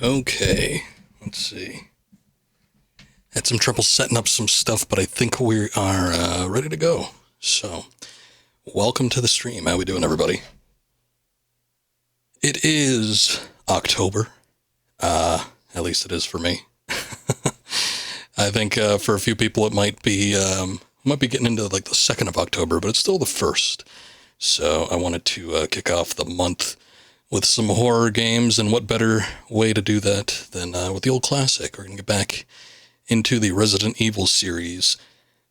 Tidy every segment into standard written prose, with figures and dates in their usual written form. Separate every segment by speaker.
Speaker 1: Okay, let's see. Had some trouble setting up some stuff, but I think we are ready to go. So, welcome to the stream. How we doing, everybody? It is October. At least it is for me. I think for a few people it might be getting into like the 2nd of October, but it's still the 1st. So I wanted to kick off the month with some horror games, and what better way to do that than with the old classic. We're going to get back into the Resident Evil series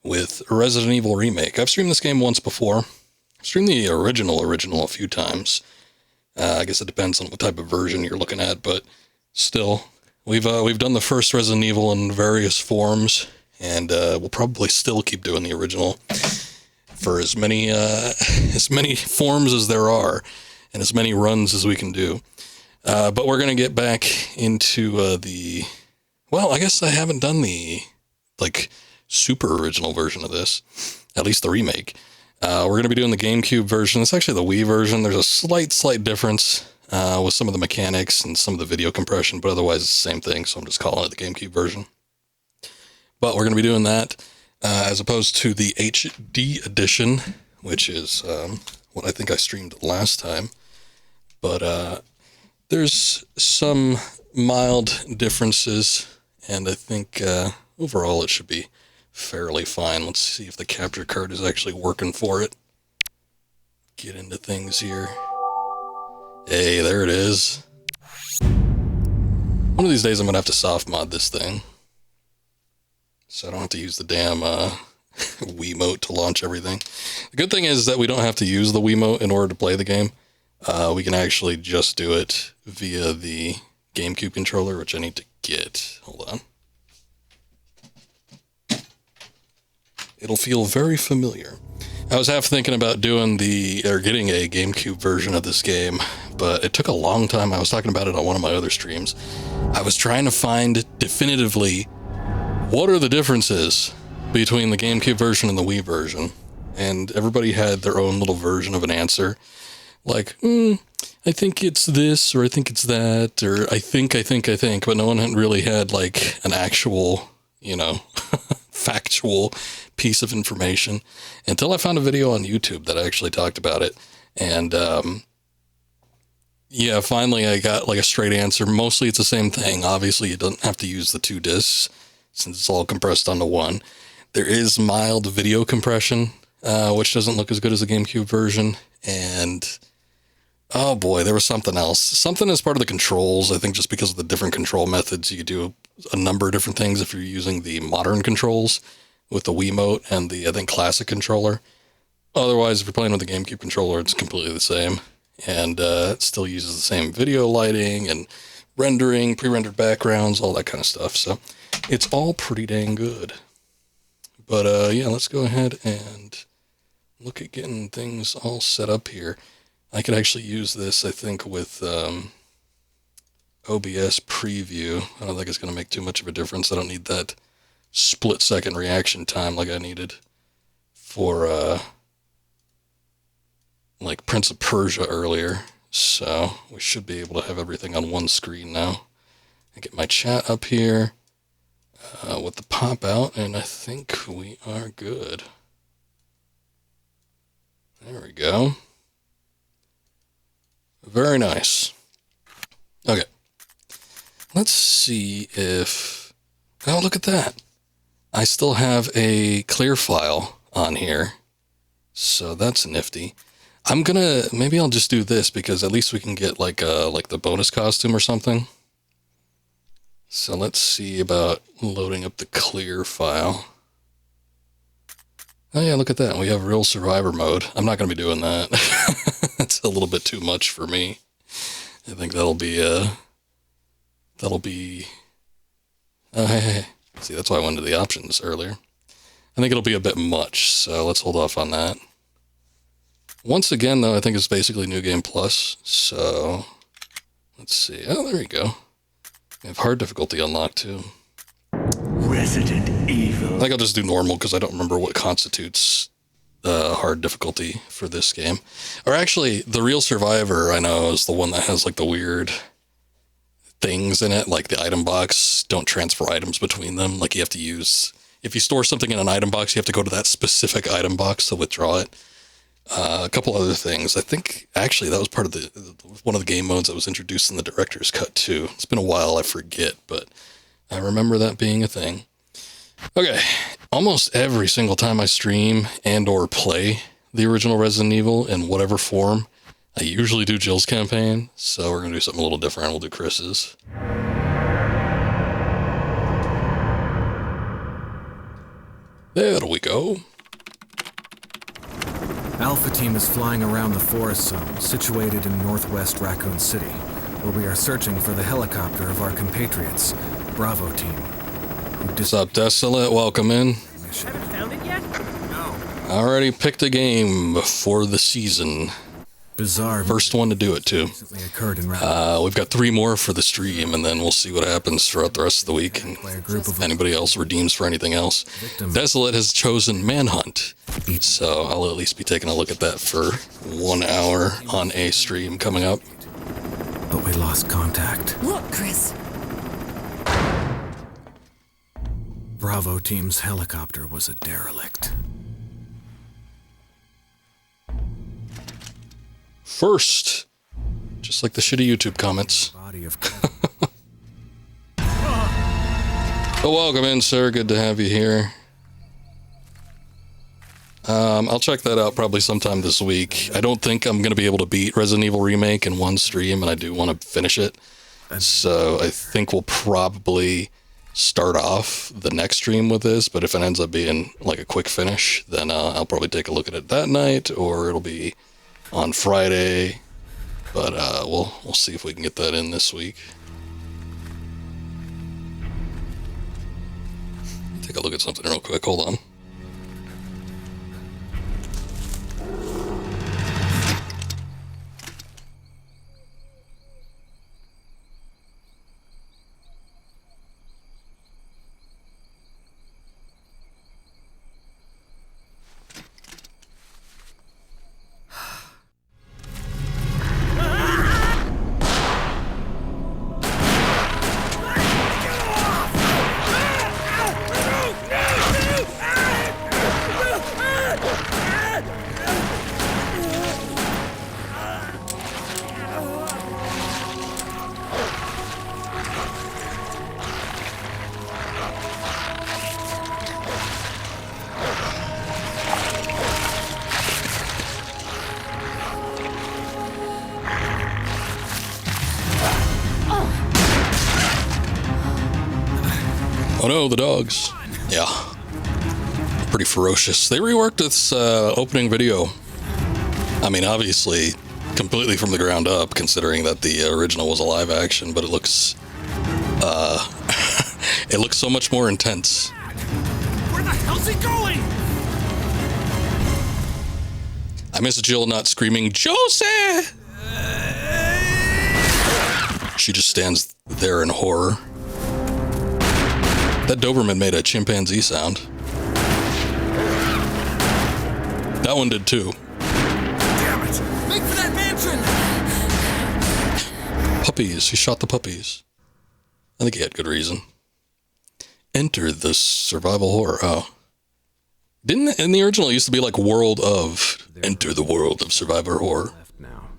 Speaker 1: with Resident Evil Remake. I've streamed this game once before. I've streamed the original a few times. I guess it depends on what type of version you're looking at, but still, we've done the first Resident Evil in various forms, and we'll probably still keep doing the original for as many forms as there are, and as many runs as we can do. But we're going to get back into well, I guess I haven't done the, super original version of this, at least the remake. We're going to be doing the GameCube version. It's actually the Wii version. There's a slight difference with some of the mechanics and some of the video compression, but otherwise it's the same thing, so I'm just calling it the GameCube version. But we're going to be doing that as opposed to the HD edition, which is what I think I streamed last time. But there's some mild differences, and I think overall it should be fairly fine. Let's see if the capture card is actually working for it. Get into things here. Hey, there it is. One of these days I'm going to have to soft mod this thing, so I don't have to use the damn Wiimote to launch everything. The good thing is that we don't have to use the Wiimote in order to play the game. We can actually just do it via the GameCube controller, which I need to get. Hold on. It'll feel very familiar. I was half thinking about getting a GameCube version of this game, but it took a long time. I was talking about it on one of my other streams. I was trying to find definitively what are the differences between the GameCube version and the Wii version, and everybody had their own little version of an answer. Like, I think it's this, or I think it's that, or I think, but no one had really had like an actual, factual piece of information until I found a video on YouTube that actually talked about it. And, yeah, finally I got like a straight answer. Mostly it's the same thing. Obviously you don't have to use the 2 discs since it's all compressed onto one. There is mild video compression, which doesn't look as good as the GameCube version. And oh boy, there was something else. Something as part of the controls. I think just because of the different control methods, you could do a number of different things if you're using the modern controls with the Wiimote and the, I think, classic controller. Otherwise, if you're playing with the GameCube controller, it's completely the same. And it still uses the same video lighting and rendering, pre-rendered backgrounds, all that kind of stuff. So it's all pretty dang good. But yeah, let's go ahead and look at getting things all set up here. I could actually use this, I think, with OBS preview. I don't think it's going to make too much of a difference. I don't need that split-second reaction time like I needed for, like Prince of Persia earlier. So we should be able to have everything on one screen now. I get my chat up here with the pop out, and I think we are good. There we go. Very nice. Okay. Let's see if... Oh, look at that. I still have a clear file on here. So that's nifty. Maybe I'll just do this because at least we can get like the bonus costume or something. So let's see about loading up the clear file. Oh yeah, look at that. We have real survivor mode. I'm not going to be doing that. That's a little bit too much for me. I think that'll be, hey. See, that's why I went to the options earlier. I think it'll be a bit much, so let's hold off on that. Once again, though, I think it's basically New Game Plus, so let's see. Oh, there you go. We have hard difficulty unlocked, too.
Speaker 2: Resident Evil.
Speaker 1: I think I'll just do normal, because I don't remember what constitutes hard difficulty for this game. Or actually, the Real Survivor, I know, is the one that has, like, the weird... things in it, like the item box. Don't transfer items between them. Like you have to use, if you store something in an item box, you have to go to that specific item box to withdraw it. A couple other things. I think actually that was part of one of the game modes that was introduced in the director's cut too. It's been a while, I forget, but I remember that being a thing. Okay, almost every single time I stream and or play the original Resident Evil in whatever form, I usually do Jill's campaign, so we're going to do something a little different. We'll do Chris's. There we go.
Speaker 2: Alpha Team is flying around the forest zone, situated in northwest Raccoon City, where we are searching for the helicopter of our compatriots, Bravo Team.
Speaker 1: What's up, Desolate? Welcome in.
Speaker 3: Haven't found it yet?
Speaker 2: No.
Speaker 1: Already picked a game for the season.
Speaker 2: Bizarre.
Speaker 1: First one to do it, too.
Speaker 2: Occurred in Raccoon.
Speaker 1: We've got 3 more for the stream, and then we'll see what happens throughout the rest of the week, and if anybody else redeems for anything else. Desolate has chosen Manhunt, so I'll at least be taking a look at that for 1 hour on a stream coming up.
Speaker 2: But we lost contact.
Speaker 3: Look, Chris.
Speaker 2: Bravo Team's helicopter was a derelict.
Speaker 1: First, just like the shitty YouTube comments.
Speaker 2: Body of
Speaker 1: Oh, welcome in, sir. Good to have you here. I'll check that out probably sometime this week. I don't think I'm going to be able to beat Resident Evil Remake in one stream, and I do want to finish it. So I think we'll probably start off the next stream with this, but if it ends up being like a quick finish, then I'll probably take a look at it that night, or it'll be on Friday. But we'll see if we can get that in this week. Take a look at something real quick. Hold on. Oh no, the dogs. Yeah. Pretty ferocious. They reworked this opening video. I mean, obviously, completely from the ground up, considering that the original was a live action, but it looks, it looks so much more intense.
Speaker 2: Where the hell's he going?
Speaker 1: I miss Jill not screaming, Josie! She just stands there in horror. That Doberman made a chimpanzee sound. That one did too.
Speaker 2: Damn it! Make for that mansion!
Speaker 1: Puppies. He shot the puppies. I think he had good reason. Enter the survival horror. Oh. Didn't in the original it used to be like world of enter the world of survivor horror.
Speaker 2: Left now.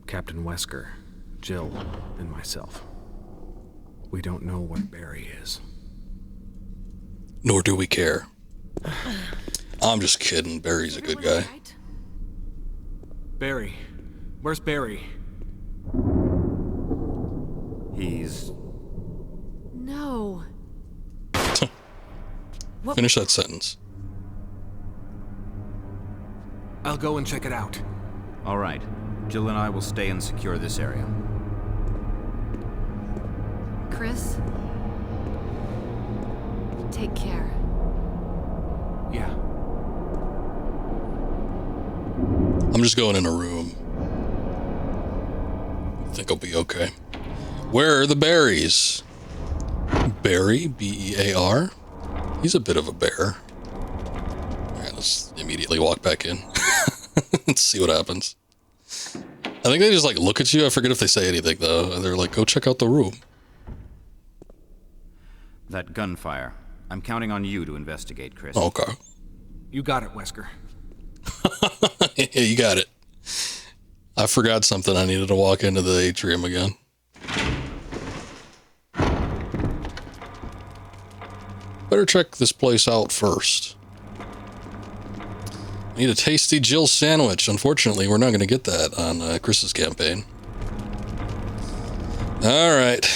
Speaker 2: Captain Wesker, Jill, and myself. We don't know where Barry is.
Speaker 1: Nor do we care. I'm just kidding. Barry's a good guy.
Speaker 2: Barry. Where's Barry?
Speaker 4: He's...
Speaker 3: No.
Speaker 1: Finish that sentence.
Speaker 2: I'll go and check it out.
Speaker 4: All right. Jill and I will stay and secure this area.
Speaker 3: Chris? Take care.
Speaker 2: Yeah.
Speaker 1: I'm just going in a room. I think I'll be okay. Where are the berries? Barry, B-E-A-R? He's a bit of a bear. Alright, let's immediately walk back in. Let's see what happens. I think they just like look at you. I forget if they say anything though. They're like, go check out the room.
Speaker 4: That gunfire. I'm counting on you to investigate, Chris.
Speaker 1: Okay.
Speaker 2: You got it, Wesker.
Speaker 1: Yeah, you got it. I forgot something. I needed to walk into the atrium again. Better check this place out first. Need a tasty Jill sandwich. Unfortunately, we're not going to get that on Chris's campaign. All right.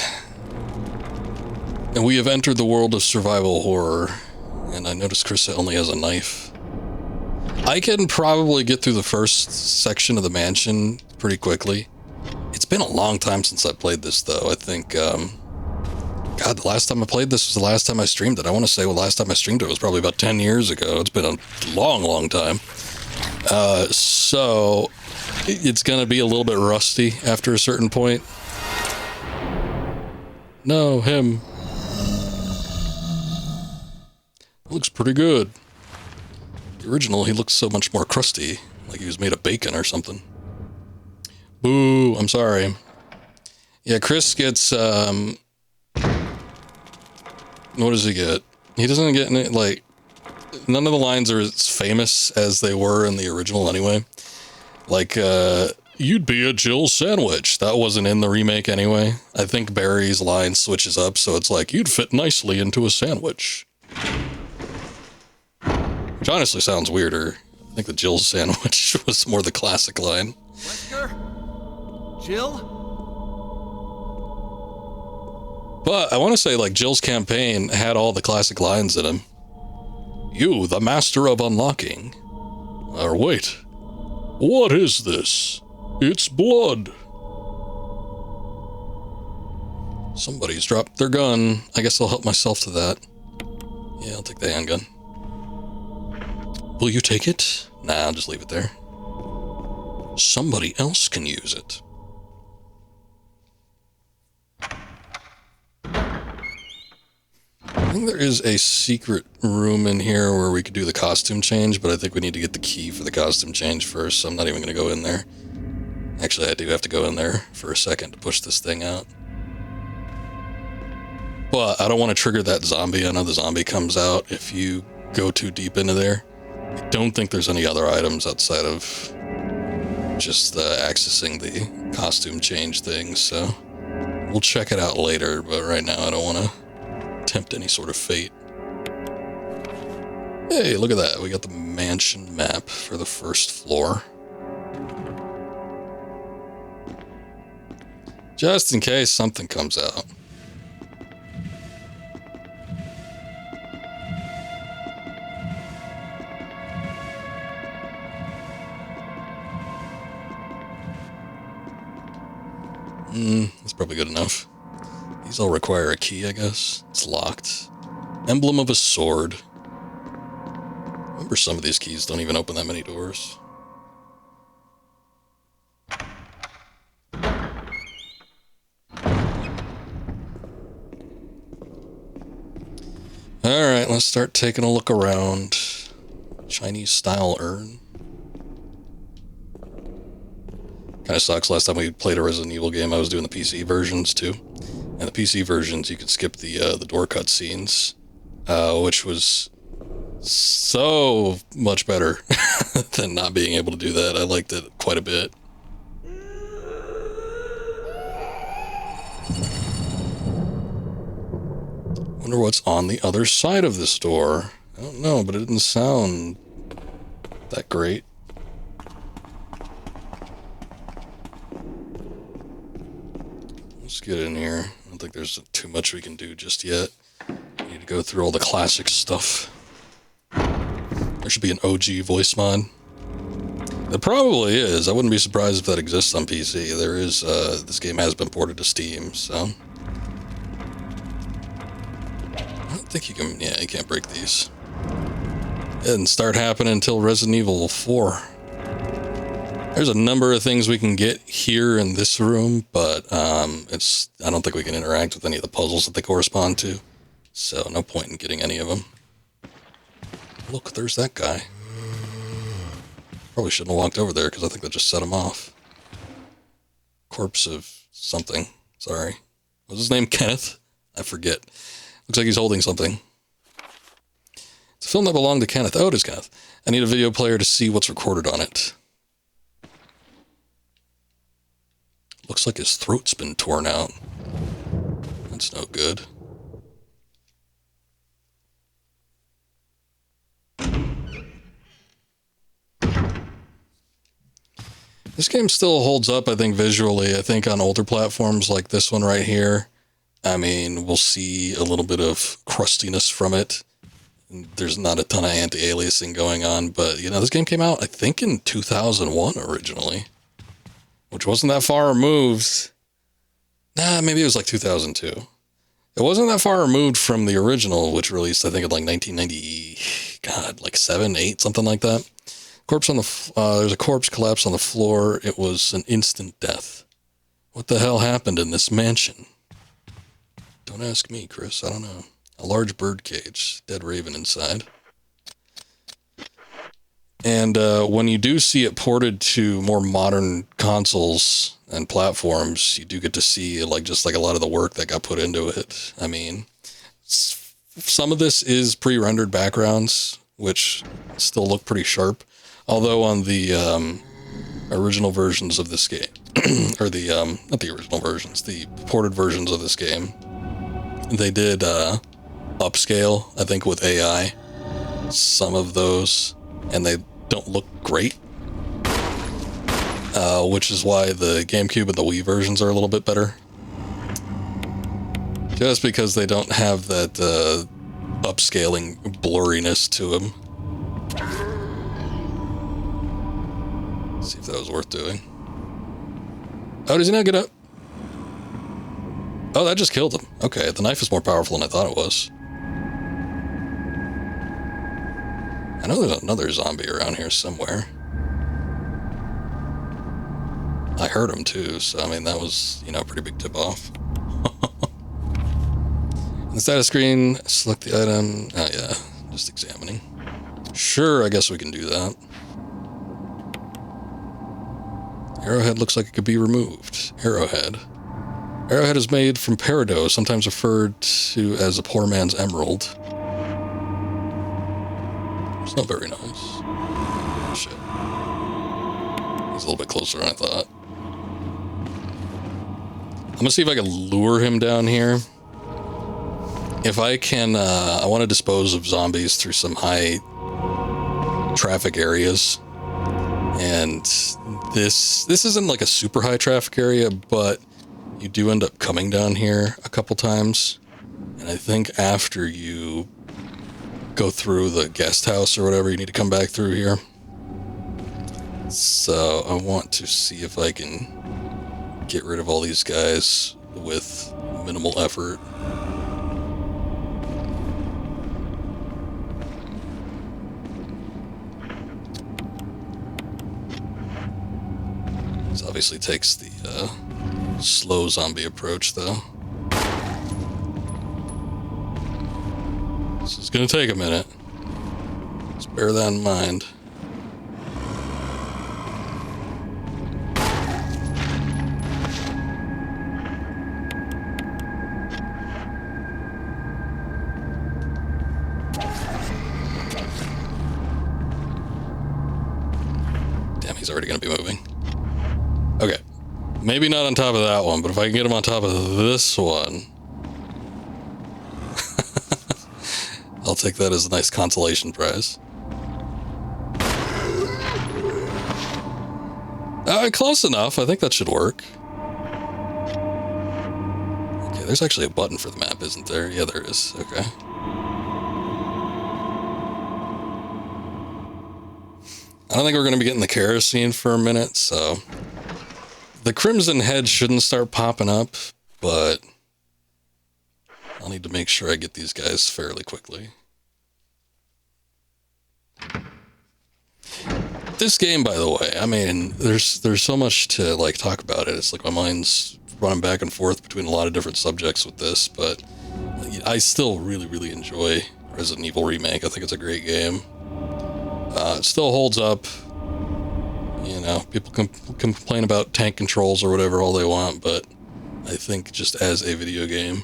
Speaker 1: And we have entered the world of survival horror. And I noticed Chris only has a knife. I can probably get through the first section of the mansion pretty quickly. It's been a long time since I played this, though. I think, God, the last time I played this was the last time I streamed it. I want to say the last time I streamed it was probably about 10 years ago. It's been a long, long time. So it's going to be a little bit rusty after a certain point. No, him. Looks pretty good. The original, he looks so much more crusty, like he was made of bacon or something. Boo, I'm sorry. Yeah, Chris gets, what does he get? He doesn't get any, like, none of the lines are as famous as they were in the original anyway. Like, you'd be a Jill sandwich. That wasn't in the remake anyway. I think Barry's line switches up, so it's like, you'd fit nicely into a sandwich. Which honestly sounds weirder. I think the Jill sandwich was more the classic line.
Speaker 2: Wesker? Jill?
Speaker 1: But I want to say, like, Jill's campaign had all the classic lines in him. You, the master of unlocking. Or wait. What is this? It's blood. Somebody's dropped their gun. I guess I'll help myself to that. Yeah, I'll take the handgun. Will you take it? Nah, I'll just leave it there. Somebody else can use it. I think there is a secret room in here where we could do the costume change, but I think we need to get the key for the costume change first, so I'm not even going to go in there. Actually, I do have to go in there for a second to push this thing out. But I don't want to trigger that zombie. I know the zombie comes out if you go too deep into there. I don't think there's any other items outside of just accessing the costume change thing, so we'll check it out later, but right now I don't want to tempt any sort of fate. Hey, look at that. We got the mansion map for the first floor. Just in case something comes out. That's probably good enough. These all require a key, I guess. It's locked. Emblem of a sword. Remember, some of these keys don't even open that many doors. Alright, let's start taking a look around. Chinese style urn. Kind of sucks. Last time we played a Resident Evil game, I was doing the PC versions too. And the PC versions, you could skip the door cutscenes, which was so much better than not being able to do that. I liked it quite a bit. Wonder what's on the other side of this door. I don't know, but it didn't sound that great. Let's get in here. I don't think there's too much we can do just yet. We need to go through all the classic stuff. There should be an OG voice mod. There probably is. I wouldn't be surprised if that exists on PC. There is, this game has been ported to Steam, so. I don't think you can, yeah, you can't break these. It didn't start happening until Resident Evil 4. There's a number of things we can get here in this room, but I don't think we can interact with any of the puzzles that they correspond to. So no point in getting any of them. Look, there's that guy. Probably shouldn't have walked over there because I think that just set him off. corpse of something. Sorry. Was his name Kenneth? I forget. Looks like he's holding something. It's a film that belonged to Kenneth. Oh, it is Kenneth. I need a video player to see what's recorded on it. Looks like his throat's been torn out. That's no good. This game still holds up, I think, visually. I think on older platforms like this one right here, I mean, we'll see a little bit of crustiness from it. There's not a ton of anti-aliasing going on, but, you know, this game came out, I think, in 2001 originally, which wasn't that far removed. Nah, maybe it was like 2002. It wasn't that far removed from the original, which released, I think, in like 1990, God, like 7, 8, something like that. Corpse on the, there's a corpse collapsed on the floor. It was an instant death. What the hell happened in this mansion? Don't ask me, Chris. I don't know. A large bird cage. Dead raven inside. And when you do see it ported to more modern consoles and platforms, you do get to see like just like a lot of the work that got put into it. I mean, some of this is pre-rendered backgrounds, which still look pretty sharp. Although on the original versions of this game, or the, not the original versions, the ported versions of this game, they did upscale, I think, with AI, some of those, and they don't look great. Which is why the GameCube and the Wii versions are a little bit better. Just because they don't have that upscaling blurriness to them. See if that was worth doing. Oh, does he not get up? Oh, that just killed him. Okay, the knife is more powerful than I thought it was. I know there's another zombie around here somewhere. I heard him too, so I mean, that was, you know, a pretty big tip-off. On the status screen, select the item. Oh yeah, just examining. Sure, I guess we can do that. Arrowhead looks like it could be removed. Arrowhead. Arrowhead is made from peridot, sometimes referred to as a poor man's emerald. It's not very nice. Oh, shit. He's a little bit closer than I thought. I'm gonna see if I can lure him down here. If I can, I want to dispose of zombies through some high traffic areas. And this isn't like a super high traffic area, but you do end up coming down here a couple times. And I think after you go through the guest house or whatever, you need to come back through here. So I want to see if I can get rid of all these guys with minimal effort. This obviously takes the slow zombie approach, though. This is gonna take a minute. Just bear that in mind. Damn, he's already gonna be moving. Okay. Maybe not on top of that one, but if I can get him on top of this one, I'll take that as a nice consolation prize. Close enough. I think that should work. Okay, there's actually a button for the map, isn't there? Yeah, there is. Okay. I don't think we're going to be getting the kerosene for a minute, so... The crimson head shouldn't start popping up, but I'll need to make sure I get these guys fairly quickly. This game, by the way, I mean, there's so much to like talk about it. It's like my mind's running back and forth between a lot of different subjects with this, but I still really enjoy Resident Evil Remake. I think it's a great game. It still holds up. You know, people can complain about tank controls or whatever all they want, but I think just as a video game,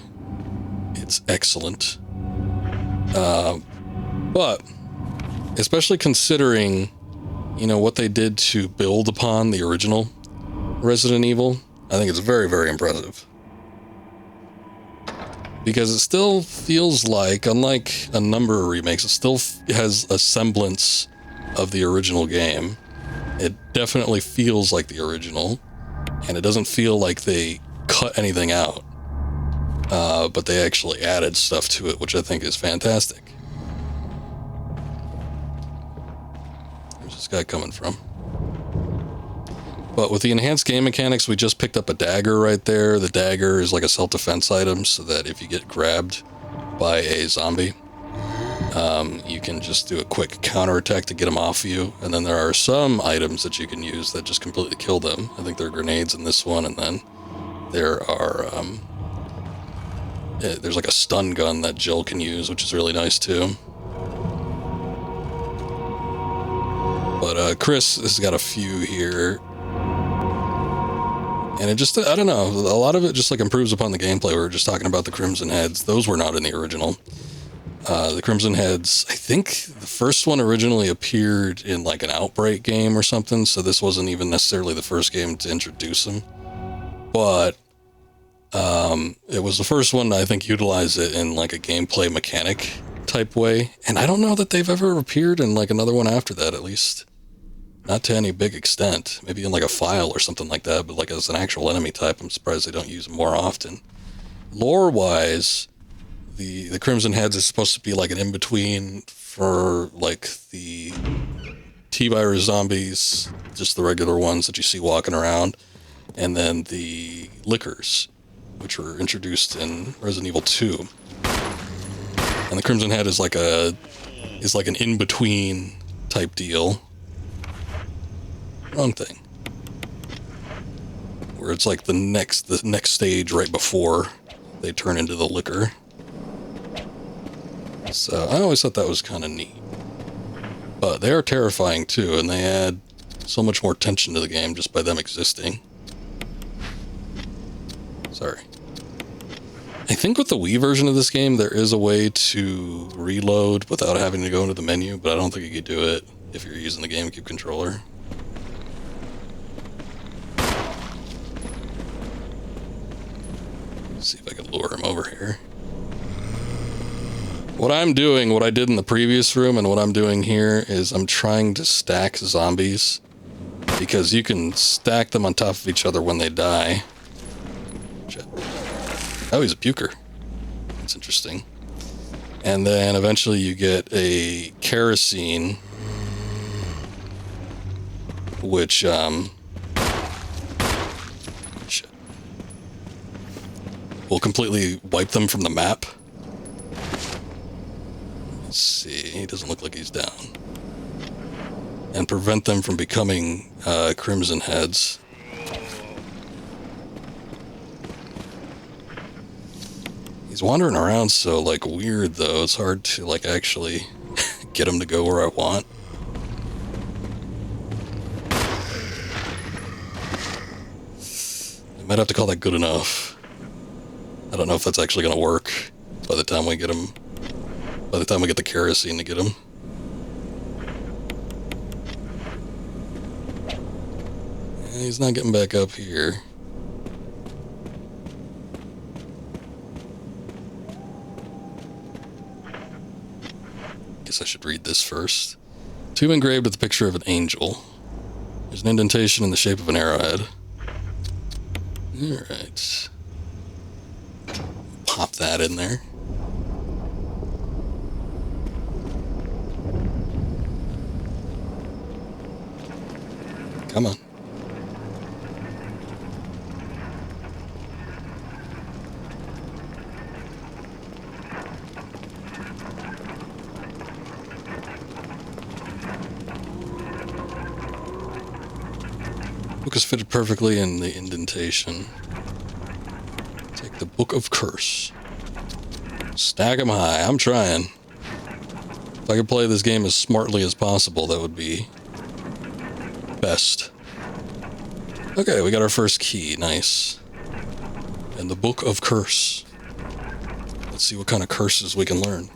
Speaker 1: it's excellent. But especially considering, you know, what they did to build upon the original Resident Evil, I think it's very, very impressive. Because it still feels like, unlike a number of remakes, it still has a semblance of the original game. It definitely feels like the original, and it doesn't feel like they cut anything out. But they actually added stuff to it, which I think is fantastic. Where's this guy coming from? But with the enhanced game mechanics, we just picked up a dagger right there. The dagger is like a self-defense item, so that if you get grabbed by a zombie, you can just do a quick counterattack to get them off you. And then there are some items that you can use that just completely kill them. I think there are grenades in this one, and then there are, there's like a stun gun that Jill can use, which is really nice too. But Chris has got a few here. And it just, I don't know, a lot of it just like improves upon the gameplay. We were just talking about the Crimson Heads. Those were not in the original. The Crimson Heads, I think the first one originally appeared in like an Outbreak game or something, so this wasn't even necessarily the first game to introduce them. But it was the first one to, I think, utilize it in like a gameplay mechanic type way. And I don't know that they've ever appeared in like another one after that, at least. Not to any big extent. Maybe in like a file or something like that, but like as an actual enemy type, I'm surprised they don't use them more often. Lore-wise, the Crimson Heads is supposed to be like an in-between for like the T-Virus zombies, just the regular ones that you see walking around, and then the Lickers, which were introduced in Resident Evil 2. And the Crimson Head is like an in-between type deal. Wrong thing. Where it's like the next stage right before they turn into the Licker. So I always thought that was kind of neat. But they are terrifying too, and they add so much more tension to the game just by them existing. Sorry. I think with the Wii version of this game, there is a way to reload without having to go into the menu, but I don't think you could do it if you're using the GameCube controller. See if I can lure him over here. What I'm doing, what I did in the previous room and what I'm doing here is I'm trying to stack zombies, because you can stack them on top of each other when they die. Shit. Oh, he's a puker. That's interesting. And then eventually you get a kerosene, which, shit. Will completely wipe them from the map. Let's see, he doesn't look like he's down. And prevent them from becoming Crimson Heads. He's wandering around so like weird though, it's hard to like actually get him to go where I want. I might have to call that good enough. I don't know if that's actually going to work by the time we get him. By the time we get the kerosene to get him. And he's not getting back up here. Guess I should read this first. Tomb engraved with the picture of an angel. There's an indentation in the shape of an arrowhead. Alright. Pop that in there. Come on. Book is fitted perfectly in the indentation. Take the Book of Curse. Stack 'em high. I'm trying. If I could play this game as smartly as possible, that would be best. Okay, we got our first key. Nice. And the Book of Curse. Let's see what kind of curses we can learn.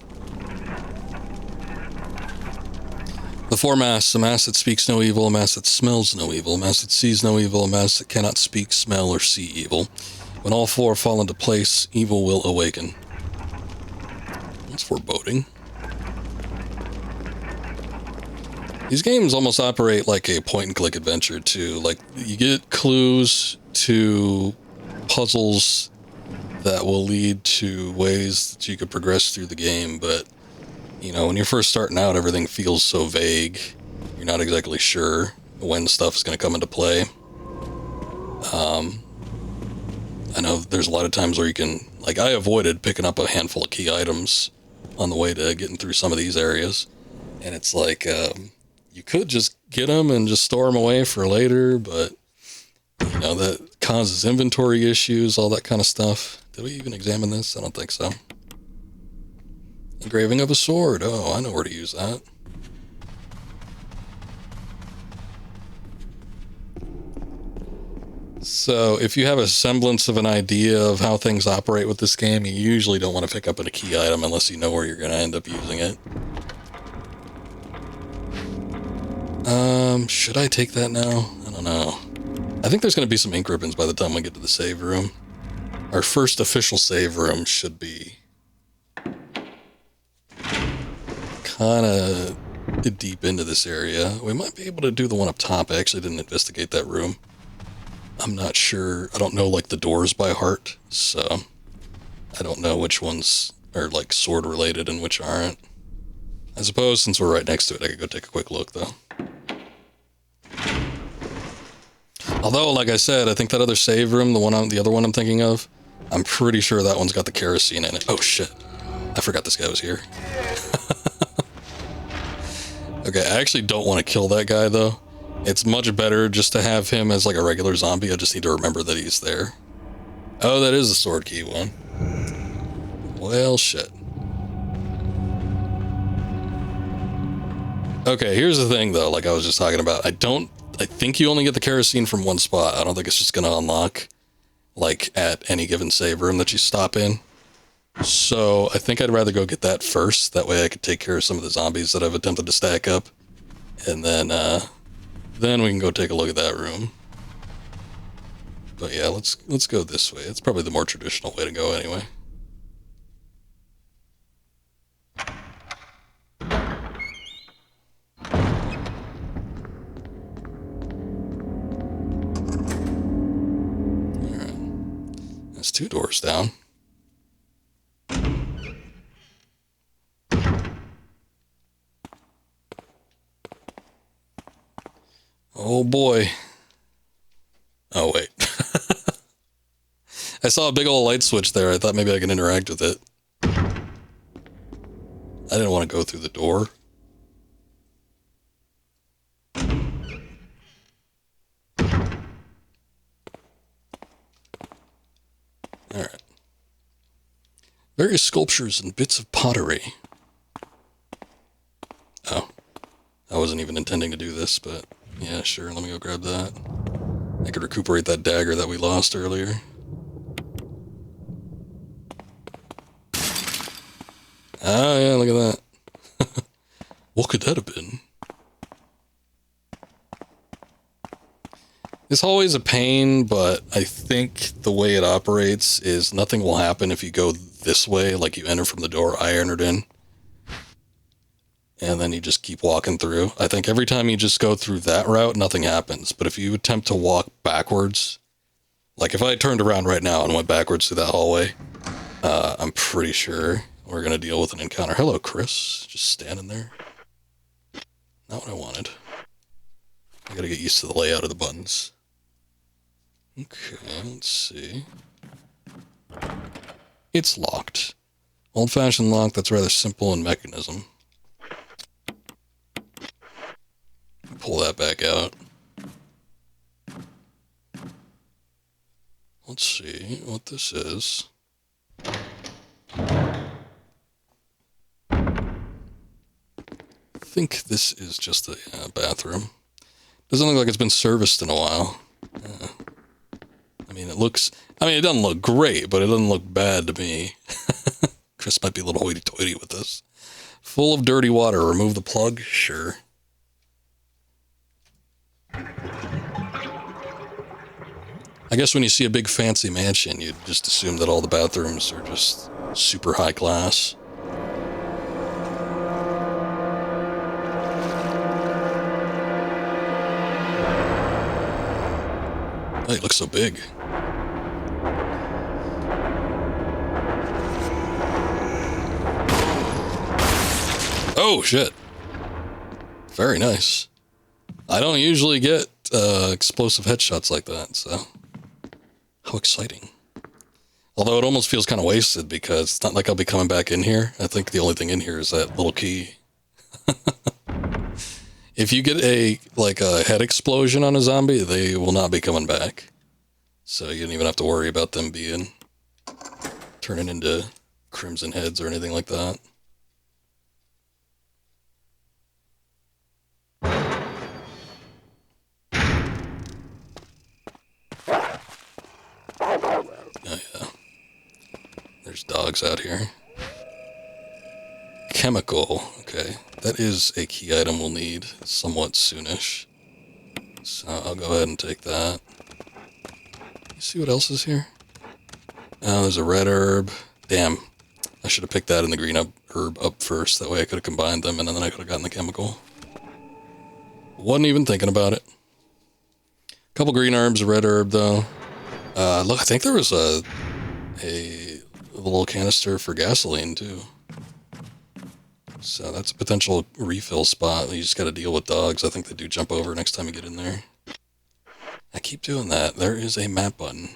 Speaker 1: The four masks: a mask that speaks no evil, a mask that smells no evil, a mask that sees no evil, a mask that cannot speak, smell, or see evil. When all four fall into place, evil will awaken. That's foreboding. These games almost operate like a point-and-click adventure, too. Like, you get clues to puzzles that will lead to ways that you could progress through the game, but, you know, when you're first starting out, everything feels so vague. You're not exactly sure when stuff is going to come into play. I know there's a lot of times where you can, like, I avoided picking up a handful of key items on the way to getting through some of these areas, and it's like, you could just get them and just store them away for later, but, you know, that causes inventory issues, all that kind of stuff. Did we even examine this? I don't think so. Engraving of a sword. Oh, I know where to use that. So, if you have a semblance of an idea of how things operate with this game, you usually don't want to pick up a key item unless you know where you're going to end up using it. Should I take that now? I don't know. I think there's going to be some ink ribbons by the time we get to the save room. Our first official save room should be kind of deep into this area. We might be able to do the one up top. I actually didn't investigate that room. I'm not sure. I don't know, like, the doors by heart, so I don't know which ones are, like, sword related and which aren't. I suppose since we're right next to it, I could go take a quick look, though. Although, like I said, I think that other save room, the other one I'm thinking of, I'm pretty sure that one's got the kerosene in it. Oh, shit. I forgot this guy was here. Okay, I actually don't want to kill that guy, though. It's much better just to have him as, like, a regular zombie. I just need to remember that he's there. Oh, that is the sword key one. Well, shit. Okay, here's the thing, though, like I was just talking about. I think you only get the kerosene from one spot. I don't think it's just going to unlock, like, at any given save room that you stop in. So I think I'd rather go get that first. That way I could take care of some of the zombies that I've attempted to stack up. And then we can go take a look at that room. But yeah, let's go this way. It's probably the more traditional way to go anyway. That's 2 doors down. Oh boy. Oh wait. I saw a big old light switch there. I thought maybe I could interact with it. I didn't want to go through the door. Alright. Various sculptures and bits of pottery. Oh. I wasn't even intending to do this, but yeah, sure. Let me go grab that. I could recuperate that dagger that we lost earlier. Ah, yeah, look at that. What could that have been? This hallway's a pain, but I think the way it operates is nothing will happen if you go this way, like you enter from the door I entered in. And then you just keep walking through. I think every time you just go through that route, nothing happens. But if you attempt to walk backwards, like if I turned around right now and went backwards through that hallway, I'm pretty sure we're going to deal with an encounter. Hello, Chris. Just standing there. Not what I wanted. I got to get used to the layout of the buttons. Okay, let's see. It's locked. Old-fashioned lock that's rather simple in mechanism. Pull that back out. Let's see what this is. I think this is just a bathroom. Doesn't look like it's been serviced in a while. I mean, it doesn't look great, but it doesn't look bad to me. Chris might be a little hoity-toity with this. Full of dirty water. Remove the plug? Sure. I guess when you see a big fancy mansion, you'd just assume that all the bathrooms are just super high class. Oh, it looks so big. Oh, shit. Very nice. I don't usually get explosive headshots like that, so... How exciting. Although it almost feels kind of wasted because it's not like I'll be coming back in here. I think the only thing in here is that little key. If you get a head explosion on a zombie, they will not be coming back. So you don't even have to worry about them turning into crimson heads or anything like that. Oh yeah. There's dogs out here. Chemical. Okay. That is a key item we'll need somewhat soonish. So I'll go ahead and take that. You see what else is here? Oh, there's a red herb. Damn. I should have picked that and the green herb up first. That way I could have combined them and then I could have gotten the chemical. Wasn't even thinking about it. Couple green herbs, a red herb though. Look, I think there was a little canister for gasoline too. So that's a potential refill spot. You just gotta deal with dogs. I think they do jump over next time you get in there. I keep doing that. There is a map button.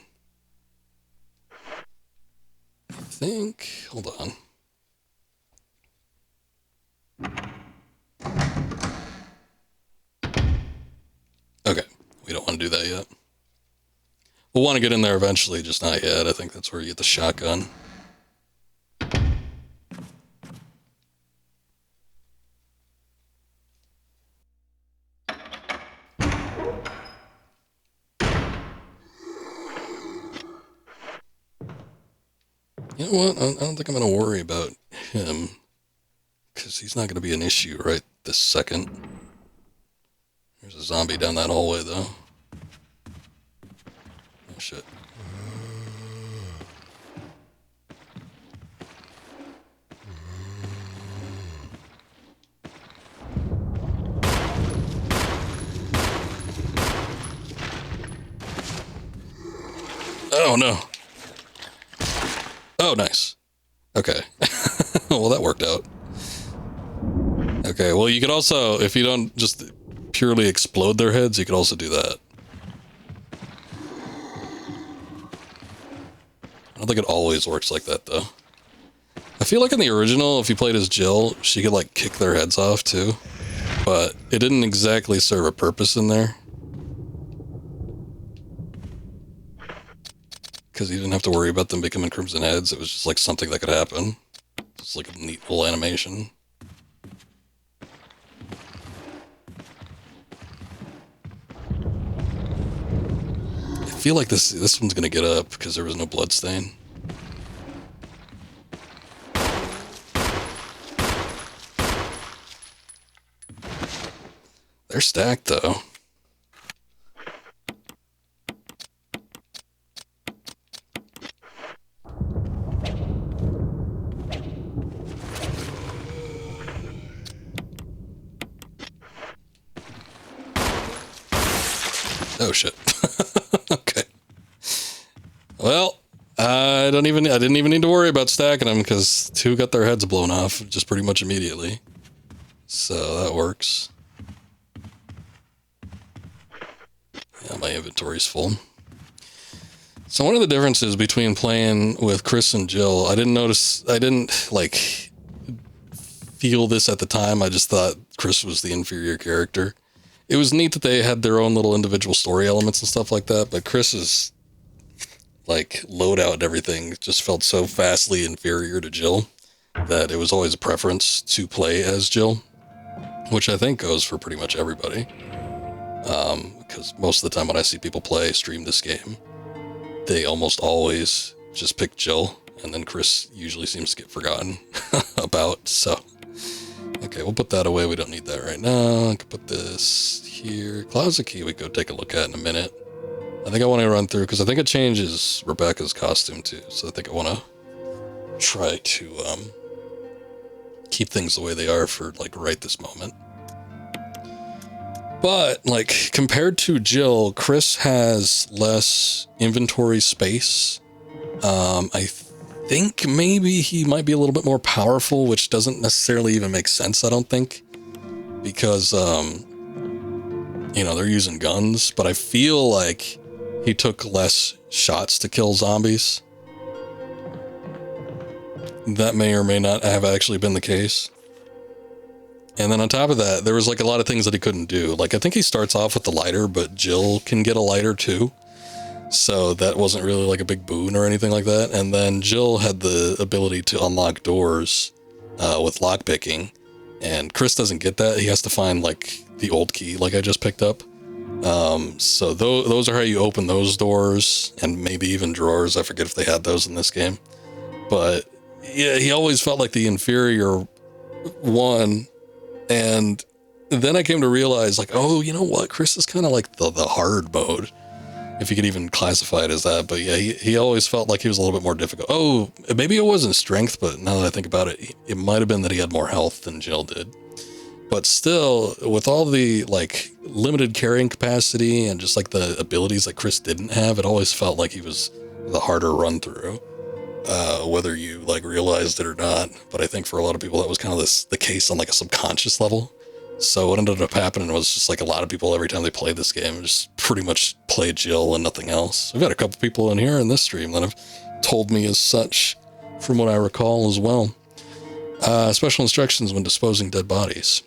Speaker 1: I think... Hold on. Okay. We don't want to do that yet. We'll want to get in there eventually, just not yet. I think that's where you get the shotgun. You know what? I don't think I'm going to worry about him. Because he's not going to be an issue right this second. There's a zombie down that hallway, though. Oh, shit. Oh, no. Oh, nice. Okay. Well, that worked out. Okay, well, you could also, if you don't just purely explode their heads, you could also do that. I don't think it always works like that, though. I feel like in the original, if you played as Jill, she could, like, kick their heads off, too. But it didn't exactly serve a purpose in there. Because you didn't have to worry about them becoming crimson heads. It was just, like, something that could happen. It's like a neat little animation. I feel like this one's gonna get up because there was no blood stain. They're stacked though. Oh shit. Okay. Well, I didn't even need to worry about stacking them because two got their heads blown off just pretty much immediately. So that works. Yeah, my inventory's full. So one of the differences between playing with Chris and Jill, I didn't like feel this at the time. I just thought Chris was the inferior character. It was neat that they had their own little individual story elements and stuff like that, but Chris's like loadout and everything just felt so vastly inferior to Jill that it was always a preference to play as Jill, which I think goes for pretty much everybody. Because most of the time when I see people stream this game, they almost always just pick Jill, and then Chris usually seems to get forgotten about, so. Okay, we'll put that away. We don't need that right now. I can put this here. Closet key we go take a look at in a minute. I think I want to run through, because I think it changes Rebecca's costume too, so I think I want to try to keep things the way they are for, like, right this moment. But, like, compared to Jill, Chris has less inventory space. I think maybe he might be a little bit more powerful, which doesn't necessarily even make sense, I don't think. Because, you know, they're using guns, but I feel like he took less shots to kill zombies. That may or may not have actually been the case. And then on top of that, there was, like, a lot of things that he couldn't do. Like, I think he starts off with the lighter, but Jill can get a lighter too. So that wasn't really, like, a big boon or anything like that. And then Jill had the ability to unlock doors with lockpicking. And Chris doesn't get that. He has to find, like, the old key, like I just picked up. So those are how you open those doors, and maybe even drawers. I forget if they had those in this game. But yeah, he always felt like the inferior one. And then I came to realize, like, oh, you know what? Chris is kind of like the hard mode, if you could even classify it as that. But yeah, he always felt like he was a little bit more difficult. Oh, maybe it wasn't strength, but now that I think about it, it might have been that he had more health than Jill did. But still, with all the, like, limited carrying capacity and just, like, the abilities that Chris didn't have, it always felt like he was the harder run through, whether you, like, realized it or not. But I think for a lot of people, that was kind of the case on, like, a subconscious level. So what ended up happening was just, like, a lot of people, every time they played this game, just pretty much played Jill and nothing else. We've got a couple people in here in this stream that have told me as such, from what I recall as well. Special instructions when disposing dead bodies.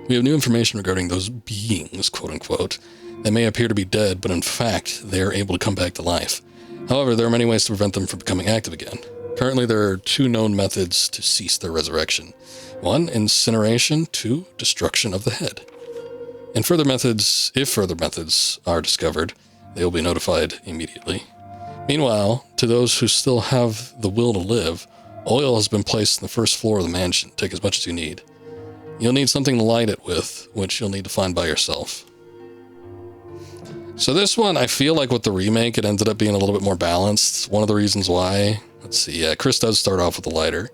Speaker 1: We have new information regarding those beings, quote-unquote. They may appear to be dead, but in fact, they are able to come back to life. However, there are many ways to prevent them from becoming active again. Currently, there are 2 known methods to cease their resurrection. 1, incineration. 2, destruction of the head. And if further methods are discovered, they will be notified immediately. Meanwhile, to those who still have the will to live, oil has been placed on the first floor of the mansion. Take as much as you need. You'll need something to light it with, which you'll need to find by yourself. So this one, I feel like with the remake, it ended up being a little bit more balanced. One of the reasons why, let's see, yeah, Chris does start off with a lighter.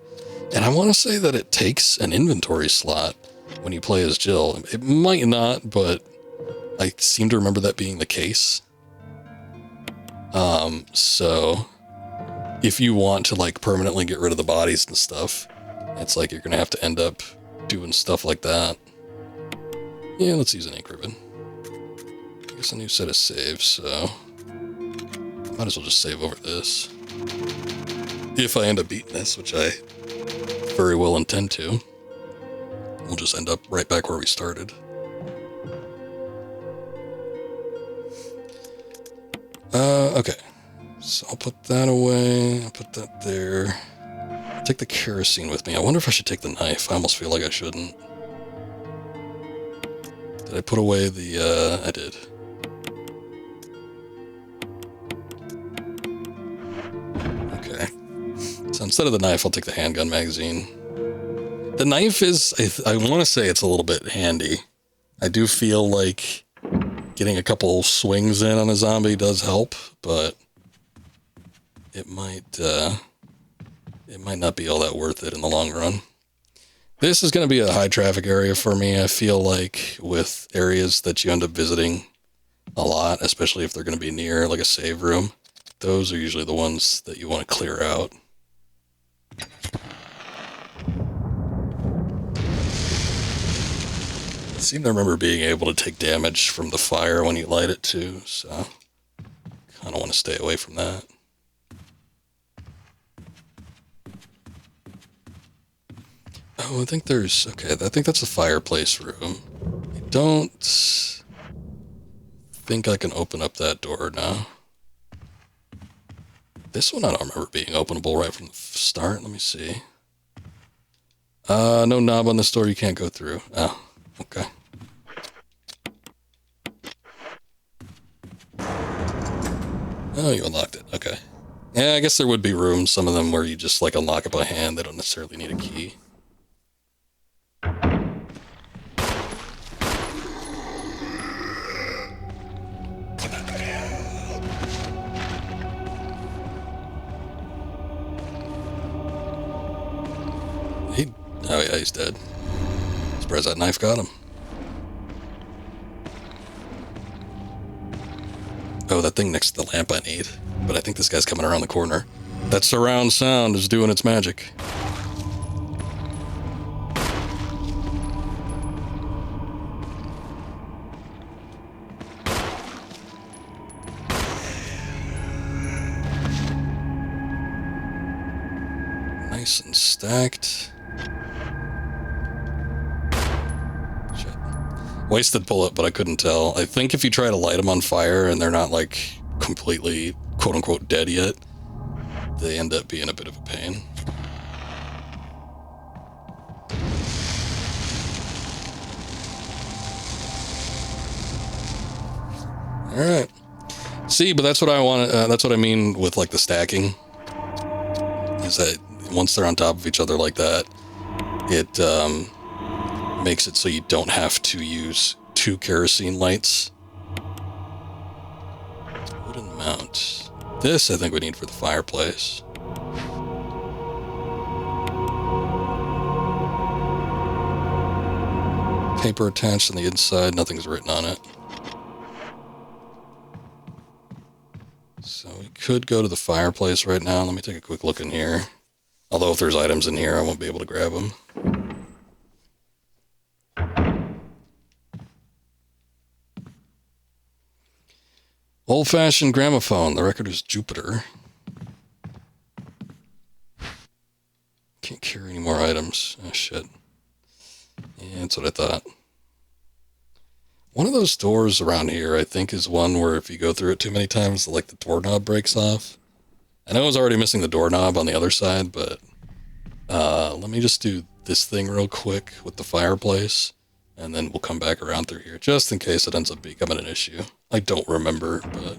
Speaker 1: And I want to say that it takes an inventory slot when you play as Jill. It might not, but I seem to remember that being the case. So if you want to, like, permanently get rid of the bodies and stuff, it's like you're going to have to end up doing stuff like that. Yeah, let's use an ink ribbon. I guess a new set of saves, so might as well just save over this. If I end up beating this, which I very well intend to, we'll just end up right back where we started. Okay. So I'll put that away. I'll put that there. I'll take the kerosene with me. I wonder if I should take the knife. I almost feel like I shouldn't. Did I put away the, I did. Okay. So instead of the knife, I'll take the handgun magazine. The knife is, I want to say it's a little bit handy. I do feel like getting a couple swings in on a zombie does help, but it might not be all that worth it in the long run. This is going to be a high traffic area for me. I feel like with areas that you end up visiting a lot, especially if they're going to be near like a save room, those are usually the ones that you want to clear out. I seem to remember being able to take damage from the fire when you light it too, so kind of want to stay away from that. Oh, I think there's, okay, I think that's the fireplace room. I don't think I can open up that door now. This one I don't remember being openable right from the start. Let me see. No knob on this door you can't go through. Oh, okay. Oh, you unlocked it. Okay. Yeah, I guess there would be rooms, some of them where you just like unlock it by hand. They don't necessarily need a key. Oh yeah, he's dead. Surprised that knife got him. Oh, that thing next to the lamp I need. But I think this guy's coming around the corner. That surround sound is doing its magic. Nice and stacked. Shit. Wasted bullet, but I couldn't tell. I think if you try to light them on fire and they're not like completely quote-unquote dead yet, they end up being a bit of a pain. Alright. See, but that's what I want. That's what I mean with like the stacking. Is that once they're on top of each other like that, it makes it so you don't have to use 2 kerosene lights. Wooden mount. This I think we need for the fireplace. Paper attached on the inside, nothing's written on it. So we could go to the fireplace right now. Let me take a quick look in here. Although if there's items in here, I won't be able to grab them. Old-fashioned gramophone. The record is Jupiter. Can't carry any more items. Oh, shit. Yeah, that's what I thought. One of those doors around here, I think, is one where if you go through it too many times, like the doorknob breaks off. I know I was already missing the doorknob on the other side, but let me just do this thing real quick with the fireplace, and then we'll come back around through here, just in case it ends up becoming an issue. I don't remember, but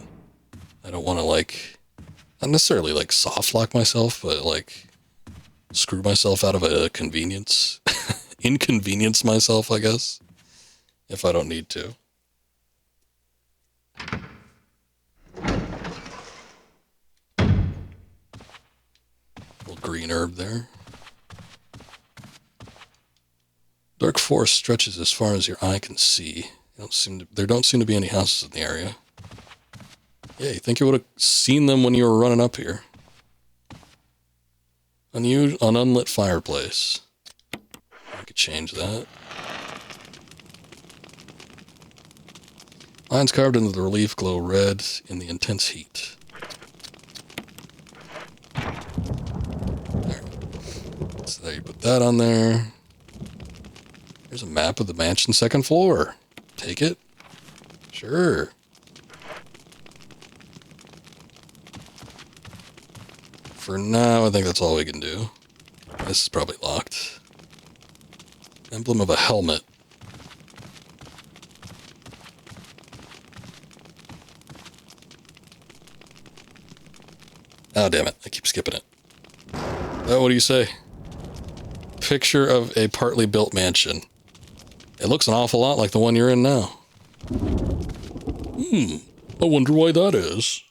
Speaker 1: I don't want to, like, not necessarily, like, soft lock myself, but, like, screw myself out of a convenience. Inconvenience myself, I guess, if I don't need to. Little green herb there. Dark forest stretches as far as your eye can see. There don't seem to be any houses in the area. Yeah, you think you would have seen them when you were running up here. An unlit fireplace. I could change that. Lines carved into the relief glow red in the intense heat. There. So there you put that on there. There's a map of the mansion second floor. Take it? Sure. For now, I think that's all we can do. This is probably locked. Emblem of a helmet. Oh, damn it. I keep skipping it. Oh, what do you say? Picture of a partly built mansion. It looks an awful lot like the one you're in now. I wonder why that is.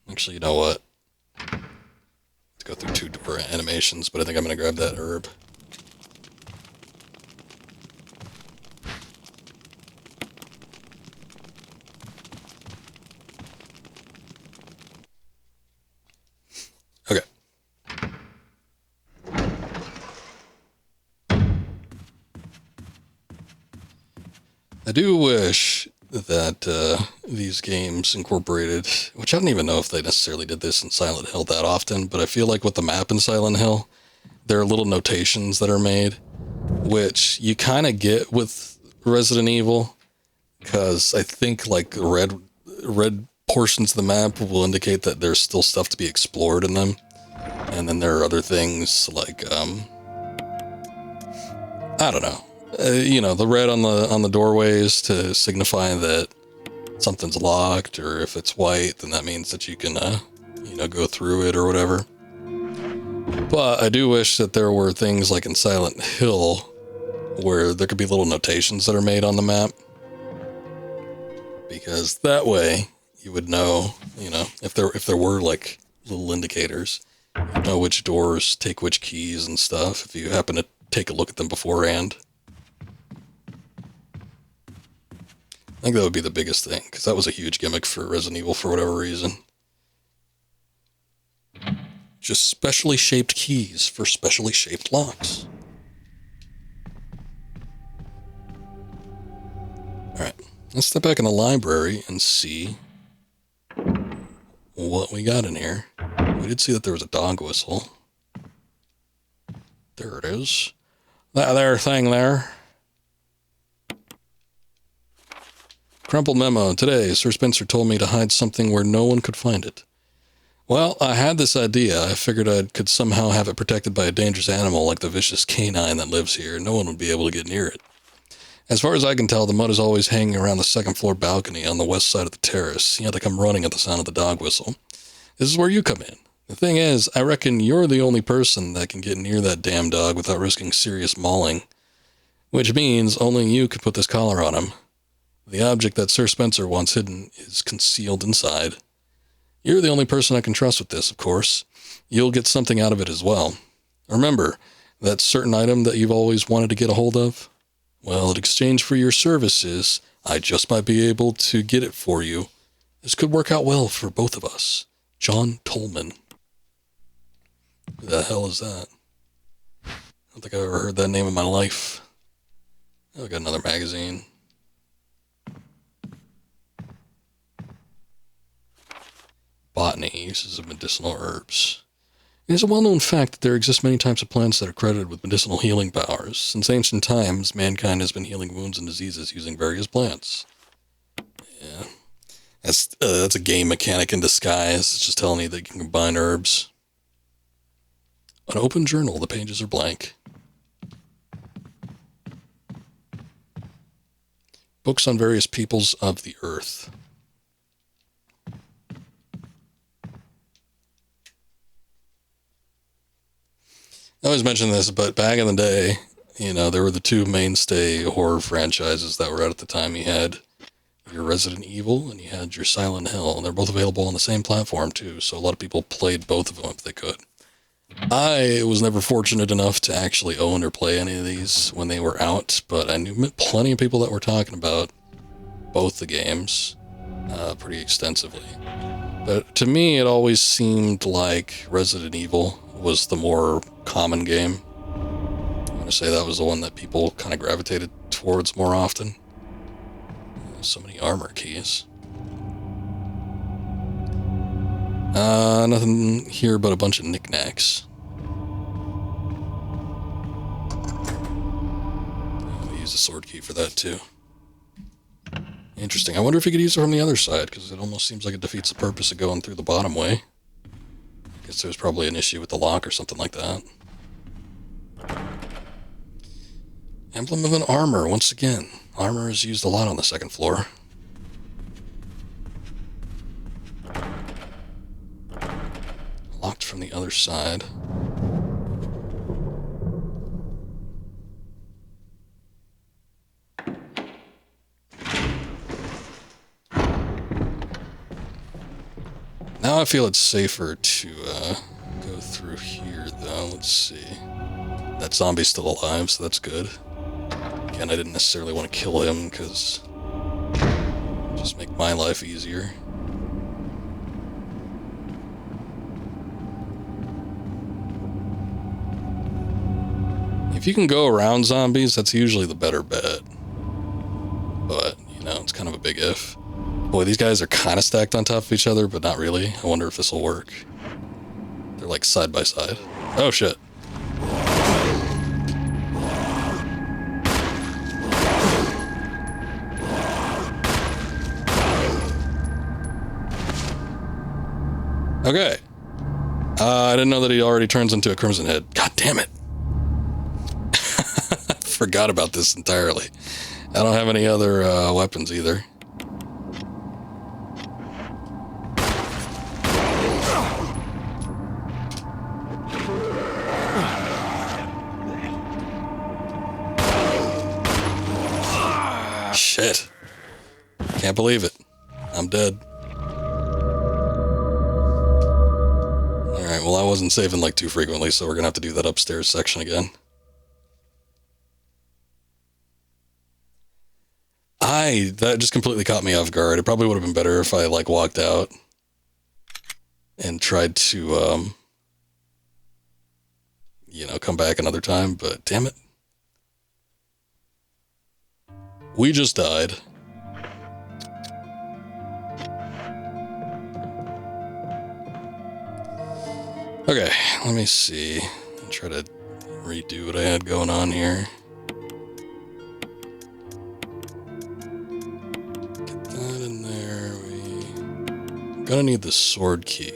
Speaker 1: Actually, you know what? Let's go through 2 door animations, but I think I'm going to grab that herb. Okay. I do wish that these games incorporated, which I don't even know if they necessarily did this in Silent Hill that often, but I feel like with the map in Silent Hill, there are little notations that are made, which you kind of get with Resident Evil, because I think like red portions of the map will indicate that there's still stuff to be explored in them, and then there are other things like I don't know. The red on the doorways to signify that something's locked, or if it's white, then that means that you can, go through it or whatever. But I do wish that there were things like in Silent Hill where there could be little notations that are made on the map. Because that way you would know, if there were like little indicators, you'd know which doors take which keys and stuff if you happen to take a look at them beforehand. I think that would be the biggest thing, because that was a huge gimmick for Resident Evil for whatever reason. Just specially shaped keys for specially shaped locks. Alright, let's step back in the library and see what we got in here. We did see that there was a dog whistle. There it is. That there thing there. Crumpled memo. Today, Sir Spencer told me to hide something where no one could find it. Well, I had this idea. I figured I could somehow have it protected by a dangerous animal like the vicious canine that lives here. No one would be able to get near it. As far as I can tell, the mud is always hanging around the second floor balcony on the west side of the terrace. He had to come running at the sound of the dog whistle. This is where you come in. The thing is, I reckon you're the only person that can get near that damn dog without risking serious mauling. Which means only you could put this collar on him. The object that Sir Spencer wants hidden is concealed inside. You're the only person I can trust with this, of course. You'll get something out of it as well. Remember, that certain item that you've always wanted to get a hold of? Well, in exchange for your services, I just might be able to get it for you. This could work out well for both of us. John Tolman. Who the hell is that? I don't think I've ever heard that name in my life. Oh, I got another magazine. Botany, uses of medicinal herbs. It is a well-known fact that there exist many types of plants that are credited with medicinal healing powers. Since ancient times, mankind has been healing wounds and diseases using various plants. Yeah. That's a game mechanic in disguise. It's just telling you that you can combine herbs. An open journal, the pages are blank. Books on various peoples of the earth. I always mention this, but back in the day, there were the two mainstay horror franchises that were out at the time. You had your Resident Evil and you had your Silent Hill, and they're both available on the same platform too, so a lot of people played both of them if they could. I was never fortunate enough to actually own or play any of these when they were out, but I knew plenty of people that were talking about both the games pretty extensively. But to me, it always seemed like Resident Evil was the more common game. I'm going to say that was the one that people kind of gravitated towards more often. So many armor keys. Nothing here but a bunch of knickknacks. I'll use a sword key for that too. Interesting. I wonder if you could use it from the other side, because it almost seems like it defeats the purpose of going through the bottom way. I guess there's probably an issue with the lock or something like that. Emblem of an armor, once again. Armor is used a lot on the second floor. Locked from the other side. Now I feel it's safer to go through here, though. Let's see. That zombie's still alive, so that's good. Again, I didn't necessarily want to kill him, because just make my life easier. If you can go around zombies, that's usually the better bet. But, it's kind of a big if. Boy, these guys are kind of stacked on top of each other, but not really. I wonder if this will work. They're like side by side. Oh shit. Okay. I didn't know that he already turns into a Crimson Head. God damn it. forgot about this entirely. I don't have any other weapons either. Shit. Can't believe it. I'm dead. Alright, well I wasn't saving like too frequently, so we're gonna have to do that upstairs section again. That just completely caught me off guard. It probably would have been better if I like walked out and tried to, you know, come back another time, but damn it. We just died. Okay, let me see. I'll try to redo what I had going on here. Get that in there. We're gonna need the sword key.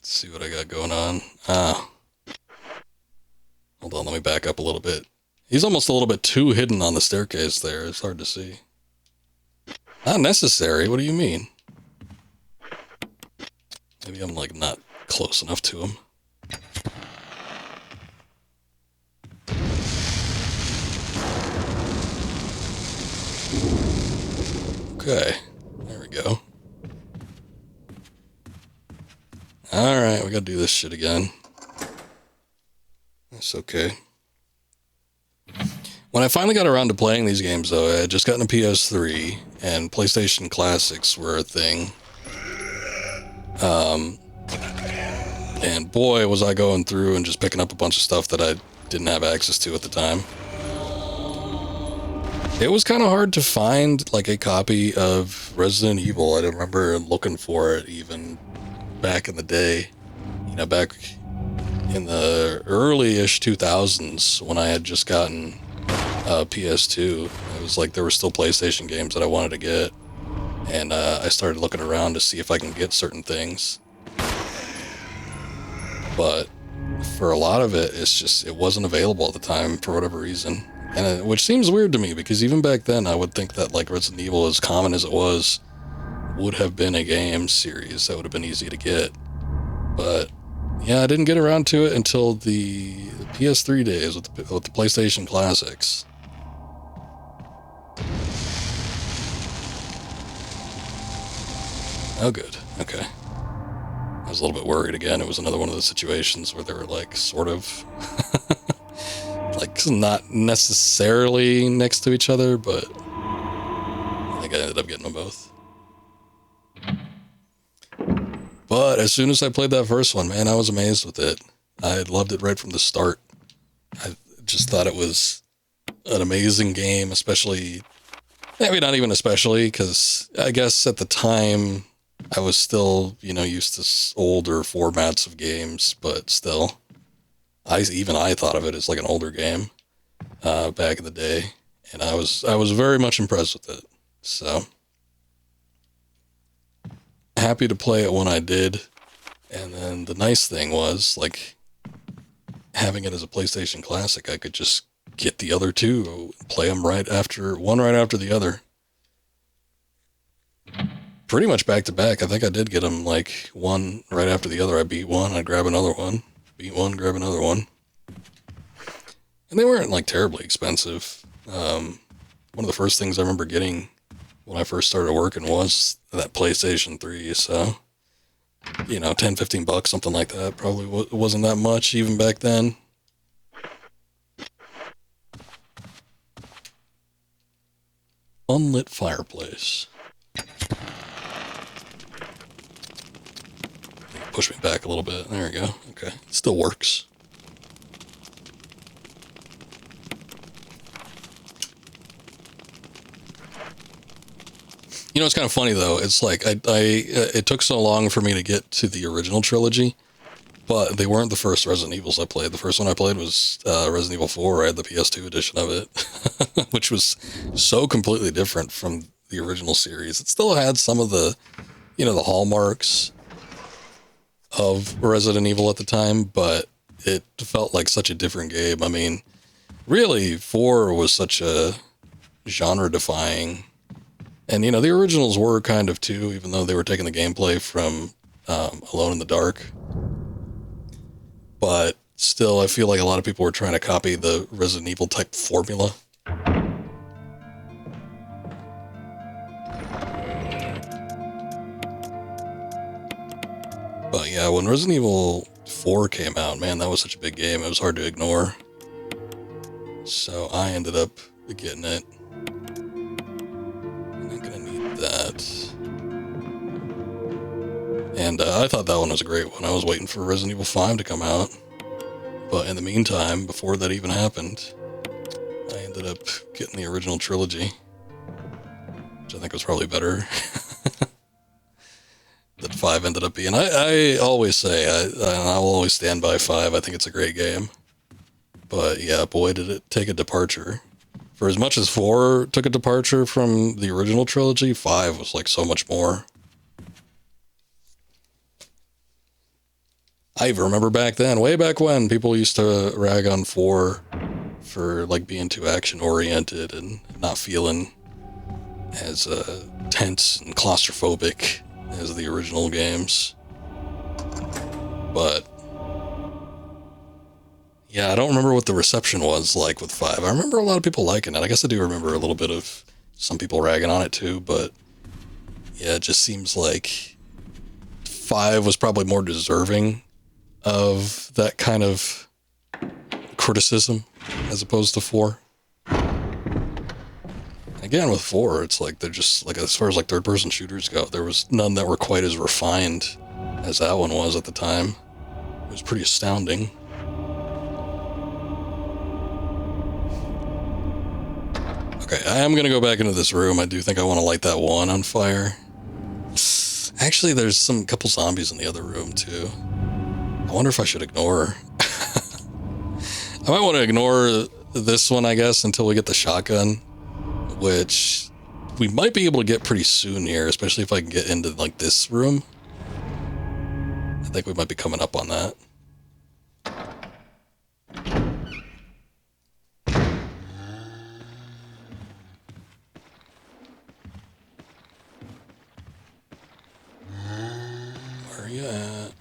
Speaker 1: See what I got going on. Hold on, let me back up a little bit. He's almost a little bit too hidden on the staircase there. It's hard to see. Not necessary. What do you mean? Maybe I'm like not close enough to him. Okay, there we go. Alright, we gotta do this shit again. That's okay. When I finally got around to playing these games, though, I had just gotten a PS3, and PlayStation Classics were a thing. And boy, was I going through and just picking up a bunch of stuff that I didn't have access to at the time. It was kind of hard to find, like, a copy of Resident Evil. I remember looking for it, even back in the day. You know, back in the early-ish 2000s, when I had just gotten PS2. It was like there were still PlayStation games that I wanted to get, and I started looking around to see if I can get certain things. But for a lot of it, it wasn't available at the time for whatever reason, and which seems weird to me, because even back then I would think that like Resident Evil, as common as it was, would have been a game series that would have been easy to get. But yeah, I didn't get around to it until the PS3 days with the PlayStation Classics. Oh, good. Okay. I was a little bit worried again. It was another one of those situations where they were like, sort of, like, not necessarily next to each other, but I think I ended up getting them both. But as soon as I played that first one, man, I was amazed with it. I loved it right from the start. I just thought it was an amazing game, especially, maybe not even especially, because I guess at the time I was still, you know, used to older formats of games, but still, I thought of it as like an older game back in the day, and I was very much impressed with it. So happy to play it when I did. And then the nice thing was, like, having it as a PlayStation Classic, I could just get the other two, play them right after the other. Pretty much back to back. I think I did get them like one right after the other. I beat one, I'd grab another one. Beat one, grab another one. And they weren't like terribly expensive. One of the first things I remember getting when I first started working was that PlayStation 3, so, you know, 10, 15 bucks, something like that. Probably wasn't that much even back then. Unlit fireplace. Push me back a little bit. There we go. Okay. It still works. You know, it's kind of funny though. It's like it took so long for me to get to the original trilogy But they weren't the first Resident Evils I played. The first one I played was Resident Evil 4. I had the PS2 edition of it, which was so completely different from the original series. It still had some of the, the hallmarks of Resident Evil at the time, but it felt like such a different game. I mean, really, 4 was such a genre-defying, and the originals were kind of too, even though they were taking the gameplay from Alone in the Dark. But still, I feel like a lot of people were trying to copy the Resident Evil type formula. But yeah, when Resident Evil 4 came out, man, that was such a big game. It was hard to ignore. So I ended up getting it. I'm not gonna need that. And I thought that one was a great one. I was waiting for Resident Evil 5 to come out. But in the meantime, before that even happened, I ended up getting the original trilogy, which I think was probably better than 5 ended up being. I always say, I will always stand by 5. I think it's a great game. But yeah, boy, did it take a departure. For as much as 4 took a departure from the original trilogy, 5 was like so much more. I even remember back then, way back when, people used to rag on 4 for like being too action oriented and not feeling as tense and claustrophobic as the original games. But yeah, I don't remember what the reception was like with 5. I remember a lot of people liking it. I guess I do remember a little bit of some people ragging on it too, but yeah, it just seems like 5 was probably more deserving of that kind of criticism as opposed to 4. Again, with 4, it's like they're just like, as far as like third-person shooters go, there was none that were quite as refined as that one was at the time. It was pretty astounding. Okay, I am gonna go back into this room. I do think I want to light that one on fire. Actually, there's couple zombies in the other room too. I wonder if I should ignore. I might want to ignore this one, I guess, until we get the shotgun, which we might be able to get pretty soon here, especially if I can get into like this room. I think we might be coming up on that. Where are you at?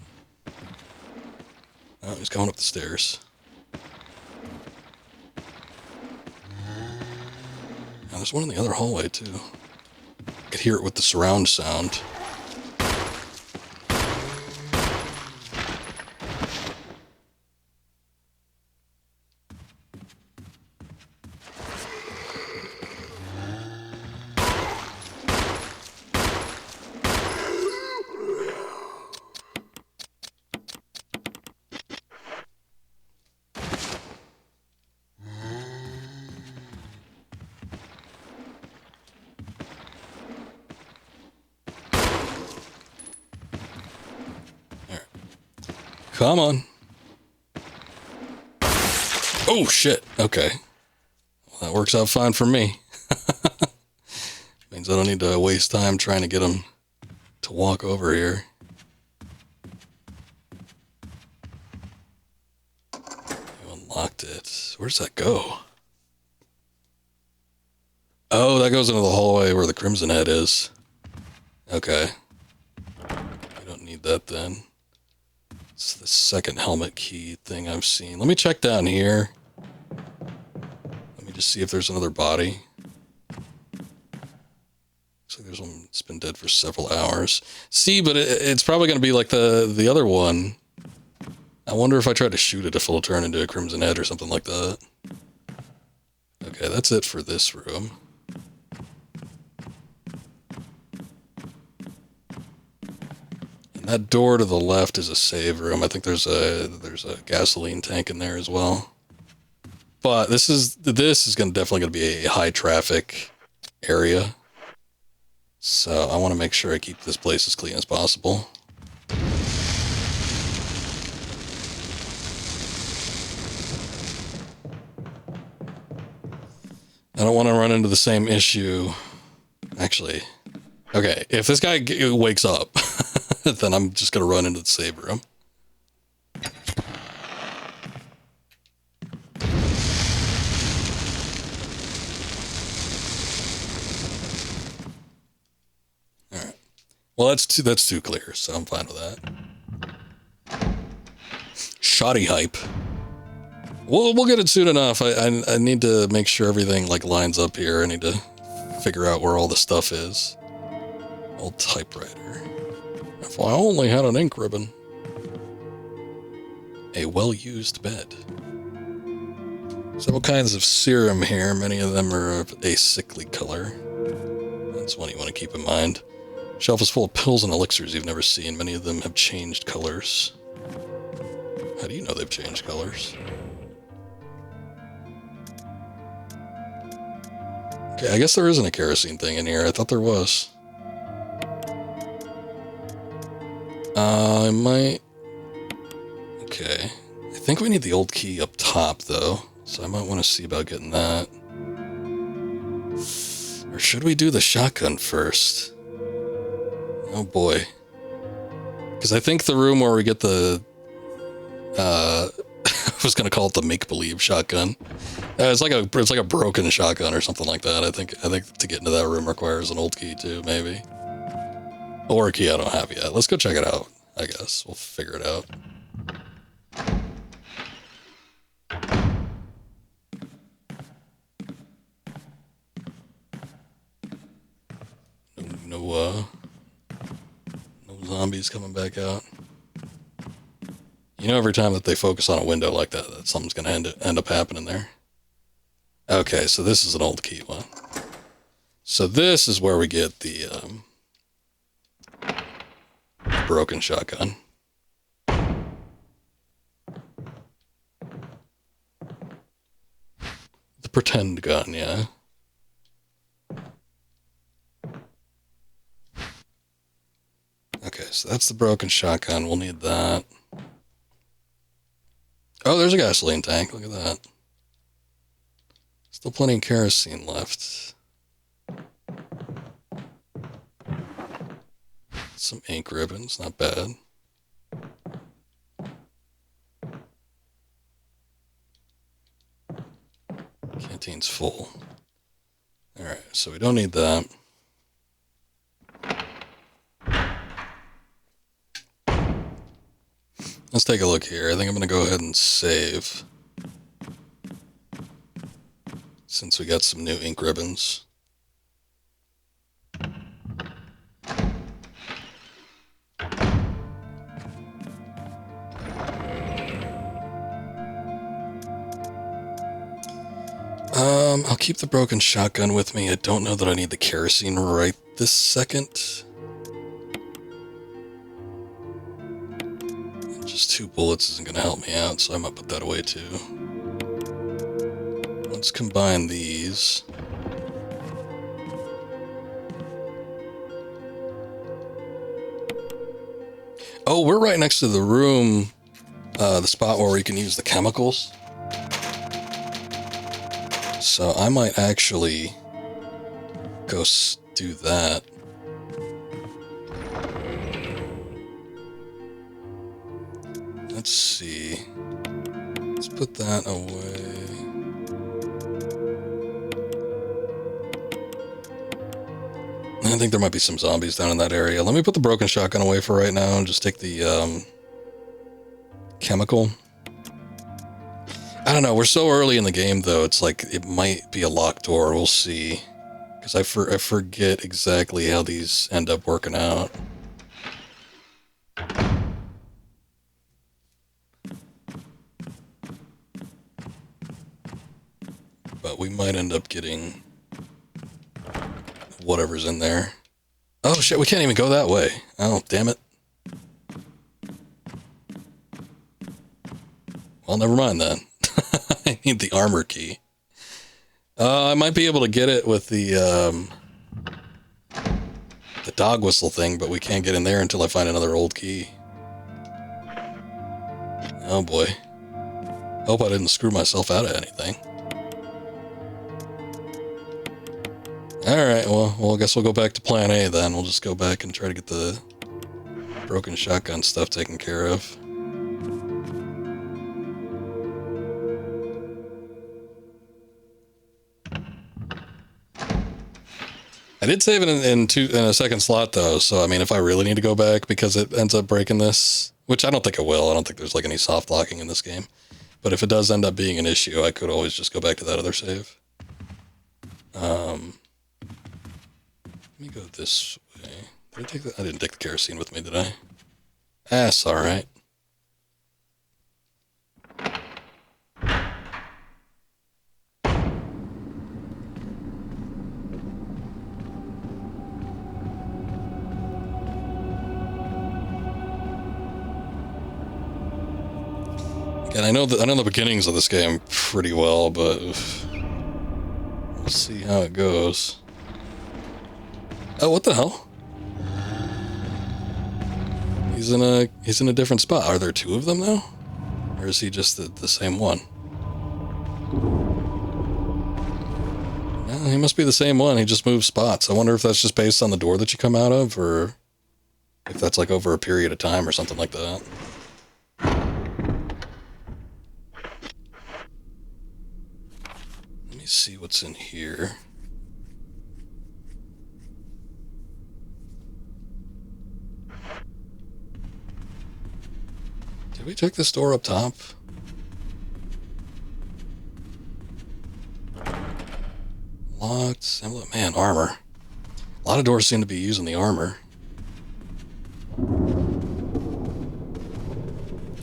Speaker 1: Oh, he's going up the stairs. Now, there's one in the other hallway, too. I could hear it with the surround sound. Come on. Oh, shit. Okay. Well, that works out fine for me. Means I don't need to waste time trying to get him to walk over here. You unlocked it. Where does that go? Oh, that goes into the hallway where the Crimson Head is. Okay. We don't need that then. It's the second helmet key thing I've seen. Let me check down here. Let me just see if there's another body. Looks like there's one that's been dead for several hours. See, but it's probably going to be like the other one. I wonder if I try to shoot it, if it'll turn into a Crimson Head or something like that. Okay, that's it for this room. That door to the left is a save room. I think there's a gasoline tank in there as well. But this is definitely gonna be a high traffic area. So I want to make sure I keep this place as clean as possible. don't want to run into the same issue. Actually, okay, if this guy wakes up, then I'm just going to run into the save room. Alright. Well, that's too clear, so I'm fine with that. Shoddy hype. We'll get it soon enough. I need to make sure everything like lines up here. I need to figure out where all the stuff is. Old typewriter. If I only had an ink ribbon. A well-used bed. Several kinds of serum here. Many of them are of a sickly color. That's one you want to keep in mind. Shelf is full of pills and elixirs you've never seen. Many of them have changed colors. How do you know they've changed colors? Okay, I guess there isn't a kerosene thing in here. I thought there was. I might... Okay. I think we need the old key up top, though. So I might want to see about getting that. Or should we do the shotgun first? Oh, boy. Because I think the room where we get the... I was going to call it the make-believe shotgun. It's like a broken shotgun or something like that. I think to get into that room requires an old key too, maybe. Or a key I don't have yet. Let's go check it out, I guess. We'll figure it out. No zombies coming back out. You know, every time that they focus on a window like that, something's going to end up happening there. Okay, so this is an old key one. So this is where we get the broken shotgun. The pretend gun, yeah. Okay, so that's the broken shotgun. We'll need that. Oh, there's a gasoline tank. Look at that. Still plenty of kerosene left. Some ink ribbons, not bad. Canteen's full. Alright, so we don't need that. Let's take a look here. I think I'm going to go ahead and save. Since we got some new ink ribbons. I'll keep the broken shotgun with me. I don't know that I need the kerosene right this second. Just 2 bullets isn't going to help me out, so I might put that away too. Let's combine these. Oh, we're right next to the room, the spot where we can use the chemicals. So I might actually go do that. Let's see. Let's put that away. I think there might be some zombies down in that area. Let me put the broken shotgun away for right now and just take the chemical. I don't know. We're so early in the game, though. It's like it might be a locked door. We'll see. Because I forget exactly how these end up working out. But we might end up getting whatever's in there. Oh shit, we can't even go that way. Oh, damn it. Well, never mind then. I need the armor key. I might be able to get it with the dog whistle thing, but we can't get in there until I find another old key. Oh boy. Hope I didn't screw myself out of anything. Alright, well, I guess we'll go back to plan A then. We'll just go back and try to get the broken shotgun stuff taken care of. I did save it in a second slot though, so I mean, if I really need to go back because it ends up breaking this, which I don't think it will. I don't think there's like any soft locking in this game. But if it does end up being an issue, I could always just go back to that other save. Let me go this way. Did I take the, I didn't take the kerosene with me, did I? That's alright. And I know the beginnings of this game pretty well, but we'll see how it goes. Oh, what the hell? He's in a different spot. Are there two of them now? Or is he just the same one? No, he must be the same one. He just moves spots. I wonder if that's just based on the door that you come out of, or if that's like over a period of time or something like that. See what's in here. Did we check this door up top? Locked. Man, armor. A lot of doors seem to be using the armor.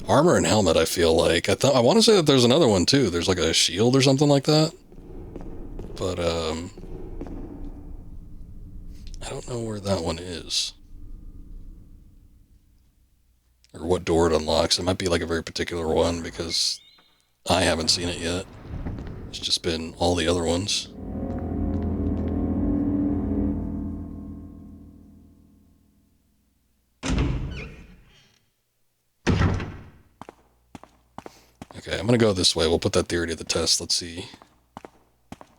Speaker 1: Armor and helmet, I feel like. I want to say that there's another one too. There's like a shield or something like that. But, I don't know where that one is. Or what door it unlocks. It might be like a very particular one because I haven't seen it yet. It's just been all the other ones. Okay, I'm gonna go this way. We'll put that theory to the test. Let's see.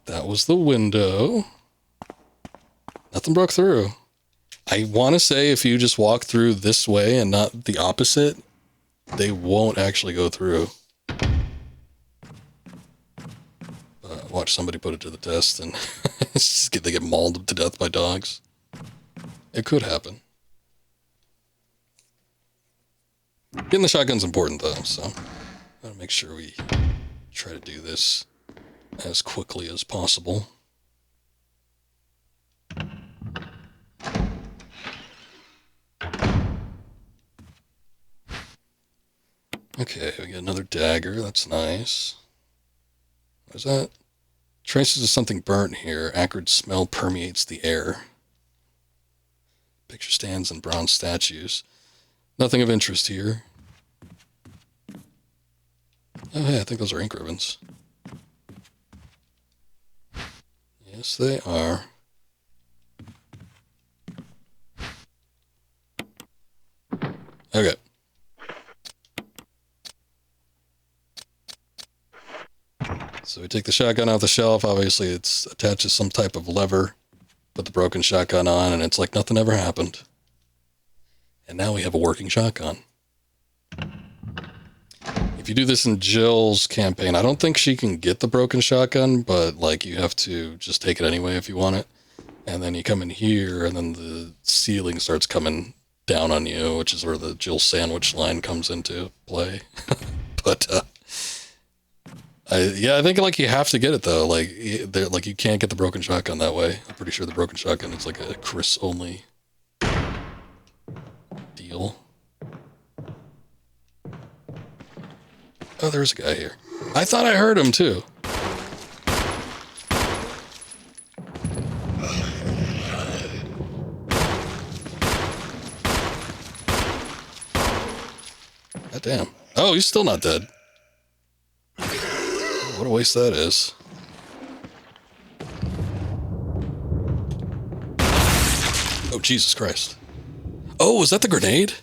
Speaker 1: That was the window. Nothing broke through. I want to say if you just walk through this way and not the opposite, they won't actually go through. Watch somebody put it to the test and they get mauled to death by dogs. It could happen. Getting the shotgun's important though, so gotta make sure we try to do this as quickly as possible. Okay, we got another dagger. That's nice. What is that? Traces of something burnt here. Acrid smell permeates the air. Picture stands and bronze statues. Nothing of interest here. Oh, hey, I think those are ink ribbons. Yes, they are. Okay. So we take the shotgun off the shelf. Obviously, it's attached to some type of lever. Put the broken shotgun on, and it's like nothing ever happened. And now we have a working shotgun. If you do this in Jill's campaign, I don't think she can get the broken shotgun, but like you have to just take it anyway if you want it. And then you come in here, and then the ceiling starts coming down on you, which is where the Jill sandwich line comes into play. But I think like you have to get it though. Like you can't get the broken shotgun that way. I'm pretty sure the broken shotgun is like a Chris only deal. Oh, there's a guy here. I thought I heard him too. God damn. Oh, he's still not dead. What a waste that is. Oh, Jesus Christ. Oh, was that the grenade?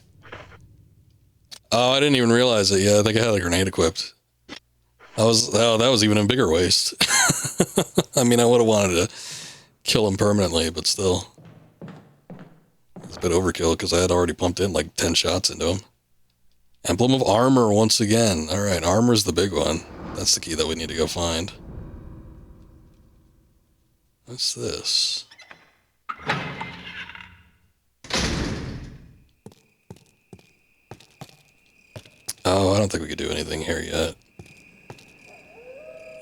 Speaker 1: Oh, I didn't even realize it. Yeah, I think I had a grenade equipped. That was even a bigger waste. I mean, I would have wanted to kill him permanently, but still. It's a bit overkill because I had already pumped in like 10 shots into him. Emblem of Armor once again. Alright, Armor's the big one. That's the key that we need to go find. What's this? Oh, I don't think we could do anything here yet.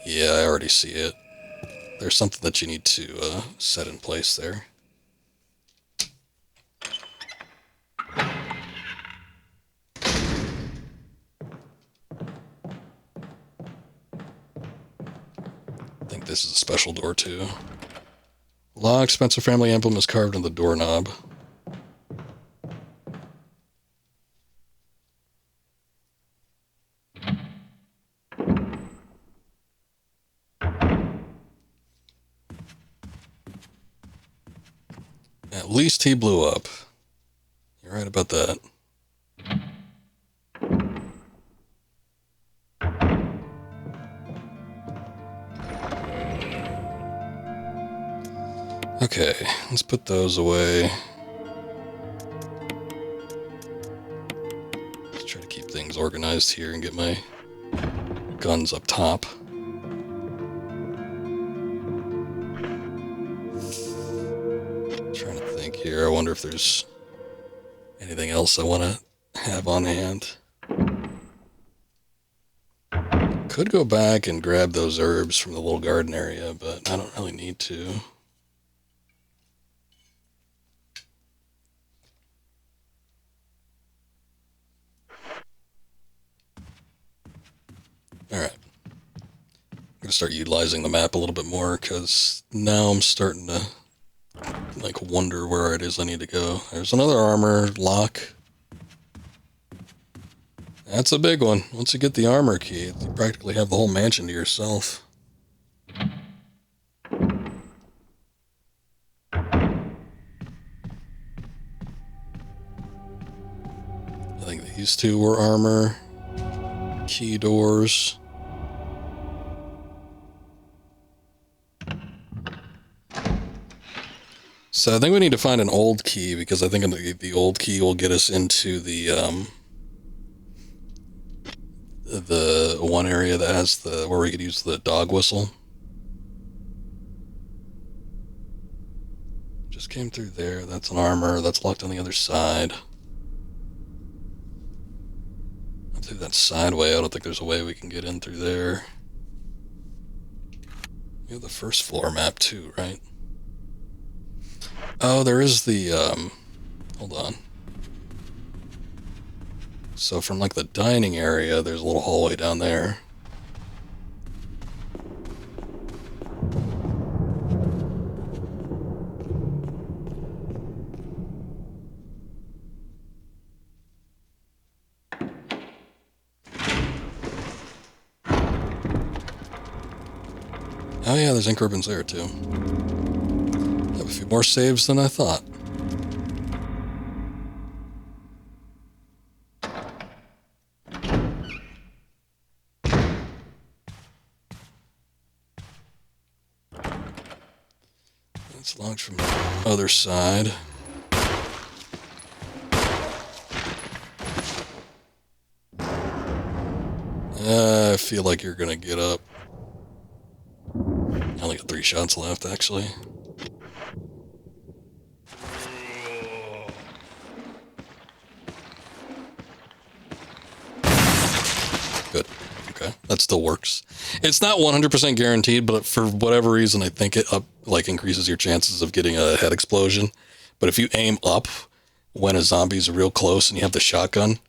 Speaker 1: Yeah, I already see it. There's something that you need to set in place there. I think this is a special door too. Lock, Spencer family emblem is carved in the doorknob. At least he blew up. You're right about that. Okay, let's put those away. Let's try to keep things organized here and get my guns up top. Trying to think here. I wonder if there's anything else I want to have on hand. Could go back and grab those herbs from the little garden area, but I don't really need to. Alright. I'm going to start utilizing the map a little bit more, because now I'm starting to like wonder where it is I need to go. There's another armor lock. That's a big one. Once you get the armor key, you practically have the whole mansion to yourself. I think these two were armor. Key doors. So I think we need to find an old key, because I think the old key will get us into the one area that has where we could use the dog whistle. Just came through there. That's an armor. That's locked on the other side. Through that side way. I don't think there's a way we can get in through there. We have the first floor map too, right? Oh, there is the, hold on. So from like the dining area, there's a little hallway down there. Oh yeah, there's ink ribbons there too. Have a few more saves than I thought. It's locked from the other side. I feel like you're gonna get up. I only got 3 shots left, actually. Good. Okay, that still works. It's not 100% guaranteed, but for whatever reason, I think it increases your chances of getting a head explosion. But if you aim up when a zombie's real close and you have the shotgun,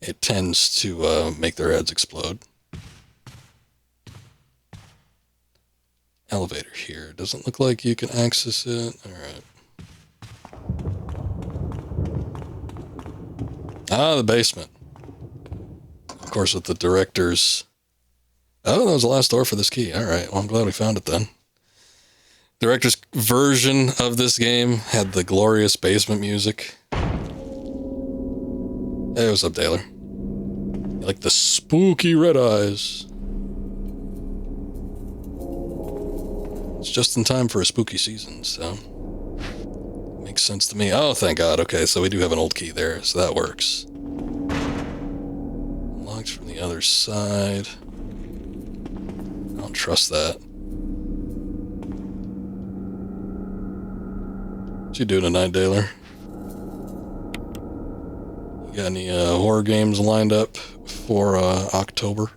Speaker 1: it tends to make their heads explode. Elevator here. Doesn't look like you can access it. Alright. Ah, the basement. Of course, with the director's... Oh, that was the last door for this key. Alright, well, I'm glad we found it then. Director's version of this game had the glorious basement music. Hey, what's up, Taylor? You like the spooky red eyes. It's just in time for a spooky season, so makes sense to me. Oh, thank God. Okay, so we do have an old key there, so that works. Locked from the other side. I don't trust that. What you doing tonight, Daler? You got any horror games lined up for October?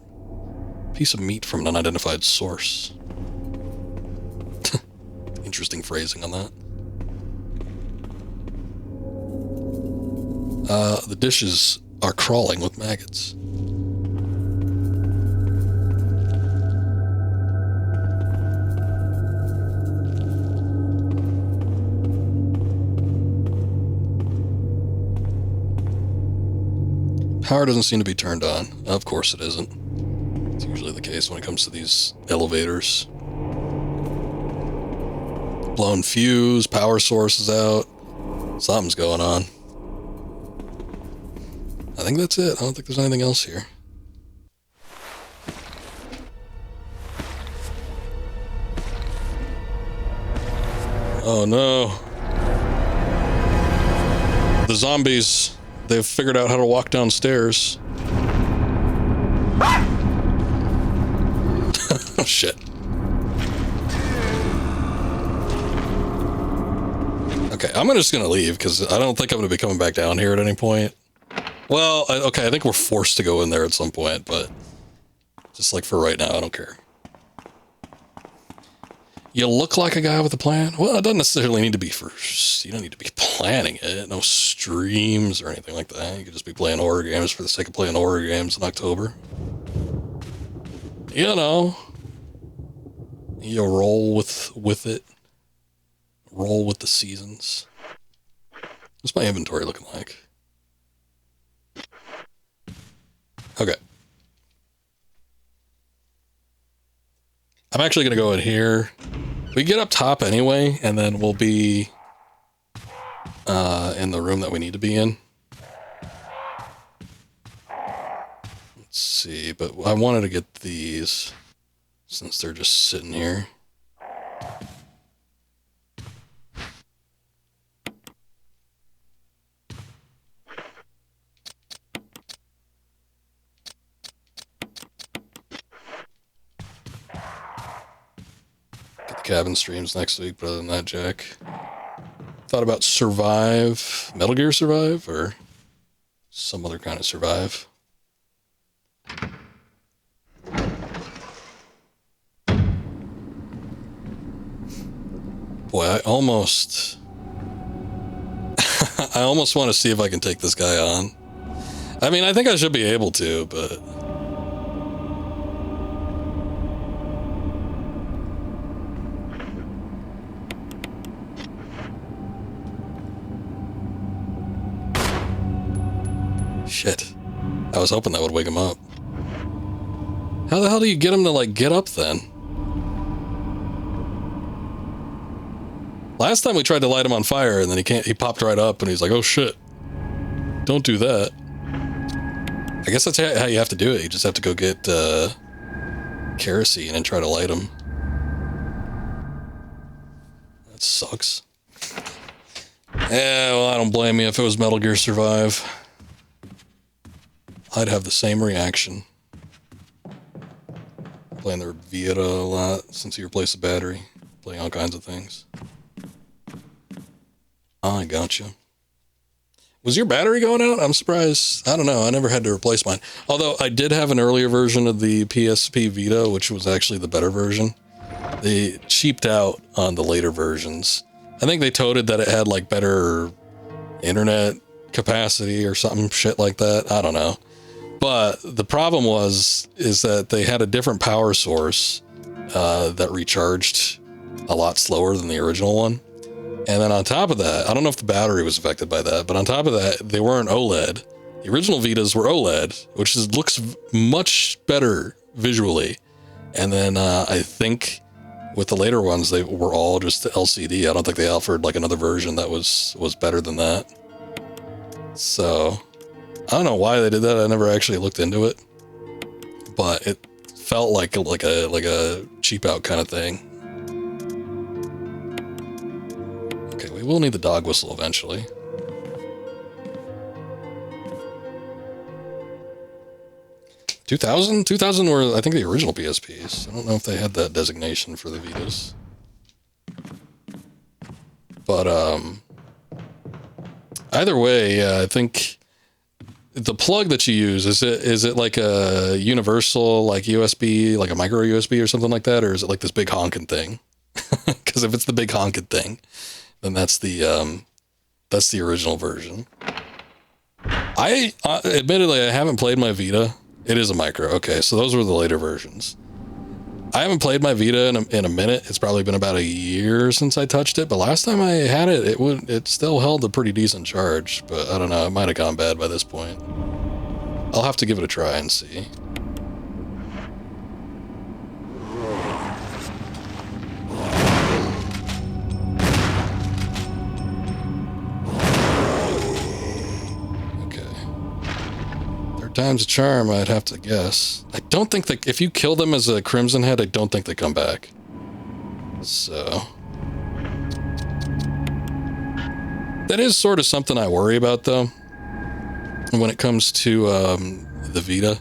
Speaker 1: Piece of meat from an unidentified source. Interesting phrasing on that. The dishes are crawling with maggots. Power doesn't seem to be turned on. Of course it isn't. It's usually the case when it comes to these elevators. Blown fuse, power source is out. Something's going on. I think that's it. I don't think there's anything else here. Oh no. The zombies, they've figured out how to walk downstairs. Oh shit. Okay, I'm just gonna leave because I don't think I'm gonna be coming back down here at any point. Well, okay, I think we're forced to go in there at some point, but just like for right now, I don't care. You look like a guy with a plan? Well, it doesn't necessarily need to be you don't need to be planning it. No streams or anything like that. You could just be playing horror games for the sake of playing horror games in October. You know, you roll with it. Roll with the seasons. What's my inventory looking like? Okay. I'm actually going to go in here. We get up top anyway, and then we'll be in the room that we need to be in. Let's see, but I wanted to get these since they're just sitting here. Cabin streams next week, but other than that, Jack. Thought about Survive, Metal Gear Survive, or some other kind of Survive. Boy, I almost want to see if I can take this guy on. I mean, I think I should be able to, but shit. I was hoping that would wake him up. How the hell do you get him to, like, get up then? Last time we tried to light him on fire and then he popped right up and he's like, oh shit. Don't do that. I guess that's how you have to do it. You just have to go get kerosene and try to light him. That sucks. Yeah, well, I don't blame you. If it was Metal Gear Survive, I'd have the same reaction. Playing their Vita a lot since you replaced the battery. Playing all kinds of things. I gotcha. Was your battery going out? I'm surprised. I don't know. I never had to replace mine. Although I did have an earlier version of the PSP Vita, which was actually the better version. They cheaped out on the later versions. I think they toted that it had like better internet capacity or something shit like that. I don't know. But the problem is that they had a different power source that recharged a lot slower than the original one. And then on top of that, I don't know if the battery was affected by that, but on top of that, they weren't OLED. The original Vitas were OLED, which looks much better visually. And then I think with the later ones, they were all just LCD. I don't think they offered like another version that was better than that. So I don't know why they did that. I never actually looked into it, but it felt like a cheap out kind of thing. will need the dog whistle eventually. $2,000 were, I think, the original PSPs. I don't know if they had that designation for the Vitas. But either way, I think the plug that you use, is it like a universal, like USB, like a micro USB or something like that, or is it like this big honking thing? Because if it's the big honking thing, then that's the original version. I admittedly, I haven't played my Vita. It is a micro. Okay, so those were the later versions. I haven't played my Vita in a minute. It's probably been about a year since I touched it, but last time I had it, it still held a pretty decent charge, but I don't know, it might have gone bad by this point. I'll have to give it a try and see. Time's a charm, I'd have to guess. I don't think that if you kill them as a Crimson Head, I don't think they come back. So that is sort of something I worry about, though, when it comes to the Vita,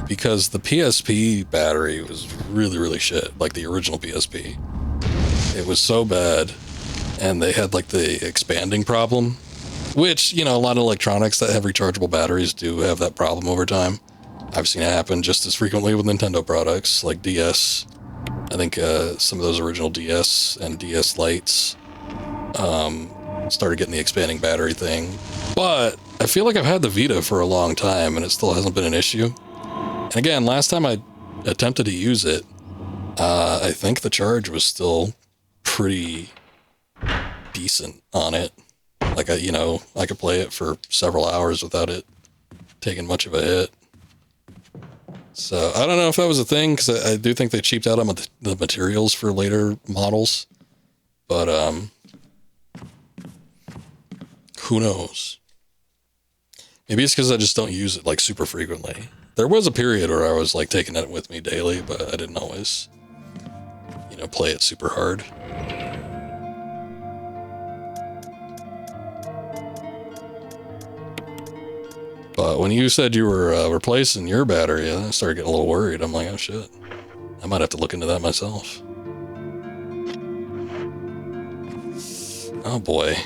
Speaker 1: because the PSP battery was really, really shit. Like the original PSP, it was so bad, and they had like the expanding problem. Which, you know, a lot of electronics that have rechargeable batteries do have that problem over time. I've seen it happen just as frequently with Nintendo products, like DS. I think some of those original DS and DS Lites started getting the expanding battery thing. But I feel like I've had the Vita for a long time, and it still hasn't been an issue. And again, last time I attempted to use it, I think the charge was still pretty decent on it. Like, I could play it for several hours without it taking much of a hit. So, I don't know if that was a thing, because I do think they cheaped out on the materials for later models. But, who knows? Maybe it's because I just don't use it, like, super frequently. There was a period where I was, like, taking it with me daily, but I didn't always, play it super hard. But when you said you were replacing your battery, I started getting a little worried. I'm like, oh shit, I might have to look into that myself. Oh boy.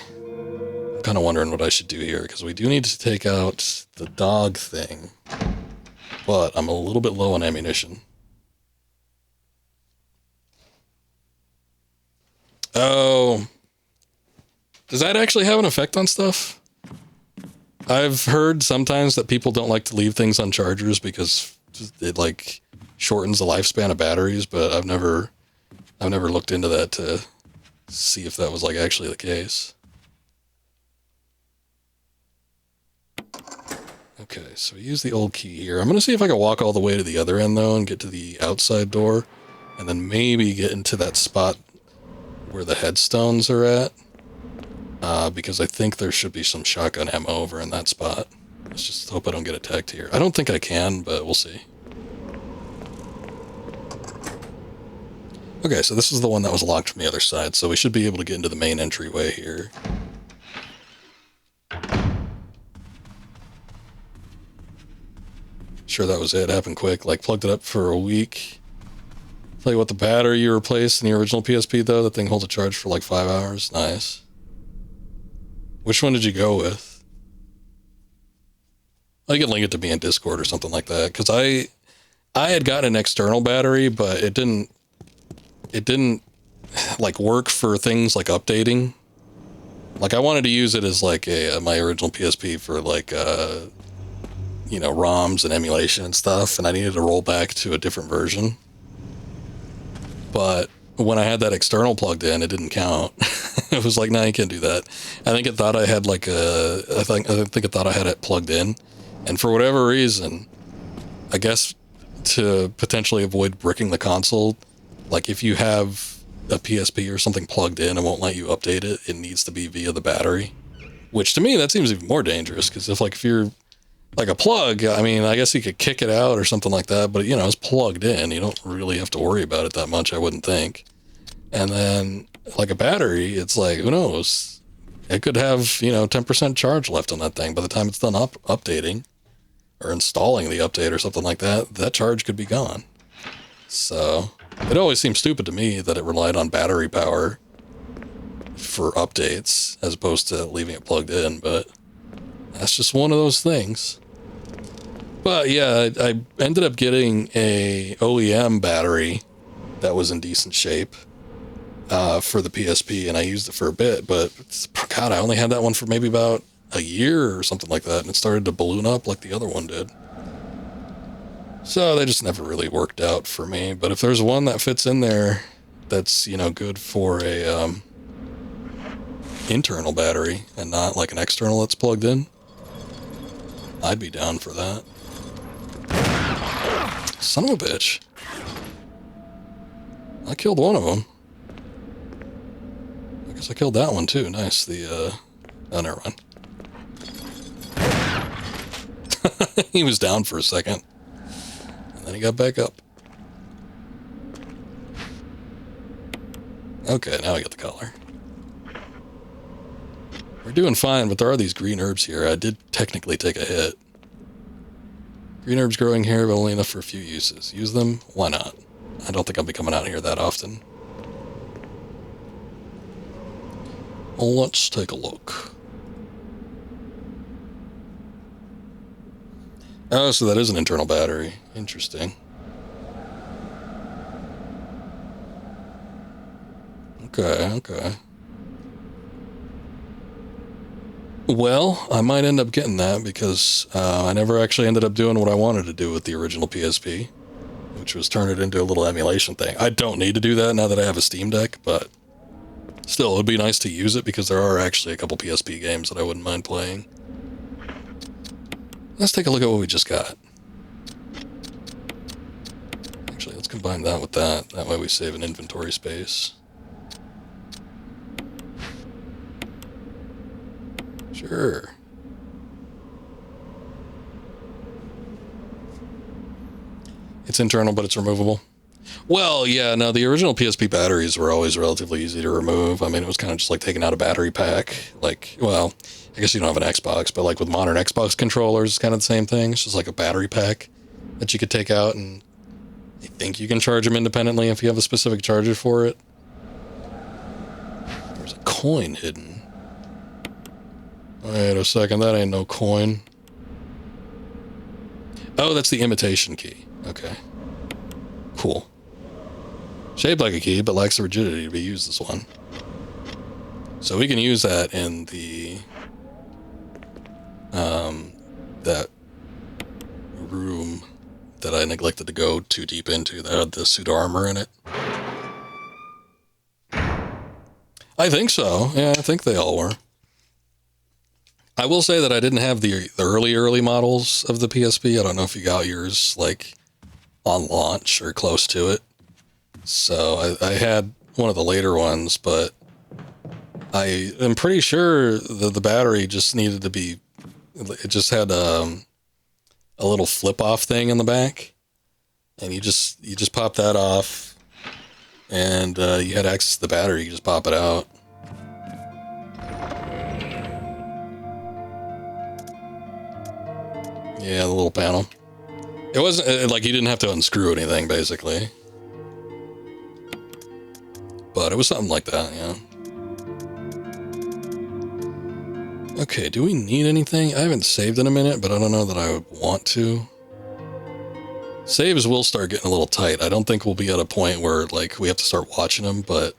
Speaker 1: I'm kind of wondering what I should do here, because we do need to take out the dog thing. But I'm a little bit low on ammunition. Oh. Does that actually have an effect on stuff? I've heard sometimes that people don't like to leave things on chargers because it like shortens the lifespan of batteries, but I've never looked into that to see if that was like actually the case. Okay, so we use the old key here. I'm going to see if I can walk all the way to the other end though and get to the outside door, and then maybe get into that spot where the headstones are at. Because I think there should be some shotgun ammo over in that spot. Let's just hope I don't get attacked here. I don't think I can, but we'll see. Okay, so this is the one that was locked from the other side, so we should be able to get into the main entryway here. Sure, that was it. Happened quick. Like, plugged it up for a week. Tell you what, the battery you replaced in the original PSP, though, that thing holds a charge for like 5 hours. Nice. Which one did you go with? I can link it to me in Discord or something like that, because I had gotten an external battery, but it didn't like work for things like updating. Like I wanted to use it as like my original PSP for like ROMs and emulation and stuff, and I needed to roll back to a different version. But when I had that external plugged in, it didn't count. It was like, no, you can't do that. I think it thought I had like I think it thought I had it plugged in, and for whatever reason, I guess to potentially avoid bricking the console, like if you have a PSP or something plugged in and won't let you update it, it needs to be via the battery. Which to me, that seems even more dangerous, because if you're like a plug, I mean, I guess you could kick it out or something like that, but it's plugged in. You don't really have to worry about it that much, I wouldn't think. And then like a battery, it's like, who knows? It could have, 10% charge left on that thing by the time it's done updating or installing the update or something like that. That charge could be gone. So it always seems stupid to me that it relied on battery power for updates as opposed to leaving it plugged in, but that's just one of those things. But yeah, I ended up getting a OEM battery that was in decent shape for the PSP, and I used it for a bit, but God, I only had that one for maybe about a year or something like that, and it started to balloon up like the other one did. So they just never really worked out for me. But if there's one that fits in there that's, good for a internal battery and not like an external that's plugged in, I'd be down for that. Son of a bitch. I killed one of them. I guess I killed that one too. Nice. Oh, never mind. He was down for a second. And then he got back up. Okay, now I get the color. We're doing fine, but there are these green herbs here. I did technically take a hit. Green herbs growing here, but only enough for a few uses. Use them? Why not? I don't think I'll be coming out here that often. Well, let's take a look. Oh, so that is an internal battery. Interesting. Okay. Well, I might end up getting that because I never actually ended up doing what I wanted to do with the original PSP, which was turn it into a little emulation thing. I don't need to do that now that I have a Steam Deck, but still, it would be nice to use it because there are actually a couple PSP games that I wouldn't mind playing. Let's take a look at what we just got. Actually, let's combine that with that. That way we save an inventory space. Sure. It's internal, but it's removable. Well, yeah, no, the original PSP batteries were always relatively easy to remove. I mean, it was kind of just like taking out a battery pack. Like, well, I guess you don't have an Xbox, but like with modern Xbox controllers, it's kind of the same thing. It's just like a battery pack that you could take out, and I think you can charge them independently if you have a specific charger for it. There's a coin hidden. Wait a second, that ain't no coin. Oh, that's the imitation key. Okay. Cool. Shaped like a key, but lacks the rigidity to be used as one. So we can use that in the that room that I neglected to go too deep into that had the suit armor in it. I think so. Yeah, I think they all were. I will say that I didn't have the early models of the PSP. I don't know if you got yours like on launch or close to it. So I had one of the later ones, but I am pretty sure that the battery just needed to be, it just had a little flip off thing in the back, and you just pop that off, and you had access to the battery. You just pop it out. Yeah, the little panel. It wasn't like you didn't have to unscrew anything, basically. But it was something like that, yeah. Okay, do we need anything? I haven't saved in a minute, but I don't know that I would want to. Saves will start getting a little tight. I don't think we'll be at a point where, like, we have to start watching them, but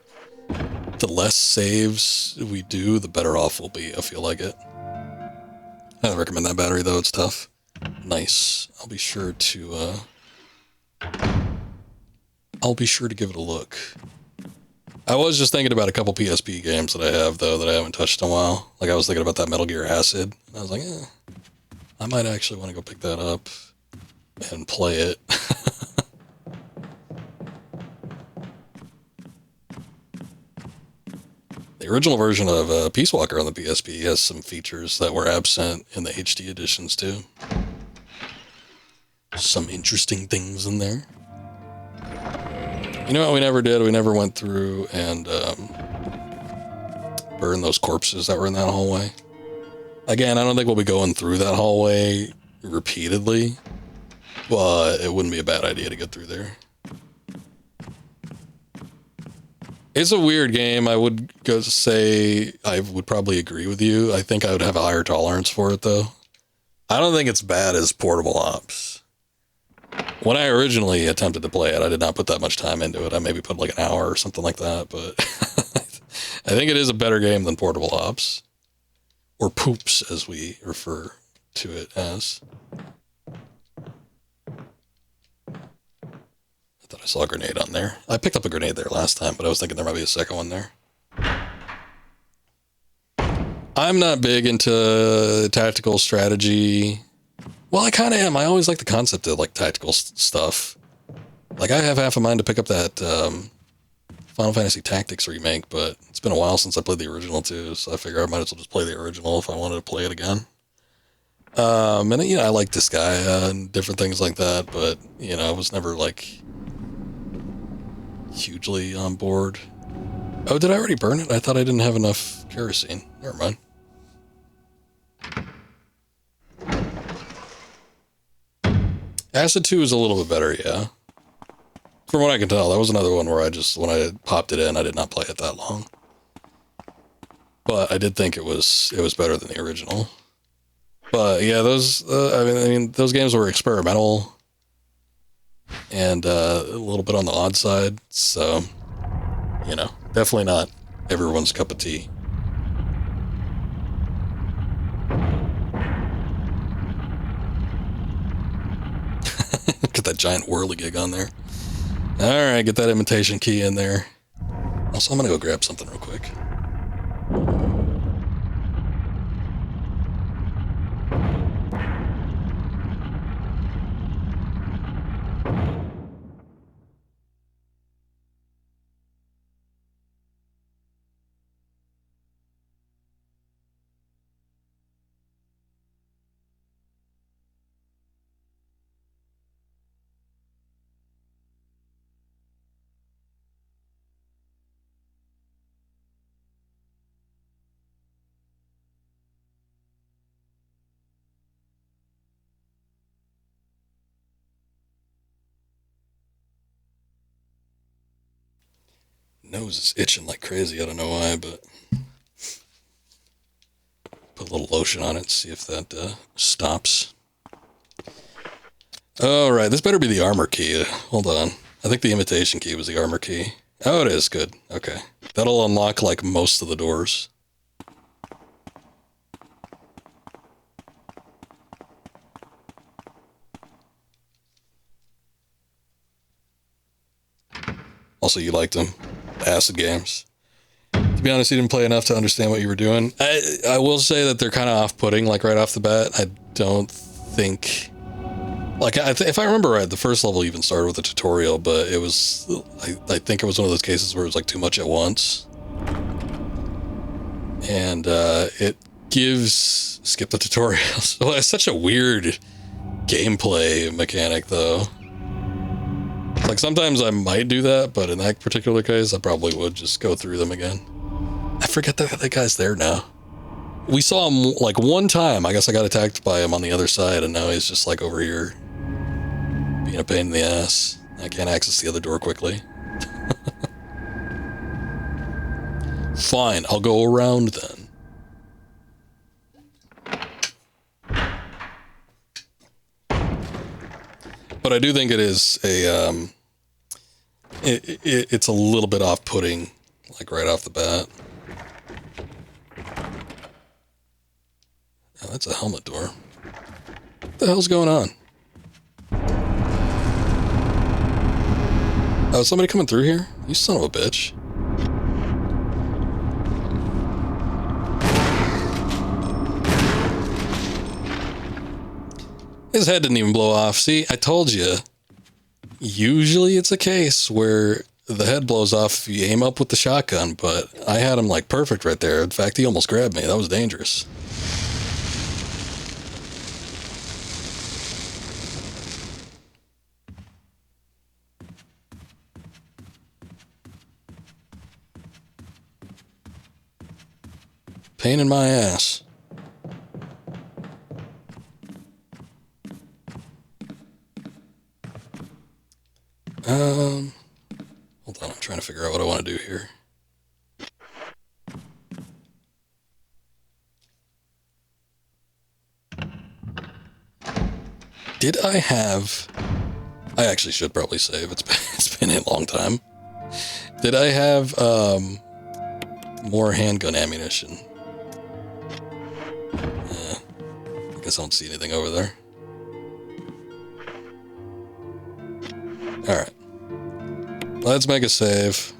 Speaker 1: the less saves we do, the better off we'll be, I feel like it. I don't recommend that battery, though. It's tough. Nice. I'll be sure to give it a look. I was just thinking about a couple PSP games that I have, though, that I haven't touched in a while. Like, I was thinking about that Metal Gear Acid. And I was like, I might actually want to go pick that up and play it. The original version of Peace Walker on the PSP has some features that were absent in the HD editions, too. Some interesting things in there. You know what we never did? We never went through and burn those corpses that were in that hallway. Again, I don't think we'll be going through that hallway repeatedly, but it wouldn't be a bad idea to get through there. It's a weird game. I would go say I would probably agree with you. I think I would have a higher tolerance for it, though. I don't think it's bad as portable ops. When I originally attempted to play it, I did not put that much time into it. I maybe put like an hour or something like that, but I think it is a better game than portable ops. Or poops, as we refer to it as. I thought I saw a grenade on there. I picked up a grenade there last time, but I was thinking there might be a second one there. I'm not big into tactical strategy. Well, I kind of am. I always like the concept of like tactical stuff. Like I have half a mind to pick up that Final Fantasy Tactics remake, but it's been a while since I played the original too, so I figure I might as well just play the original if I wanted to play it again. And you know, I like this guy and different things like that, but you know, I was never like hugely on board. Oh, did I already burn it? I thought I didn't have enough kerosene. Never mind. Acid 2 is a little bit better, yeah. From what I can tell, that was another one where I just, when I popped it in, I did not play it that long. But I did think it was better than the original. But yeah, those, I mean, those games were experimental and a little bit on the odd side. So, you know, definitely not everyone's cup of tea. Get that giant whirligig on there. Alright, get that imitation key in there. Also, I'm gonna go grab something real quick. Nose is itching like crazy. I don't know why, but put a little lotion on it, see if that stops. Alright, this better be the armor key. Hold on. I think the imitation key was the armor key. Oh, it is. Good. Okay. That'll unlock, like, most of the doors. Also, you liked them. Acid games. To be honest, you didn't play enough to understand what you were doing. I will say that they're kind of off-putting, like, right off the bat. I don't think... Like, if I remember right, the first level even started with a tutorial, but it was... I think it was one of those cases where it was, like, too much at once. And, it gives... Skip the tutorial. So it's such a weird gameplay mechanic, though. Like, sometimes I might do that, but in that particular case, I probably would just go through them again. I forget that guy's there now. We saw him, like, one time. I guess I got attacked by him on the other side, and now he's just, like, over here. Being a pain in the ass. I can't access the other door quickly. Fine, I'll go around then. But I do think it is a, it's a little bit off-putting, like right off the bat. Oh, that's a helmet door. What the hell's going on? Oh, is somebody coming through here? You son of a bitch. His head didn't even blow off. See, I told you. Usually it's a case where the head blows off if you aim up with the shotgun, but I had him like perfect right there. In fact, he almost grabbed me. That was dangerous. Pain in my ass. Hold on, I'm trying to figure out what I want to do here. Did I have... I actually should probably save. It's been a long time. Did I have more handgun ammunition? I guess I don't see anything over there. Alright. Let's make a save.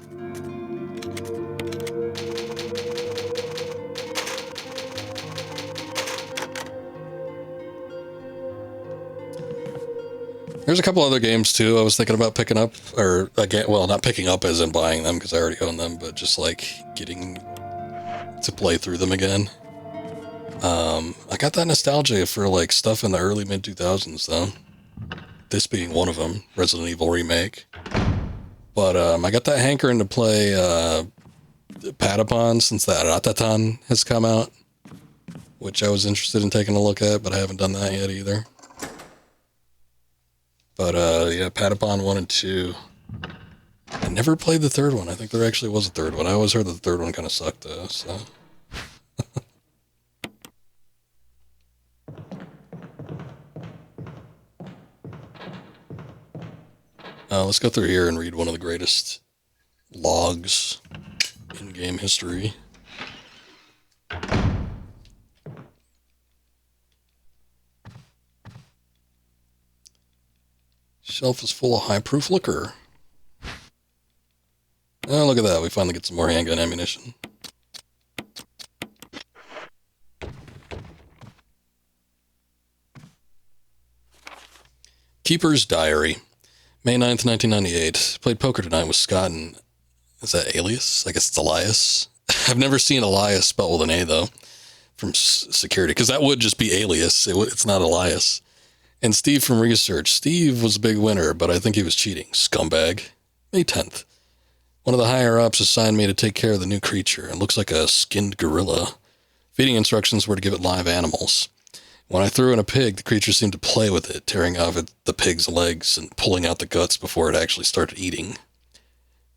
Speaker 1: There's a couple other games too I was thinking about picking up, or again, well, not picking up as in buying them because I already own them, but just like getting to play through them again. I got that nostalgia for like stuff in the early mid 2000s though. This being one of them, Resident Evil Remake. But I got that hankering to play Patapon since that Ratatan has come out, which I was interested in taking a look at, but I haven't done that yet either. But yeah, Patapon 1 and 2. I never played the third one. I think there actually was a third one. I always heard that the third one kind of sucked though, so... Let's go through here and read one of the greatest logs in game history. Shelf is full of high-proof liquor. Oh, look at that. We finally get some more handgun ammunition. Keeper's Diary. May 9th, 1998. Played poker tonight with Scott and... Is that Alias? I guess it's Elias. I've never seen Elias spelled with an A, though, from security, because that would just be Alias. It's not Elias. And Steve from Research. Steve was a big winner, but I think he was cheating. Scumbag. May 10th. One of the higher-ups assigned me to take care of the new creature. It looks like a skinned gorilla. Feeding instructions were to give it live animals. When I threw in a pig, the creature seemed to play with it, tearing off the pig's legs and pulling out the guts before it actually started eating.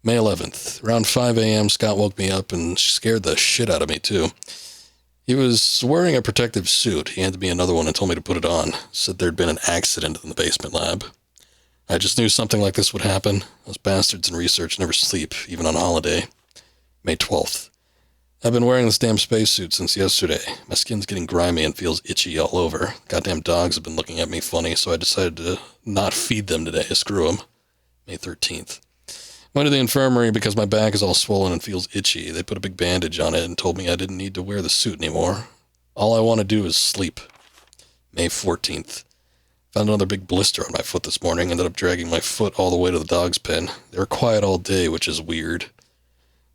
Speaker 1: May 11th. Around 5 a.m., Scott woke me up and scared the shit out of me, too. He was wearing a protective suit. He handed me another one and told me to put it on. Said there'd been an accident in the basement lab. I just knew something like this would happen. Those bastards in Research never sleep, even on holiday. May 12th. I've been wearing this damn spacesuit since yesterday. My skin's getting grimy and feels itchy all over. Goddamn dogs have been looking at me funny, so I decided to not feed them today. Screw them. May 13th. Went to the infirmary because my back is all swollen and feels itchy. They put a big bandage on it and told me I didn't need to wear the suit anymore. All I want to do is sleep. May 14th. Found another big blister on my foot this morning. Ended up dragging my foot all the way to the dog's pen. They were quiet all day, which is weird.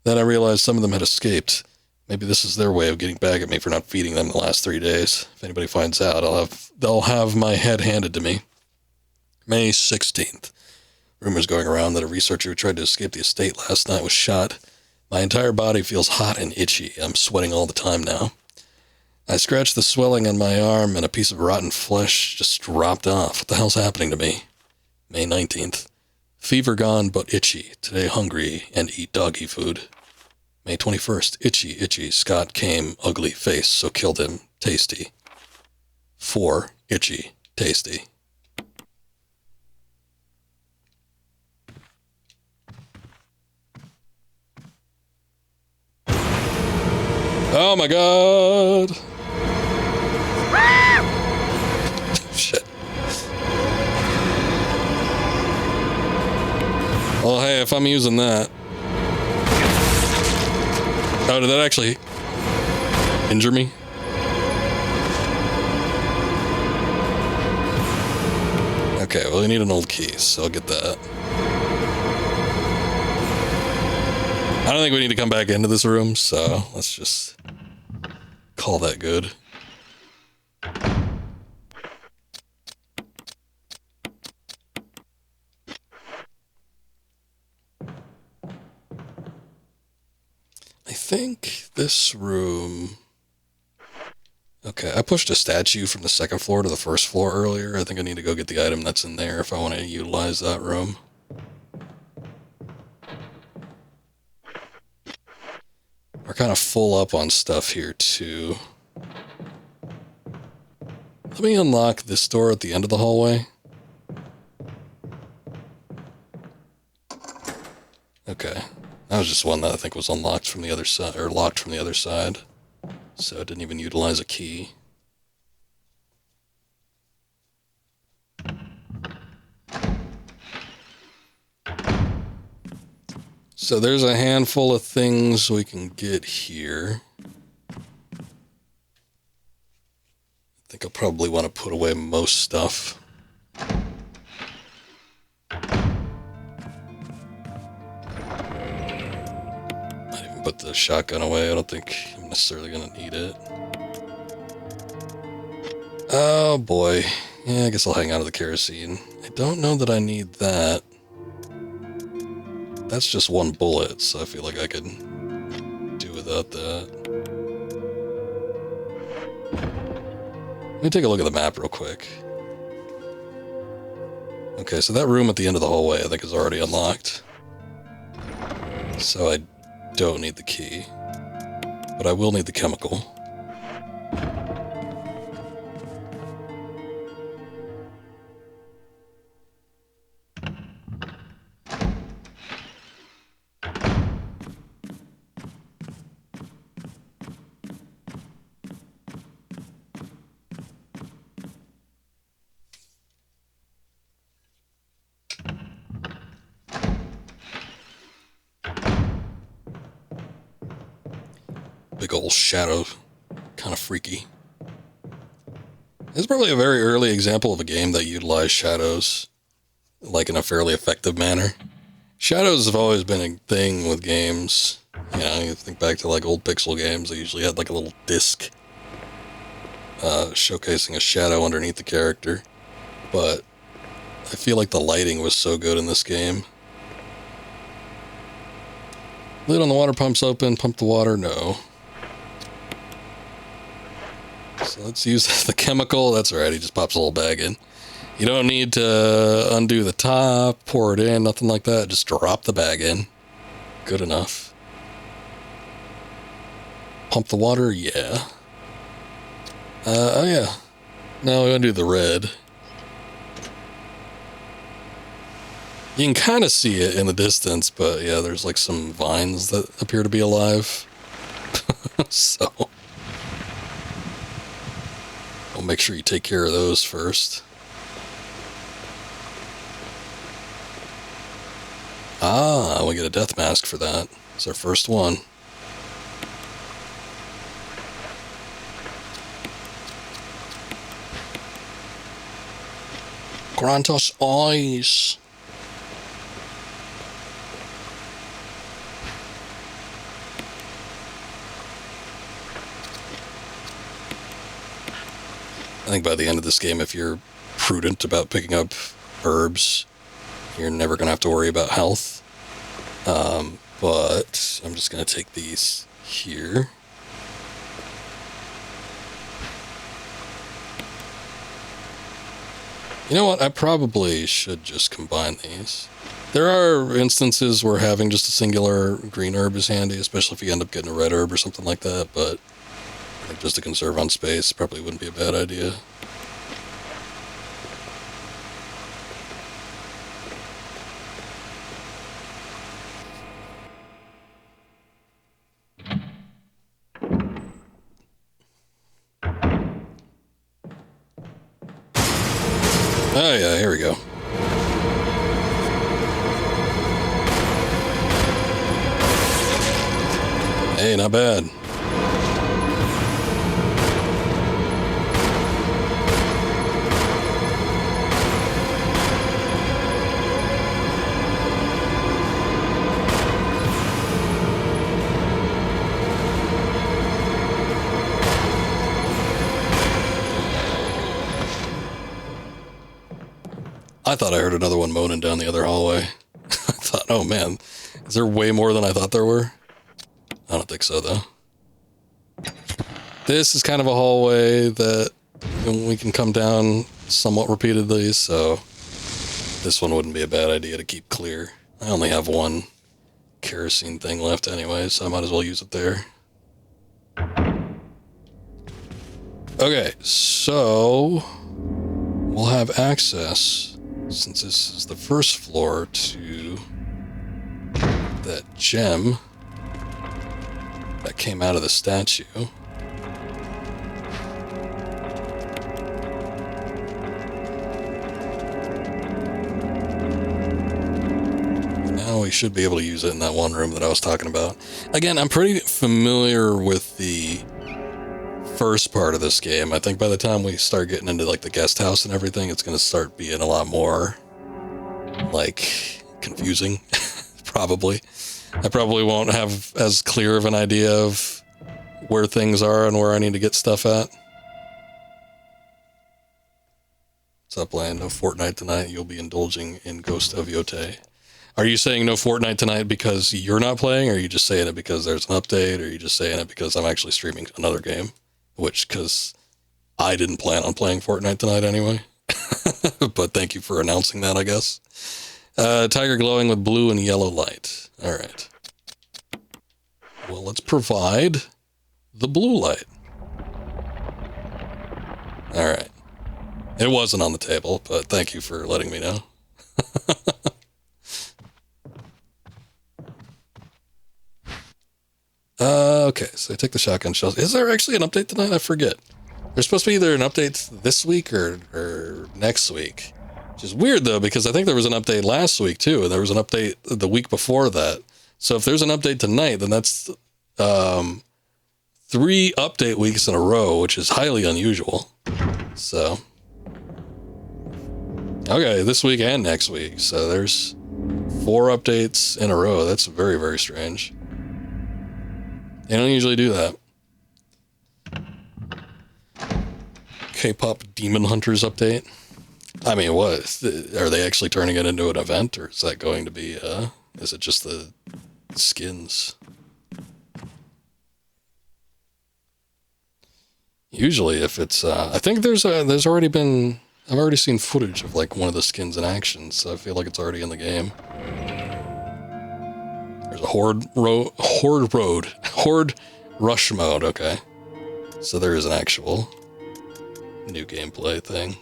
Speaker 1: Then I realized some of them had escaped. Maybe this is their way of getting back at me for not feeding them the last 3 days. If anybody finds out, they'll have my head handed to me. May 16th. Rumors going around that a researcher who tried to escape the estate last night was shot. My entire body feels hot and itchy. I'm sweating all the time now. I scratched the swelling on my arm and a piece of rotten flesh just dropped off. What the hell's happening to me? May 19th. Fever gone but itchy. Today hungry and eat doggy food. May 21st. Itchy. Scott came. Ugly face, so killed him. Tasty. 4. Itchy. Tasty. Oh my god! Shit. Well, hey, if I'm using that... Oh, did that actually injure me? Okay, well, we need an old key, so I'll get that. I don't think we need to come back into this room, so let's just call that good. I think this room... Okay, I pushed a statue from the second floor to the first floor earlier. I think I need to go get the item that's in there if I want to utilize that room. We're kind of full up on stuff here, too. Let me unlock this door at the end of the hallway. Okay. That was just one that I think was unlocked from the other side, or locked from the other side. So I didn't even utilize a key. So there's a handful of things we can get here. I think I'll probably want to put away most stuff. Might even put the shotgun away. I don't think I'm necessarily going to need it. Oh boy. Yeah, I guess I'll hang out of the kerosene. I don't know that I need that. That's just one bullet, so I feel like I could do without that. Let me take a look at the map real quick. Okay, so that room at the end of the hallway I think is already unlocked. So I don't need the key. But I will need the chemical. Big old shadow. Kind of freaky. It's probably a very early example of a game that utilized shadows like in a fairly effective manner. Shadows have always been a thing with games. You know, you think back to like old pixel games, they usually had like a little disc showcasing a shadow underneath the character. But I feel like the lighting was so good in this game. Lid on the water pump's open. Pump the water? No. So let's use the chemical. That's right, he just pops a little bag in. You don't need to undo the top, pour it in, nothing like that. Just drop the bag in. Good enough. Pump the water? Yeah. Oh yeah. No, we undo the red. You can kind of see it in the distance, but yeah, there's like some vines that appear to be alive. So I'll make sure you take care of those first. Ah, we get a death mask for that. It's our first one. Grant us eyes. I think by the end of this game, if you're prudent about picking up herbs, you're never going to have to worry about health. But I'm just going to take these here. You know what? I probably should just combine these. There are instances where having just a singular green herb is handy, especially if you end up getting a red herb or something like that, but I think just to conserve on space probably wouldn't be a bad idea. Oh yeah, here we go. Hey, not bad. I thought I heard another one moaning down the other hallway. I thought, oh man, is there way more than I thought there were? I don't think so, though. This is kind of a hallway that we can come down somewhat repeatedly, so this one wouldn't be a bad idea to keep clear. I only have one kerosene thing left anyway, so I might as well use it there. Okay, so we'll have access, since this is the first floor, to that gem that came out of the statue. Now we should be able to use it in that one room that I was talking about. Again, I'm pretty familiar with the first part of this game. I think by the time we start getting into like the guest house and everything, it's going to start being a lot more like confusing. Probably. I probably won't have as clear of an idea of where things are and where I need to get stuff at. What's up, Land? No Fortnite tonight. You'll be indulging in Ghost of Yote. Are you saying no Fortnite tonight because you're not playing, or are you just saying it because there's an update, or are you just saying it because I'm actually streaming another game? Which, because I didn't plan on playing Fortnite tonight anyway. But thank you for announcing that, I guess. Tiger glowing with blue and yellow light. All right. Well, let's provide the blue light. All right. It wasn't on the table, but thank you for letting me know. Okay, so I take the shotgun shells. Is there actually an update tonight? I forget. There's supposed to be either an update this week or next week. Which is weird, though, because I think there was an update last week, too, and there was an update the week before that. So if there's an update tonight, then that's 3 update weeks in a row, which is highly unusual. So, okay, this week and next week. So there's 4 updates in a row. That's very, very strange. They don't usually do that. K-pop Demon Hunters update. I mean, what? Are they actually turning it into an event, or is that going to be, is it just the skins? Usually if it's, I think there's already been, I've already seen footage of like one of the skins in action, so I feel like it's already in the game. There's a horde rush mode, okay. So there is an actual new gameplay thing.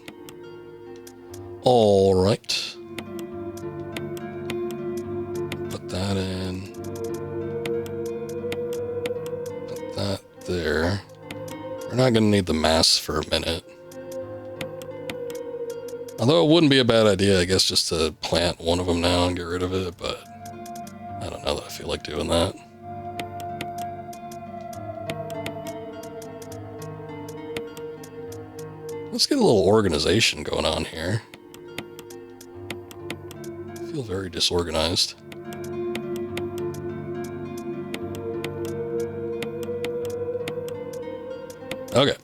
Speaker 1: All right. Put that in. Put that there. We're not going to need the mass for a minute. Although it wouldn't be a bad idea, I guess, just to plant one of them now and get rid of it, but I don't know that I feel like doing that. Let's get a little organization going on here. I feel very disorganized. Okay.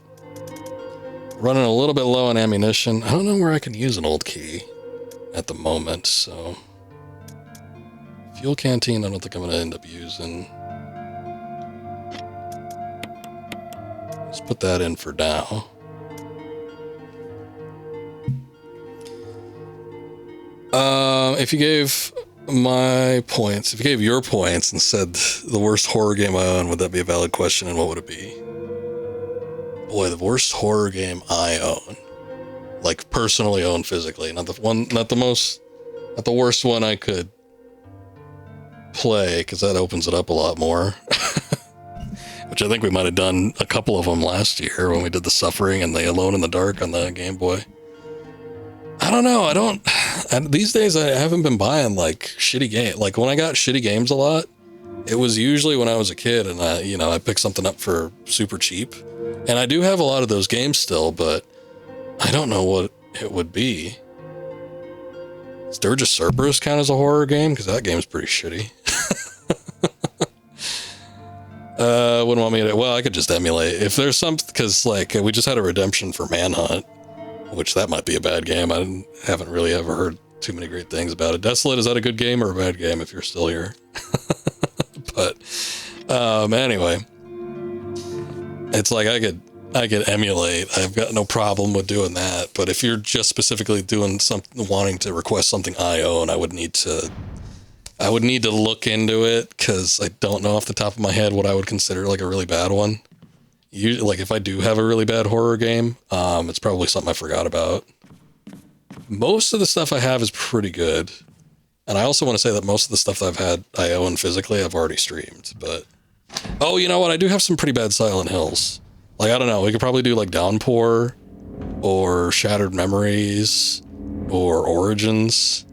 Speaker 1: Running a little bit low on ammunition. I don't know where I can use an old key at the moment, so... Fuel canteen, I don't think I'm going to end up using. Let's put that in for now. If you gave my points, if you gave your points and said the worst horror game I own, would that be a valid question, and what would it be? Boy, the worst horror game I own. Like, personally own physically. Not the worst one I could play, because that opens it up a lot more. Which I think we might have done a couple of them last year when we did the Suffering and the Alone in the Dark on the Game Boy. I don't know. These days I haven't been buying like shitty games. Like when I got shitty games a lot, it was usually when I was a kid and I picked something up for super cheap. And I do have a lot of those games still, but I don't know what it would be. Sturgis Cerberus count as a horror game? Because that game's pretty shitty. Wouldn't want me to, well, I could just emulate. If there's because like we just had a redemption for Manhunt, which that might be a bad game. I haven't really ever heard too many great things about it. Desolate, is that a good game or a bad game if you're still here? But anyway. It's like I could emulate. I've got no problem with doing that. But if you're just specifically doing something, wanting to request something I own, I would need to look into it, because I don't know off the top of my head what I would consider like a really bad one. Usually, like if I do have a really bad horror game, it's probably something I forgot about. Most of the stuff I have is pretty good. And I also want to say that most of the stuff that I own physically, I've already streamed. But, oh, you know what? I do have some pretty bad Silent Hills. Like, I don't know. We could probably do like Downpour or Shattered Memories or Origins.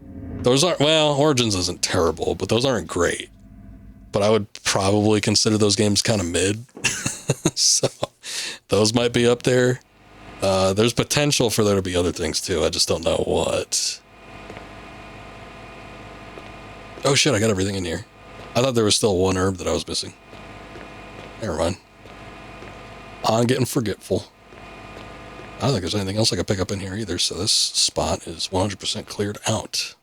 Speaker 1: Those aren't, well, Origins isn't terrible, but those aren't great. But I would probably consider those games kind of mid. So those might be up there. There's potential for there to be other things too. I just don't know what. Oh shit, I got everything in here. I thought there was still one herb that I was missing. Never mind. I'm getting forgetful. I don't think there's anything else I can pick up in here either, so this spot is 100% cleared out.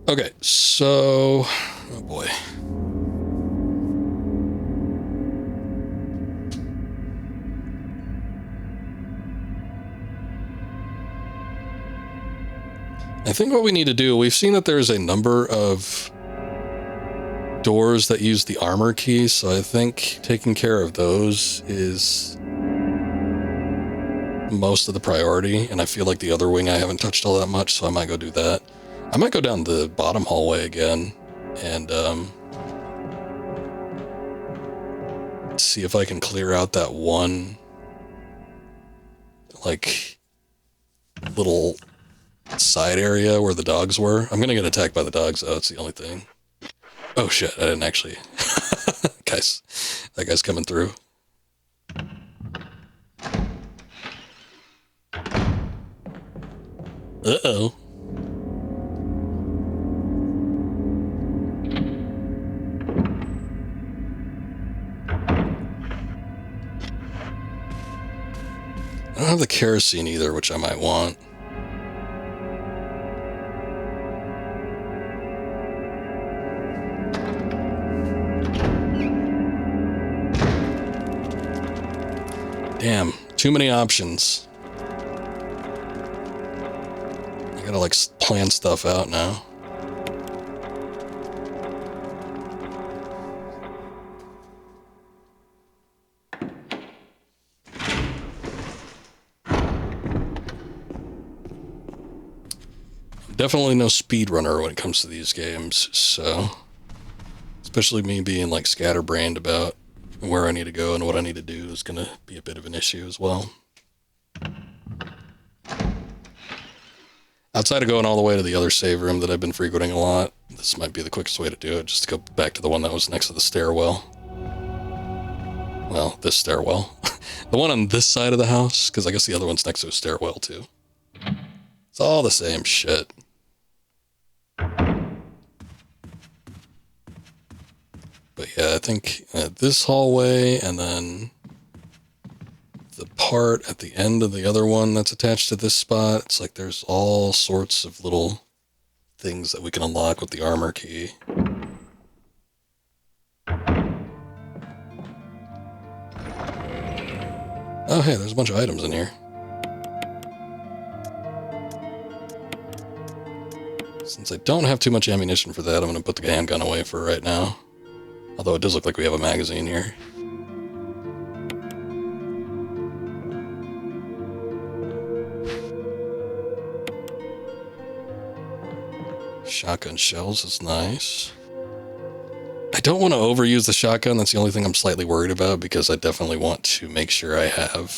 Speaker 1: Okay, so... oh boy. I think what we need to do, we've seen that there's a number of doors that use the armor key, so I think taking care of those is most of the priority, and I feel like the other wing I haven't touched all that much, so I might go do that. I might go down the bottom hallway again and see if I can clear out that one like little side area where the dogs were. I'm gonna get attacked by the dogs though, that's the only thing. Oh shit, I didn't actually. Guys, that guy's coming through. Uh-oh. I don't have the kerosene either, which I might want. Damn, too many options. I gotta like plan stuff out now. Definitely no speedrunner when it comes to these games, so especially me being like scatterbrained about where I need to go and what I need to do is gonna be a bit of an issue as well. Outside of going all the way to the other save room that I've been frequenting a lot, this might be the quickest way to do it, just to go back to the one that was next to the stairwell. Well, this stairwell. The one on this side of the house, because I guess the other one's next to a stairwell too. It's all the same shit. But yeah, I think this hallway and then the part at the end of the other one that's attached to this spot, it's like there's all sorts of little things that we can unlock with the armor key. Oh hey, there's a bunch of items in here. Since I don't have too much ammunition for that, I'm going to put the handgun away for right now. Although it does look like we have a magazine here. Shotgun shells is nice. I don't want to overuse the shotgun. That's the only thing I'm slightly worried about, because I definitely want to make sure I have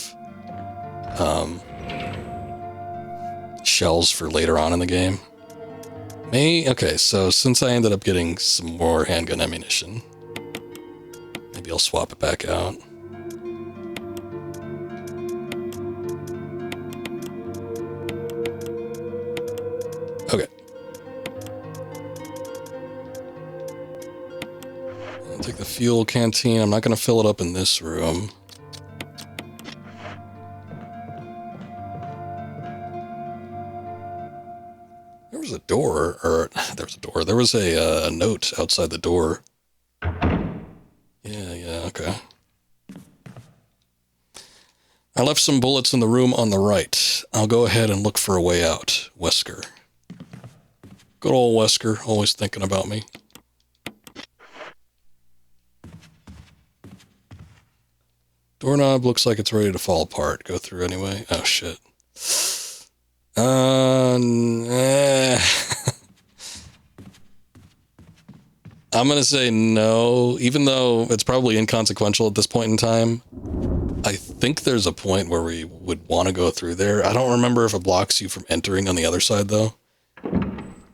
Speaker 1: shells for later on in the game. Okay, so since I ended up getting some more handgun ammunition, maybe I'll swap it back out. Okay. I'll take the fuel canteen. I'm not going to fill it up in this room. There was a door, or there was a door. There was a note outside the door. Yeah, okay. I left some bullets in the room on the right. I'll go ahead and look for a way out. Wesker. Good old Wesker, always thinking about me. Doorknob looks like it's ready to fall apart. Go through anyway. Oh, shit. I'm going to say no, even though it's probably inconsequential at this point in time. I think there's a point where we would want to go through there. I don't remember if it blocks you from entering on the other side, though.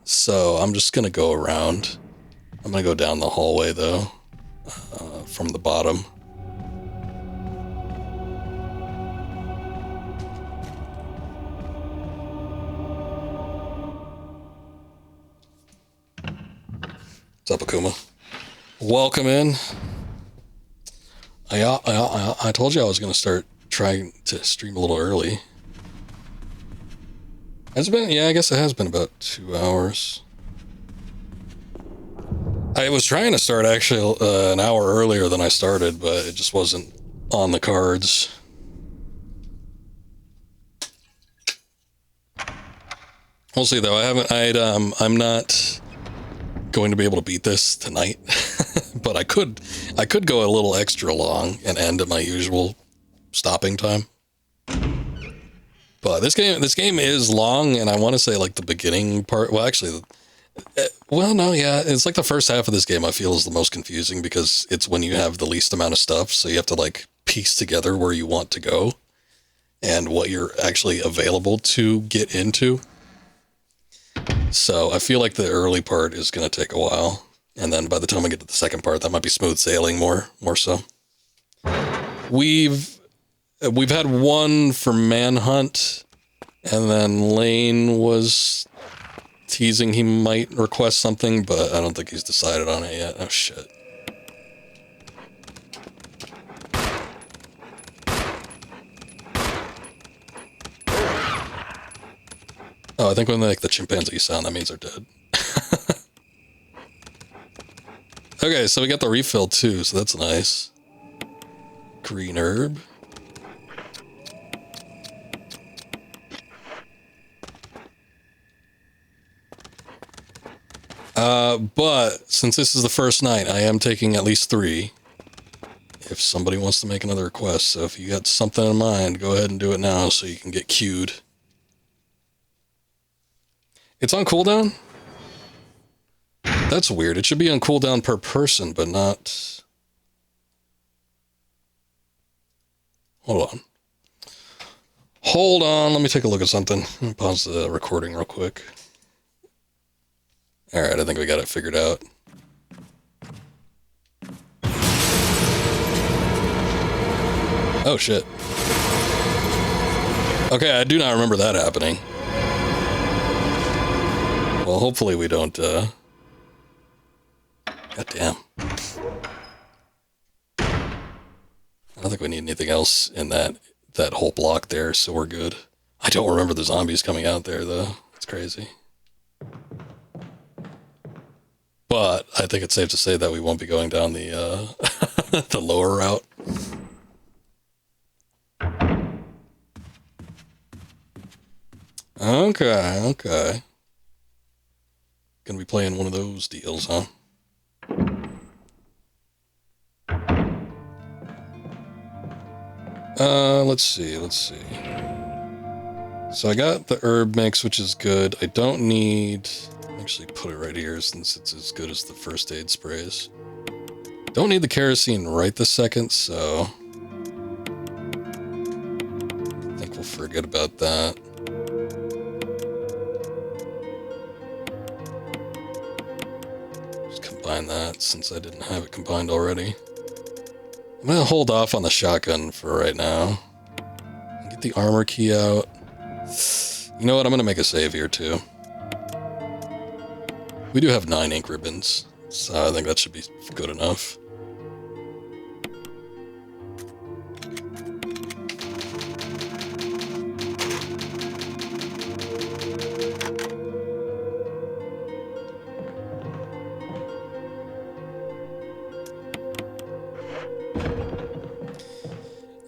Speaker 1: So I'm just going to go around. I'm going to go down the hallway, though, from the bottom. What's up, Akuma? Welcome in. I told you I was going to start trying to stream a little early. It's been, yeah, I guess it has been about 2 hours. I was trying to start actually an hour earlier than I started, but it just wasn't on the cards. We'll see though. I'm not going to be able to beat this tonight, but I could go a little extra long and end at my usual stopping time. But this game is long, and I want to say like the beginning part. Well, actually, no, yeah, it's like the first half of this game I feel is the most confusing because it's when you have the least amount of stuff, so you have to like piece together where you want to go and what you're actually available to get into. So I feel like the early part is going to take a while, and then by the time I get to the second part, that might be smooth sailing more so. We've had one for Manhunt, and then Lane was teasing he might request something, but I don't think he's decided on it yet. Oh shit. Oh, I think when they make the chimpanzee sound, that means they're dead. Okay, so we got the refill too, so that's nice. Green herb. But since this is the first night, I am taking at least 3. If somebody wants to make another request, so if you got something in mind, go ahead and do it now so you can get queued. It's on cooldown? That's weird. It should be on cooldown per person, but not... Hold on. Hold on, let me take a look at something. Let me pause the recording real quick. Alright, I think we got it figured out. Oh shit. Okay, I do not remember that happening. Well, hopefully we don't, God damn. I don't think we need anything else in that whole block there, so we're good. I don't remember the zombies coming out there, though. It's crazy. But I think it's safe to say that we won't be going down the, the lower route. Okay. Gonna be playing one of those deals, huh? Let's see. So I got the herb mix, which is good. I don't need... Actually put it right here since it's as good as the first aid sprays. Don't need the kerosene right this second, so... I think we'll forget about that. Just combine that since I didn't have it combined already. I'm gonna hold off on the shotgun for right now. Get the armor key out. You know what? I'm gonna make a save here too. We do have 9 ink ribbons, so I think that should be good enough.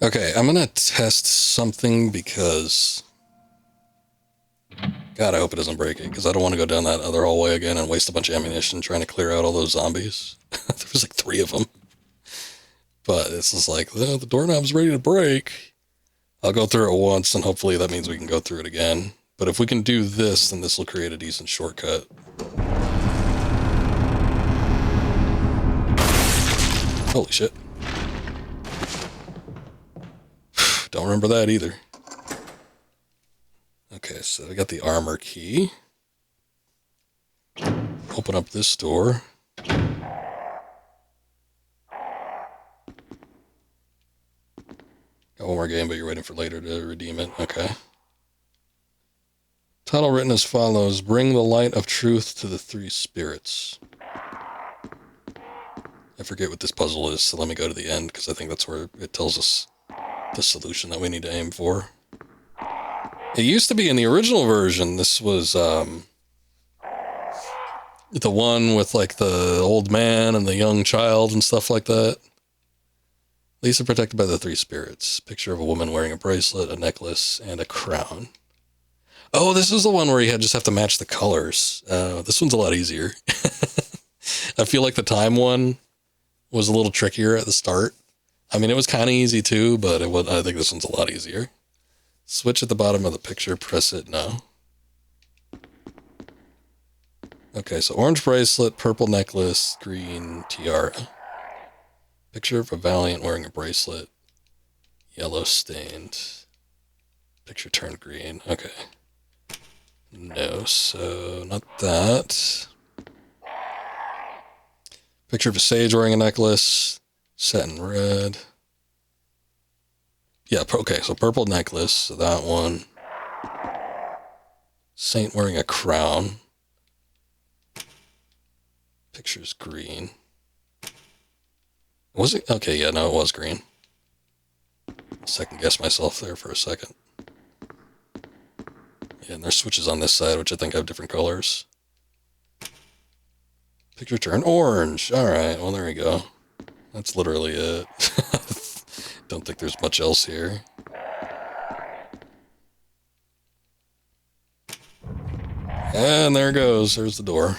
Speaker 1: Okay, I'm gonna test something because... God, I hope it doesn't break it, because I don't want to go down that other hallway again and waste a bunch of ammunition trying to clear out all those zombies. There was like 3 of them. But it's just like, the doorknob's ready to break. I'll go through it once, and hopefully that means we can go through it again. But if we can do this, then this will create a decent shortcut. Holy shit. Don't remember that either. Okay, so I got the armor key. Open up this door. Got one more game, but you're waiting for later to redeem it. Okay. Title written as follows: Bring the light of truth to the 3 spirits. I forget what this puzzle is, so let me go to the end, because I think that's where it tells us the solution that we need to aim for. It used to be in the original version, this was the one with like the old man and the young child and stuff like that. Lisa protected by the 3 spirits. Picture of a woman wearing a bracelet, a necklace, and a crown. Oh, this is the one where you just have to match the colors. This one's a lot easier. I feel like the time one was a little trickier at the start. I mean, it was kind of easy too, but I think this one's a lot easier. Switch at the bottom of the picture, press it, no. Okay, so orange bracelet, purple necklace, green tiara. Picture of a valiant wearing a bracelet, yellow stained. Picture turned green, okay. No, so not that. Picture of a sage wearing a necklace, set in red. Yeah, okay, so purple necklace, so that one. Saint wearing a crown. Picture's green. Was it? Okay, yeah, no, it was green. Second guess myself there for a second. Yeah, and there's switches on this side, which I think have different colors. Picture turned orange. Alright, well, there we go. That's literally it. Don't think there's much else here. And there it goes. There's the door.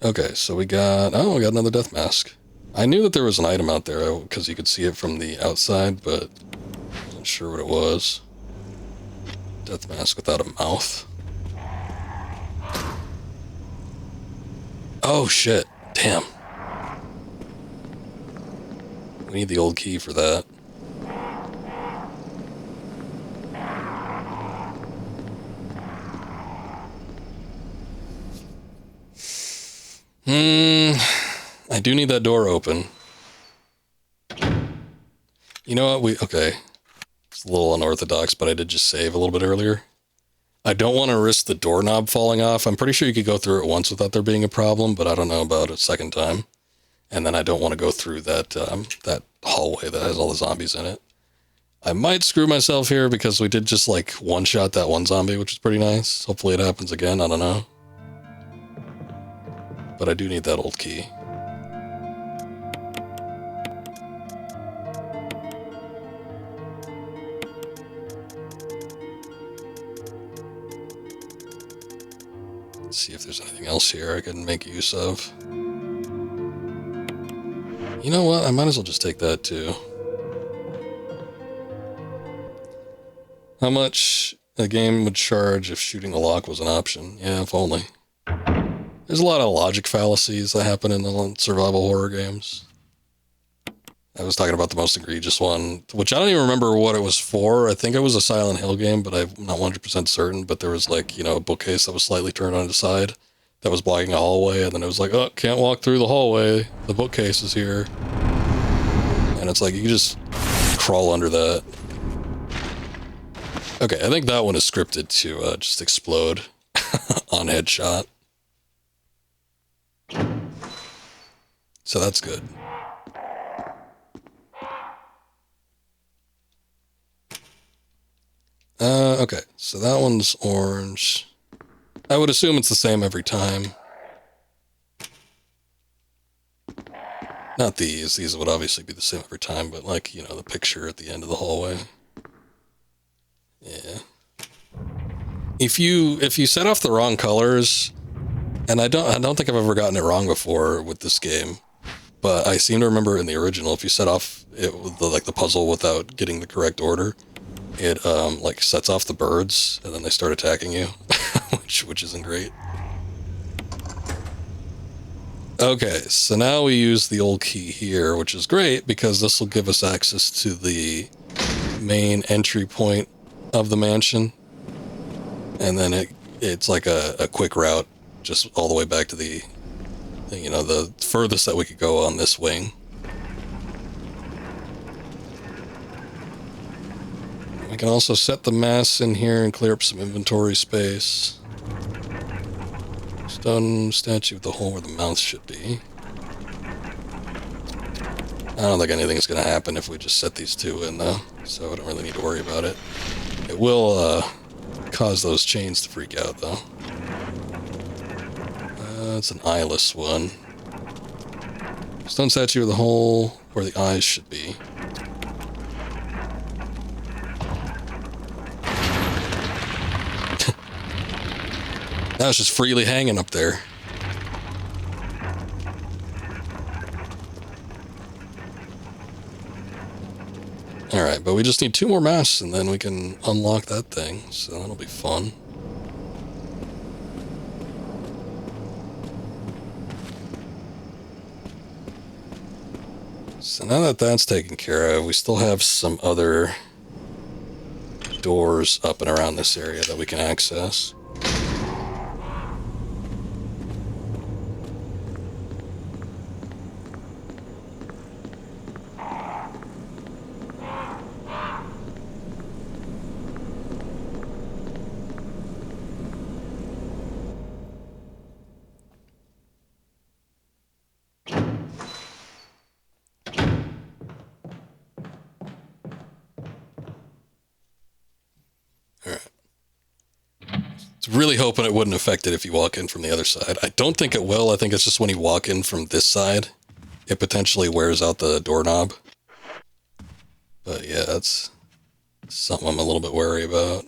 Speaker 1: Okay, so we got another death mask. I knew that there was an item out there because you could see it from the outside, but I wasn't sure what it was. Death mask without a mouth. Oh shit, damn. We need the old key for that. I do need that door open. You know what, okay. It's a little unorthodox, but I did just save a little bit earlier. I don't want to risk the doorknob falling off. I'm pretty sure you could go through it once without there being a problem, but I don't know about a second time. And then I don't want to go through that that hallway that has all the zombies in it. I might screw myself here because we did just like one-shot that one zombie, which is pretty nice. Hopefully it happens again, I don't know. But I do need that old key. Let's see if there's anything else here I can make use of. You know what? I might as well just take that too. How much a game would charge if shooting the lock was an option? Yeah, if only. There's a lot of logic fallacies that happen in the survival horror games. I was talking about the most egregious one, which I don't even remember what it was for. I think it was a Silent Hill game, but I'm not 100% certain. But there was like, a bookcase that was slightly turned on its side that was blocking a hallway. And then it was like, oh, can't walk through the hallway. The bookcase is here. And it's like, you can just crawl under that. Okay, I think that one is scripted to just explode on headshot. So that's good. Okay, so that one's orange. I would assume it's the same every time. Not these. These would obviously be the same every time, but like, you know, the picture at the end of the hallway. Yeah. If you set off the wrong colors, and I don't think I've ever gotten it wrong before with this game, but I seem to remember in the original, if you set off it with the puzzle without getting the correct order, it like sets off the birds and then they start attacking you, which isn't great. Okay, so now we use the old key here, which is great because this will give us access to the main entry point of the mansion. And then it's like a quick route just all the way back to the, you know, the furthest that we could go on this wing. We can also set the mass in here and clear up some inventory space. Stone statue with the hole where the mouth should be. I don't think anything's going to happen if we just set these two in, though, so I don't really need to worry about it. It will cause those chains to freak out, though. It's an eyeless one. Stone statue with the hole where the eyes should be. That was just freely hanging up there. Alright, but we just need 2 more masks and then we can unlock that thing, so that'll be fun. So now that that's taken care of, we still have some other doors up and around this area that we can access. Really hoping it wouldn't affect it if you walk in from the other side. I don't think it will. I think it's just when you walk in from this side, it potentially wears out the doorknob. But yeah, that's something I'm a little bit wary about.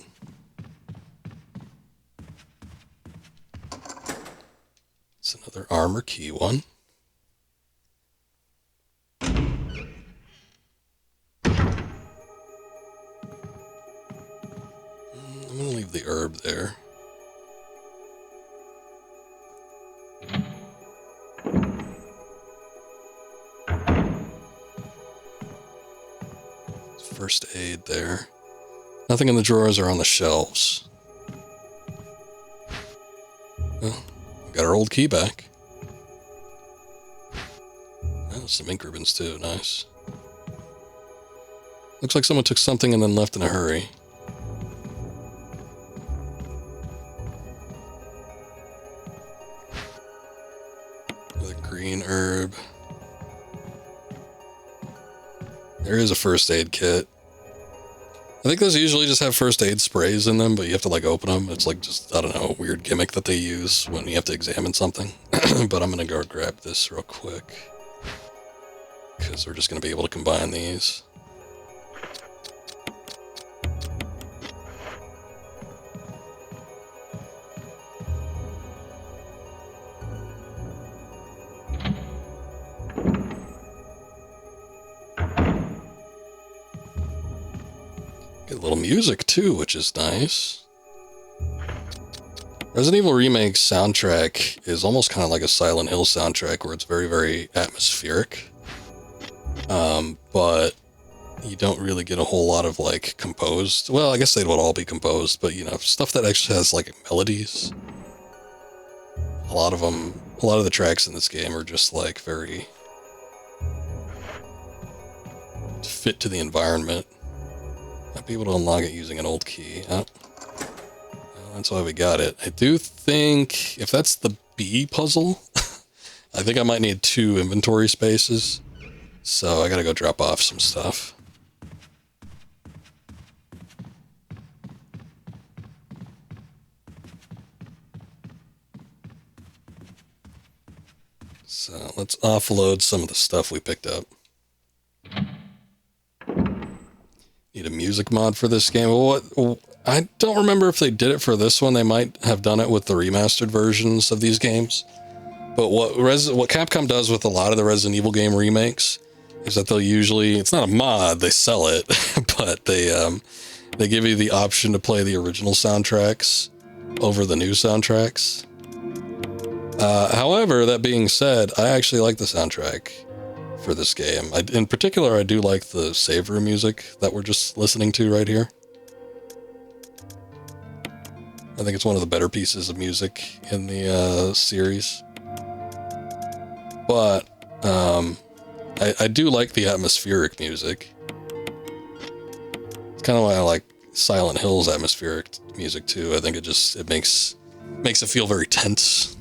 Speaker 1: It's another armor key one. I'm gonna leave the herb there. First aid there. Nothing in the drawers or on the shelves. Well, we got our old key back. Oh, some ink ribbons too, nice. Looks like someone took something and then left in a hurry. The green herb. There is a first aid kit. I think those usually just have first aid sprays in them, but you have to like open them. It's like just, I don't know, a weird gimmick that they use when you have to examine something. But I'm gonna go grab this real quick, because we're just gonna be able to combine these. Get a little music too, which is nice. Resident Evil Remake's soundtrack is almost kind of like a Silent Hill soundtrack, where it's very, very atmospheric. But you don't really get a whole lot of like composed, well, I guess they would all be composed, but you know, stuff that actually has like melodies. A lot of the tracks in this game are just like very fit to the environment. Might be able to unlock it using an old key. Oh. Well, that's why we got it. I do think if that's the B puzzle, I think I might need 2 inventory spaces. So I gotta go drop off some stuff. So let's offload some of the stuff we picked up. Need a music mod for this game. Well, I don't remember if they did it for this one. They might have done it with the remastered versions of these games. But what Capcom does with a lot of the Resident Evil game remakes is that they'll usually, it's not a mod, they sell it, but they give you the option to play the original soundtracks over the new soundtracks. However, that being said, I actually like the soundtrack for this game. In particular, I do like the save room music that we're just listening to right here. I think it's one of the better pieces of music in the series. But I do like the atmospheric music. It's kind of why I like Silent Hill's atmospheric music too. I think it makes it feel very tense.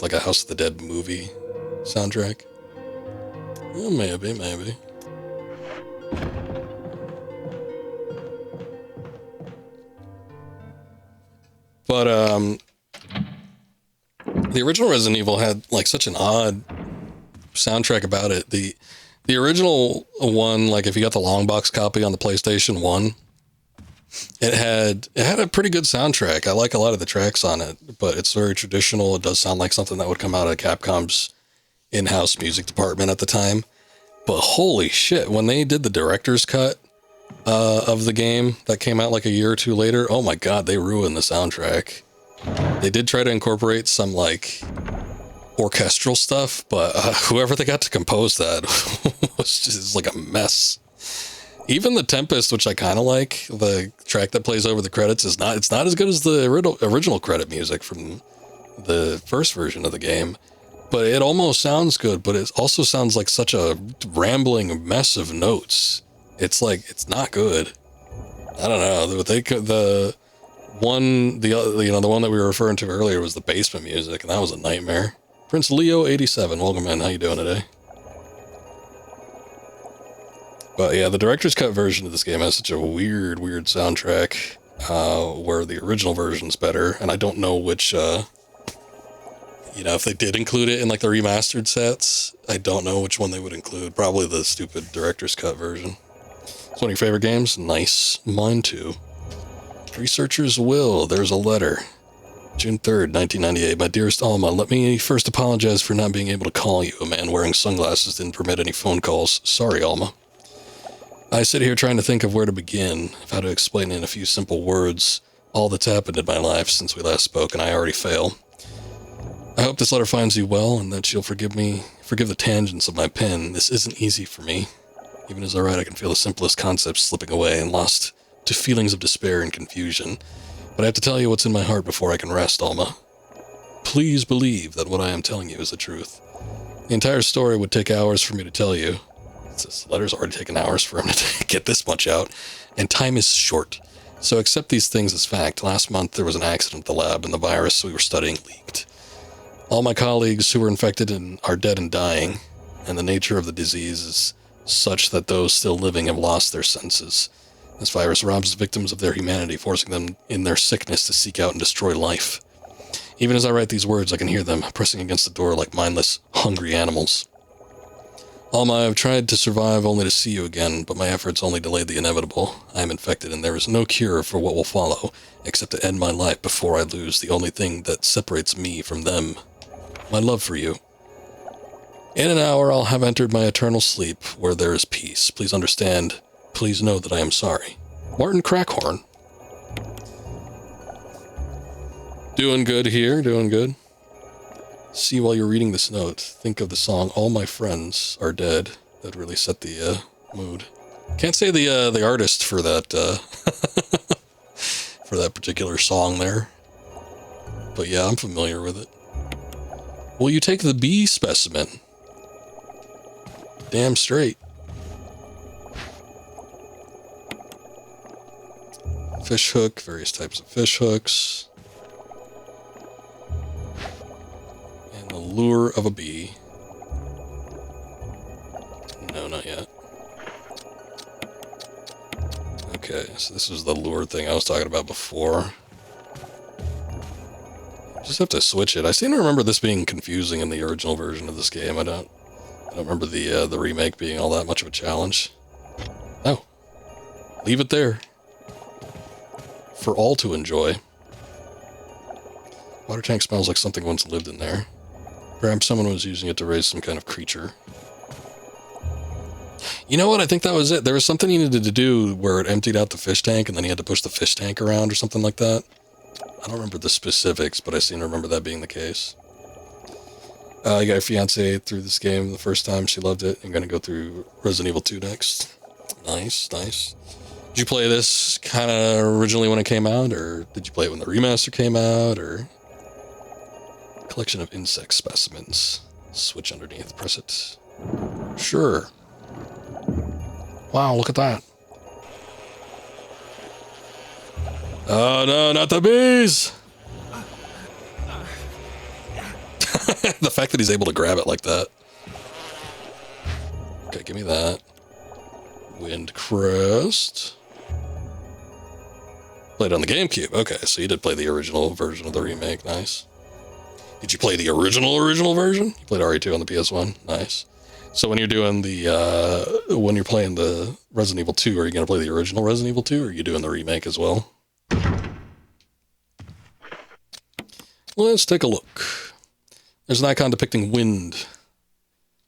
Speaker 1: Like a House of the Dead movie soundtrack. Well, maybe. But the original Resident Evil had like such an odd soundtrack about it. The original one, like if you got the long box copy on the PlayStation 1, it had a pretty good soundtrack. I like a lot of the tracks on it, but it's very traditional. It does sound like something that would come out of Capcom's in-house music department at the time. But holy shit, when they did the director's cut of the game that came out like a year or two later, oh my god, they ruined the soundtrack. They did try to incorporate some like orchestral stuff, but whoever they got to compose that was just like a mess. Even the Tempest, which I kind of like, the track that plays over the credits, it's not as good as the original credit music from the first version of the game. But it almost sounds good, but it also sounds like such a rambling mess of notes. It's like, it's not good. I don't know. The one that we were referring to earlier was the basement music, and that was a nightmare. Prince Leo 87, welcome in. How you doing today? But yeah, the director's cut version of this game has such a weird soundtrack, where the original version's better, and I don't know which, if they did include it in like the remastered sets, I don't know which one they would include. Probably the stupid director's cut version. It's one of your favorite games? Nice. Mine too. Researcher's Will, there's a letter. June 3rd, 1998. My dearest Alma, let me first apologize for not being able to call you. A man wearing sunglasses didn't permit any phone calls. Sorry, Alma. I sit here trying to think of where to begin, of how to explain in a few simple words all that's happened in my life since we last spoke, and I already fail. I hope this letter finds you well, and that you'll forgive the tangents of my pen. This isn't easy for me. Even as I write, I can feel the simplest concepts slipping away and lost to feelings of despair and confusion. But I have to tell you what's in my heart before I can rest, Alma. Please believe that what I am telling you is the truth. The entire story would take hours for me to tell you. This letter's already taken hours for him to get this much out, and time is short. So accept these things as fact. Last month there was an accident at the lab, and the virus we were studying leaked. All my colleagues who were infected are dead and dying, and the nature of the disease is such that those still living have lost their senses. This virus robs victims of their humanity, forcing them in their sickness to seek out and destroy life. Even as I write these words, I can hear them pressing against the door like mindless, hungry animals. Alma, I have tried to survive only to see you again, but my efforts only delayed the inevitable. I am infected, and there is no cure for what will follow, except to end my life before I lose the only thing that separates me from them. My love for you. In an hour, I'll have entered my eternal sleep, where there is peace. Please understand. Please know that I am sorry. Martin Crackhorn. Doing good here, doing good. See, while you're reading this note, think of the song All My Friends Are Dead. That really set the mood. Can't say the artist for that for that particular song there. But yeah, I'm familiar with it. Will you take the B specimen? Damn straight. Fish hook, various types of fish hooks. And the lure of a bee. No, not yet. Okay, so this is the lure thing I was talking about before. just have to switch it. I seem to remember this being confusing in the original version of this game. I don't remember the remake being all that much of a challenge. Oh. Leave it there. For all to enjoy. Water tank smells like something once lived in there. Perhaps someone was using it to raise some kind of creature. You know what? I think that was it. There was something you needed to do where it emptied out the fish tank and then you had to push the fish tank around or something like that. I don't remember the specifics, but I seem to remember that being the case. You got your fiance through this game the first time. She loved it. I'm going to go through Resident Evil 2 next. Nice, nice. Did you play this kind of originally when it came out, or did you play it when the remaster came out, or... Collection of insect specimens. Switch underneath, press it. Sure. Wow, look at that. Oh no, not the bees! The fact that he's able to grab it like that. Okay, give me that. Windcrest. Played on the GameCube. Okay, so you did play the original version of the remake. Nice. Did you play the original version? You played RE2 on the PS1. Nice. So when you're doing when you're playing the Resident Evil 2, are you going to play the original Resident Evil 2, or are you doing the remake as well? Let's take a look. There's an icon depicting wind.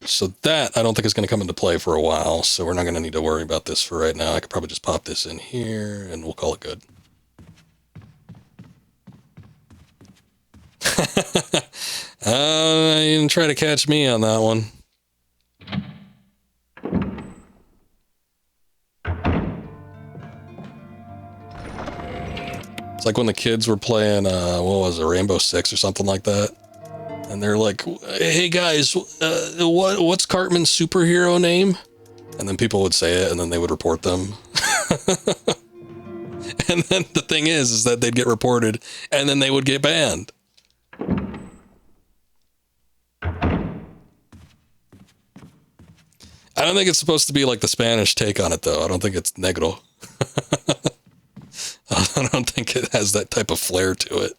Speaker 1: So that, I don't think is going to come into play for a while, so we're not going to need to worry about this for right now. I could probably just pop this in here, and we'll call it good. You didn't try to catch me on that one. It's like when the kids were playing, what was it, Rainbow Six or something like that. And they're like, hey guys, what's Cartman's superhero name? And then people would say it and then they would report them. And then the thing is that they'd get reported and then they would get banned. I don't think it's supposed to be like the Spanish take on it though. I don't think it's negro. I don't think it has that type of flair to it.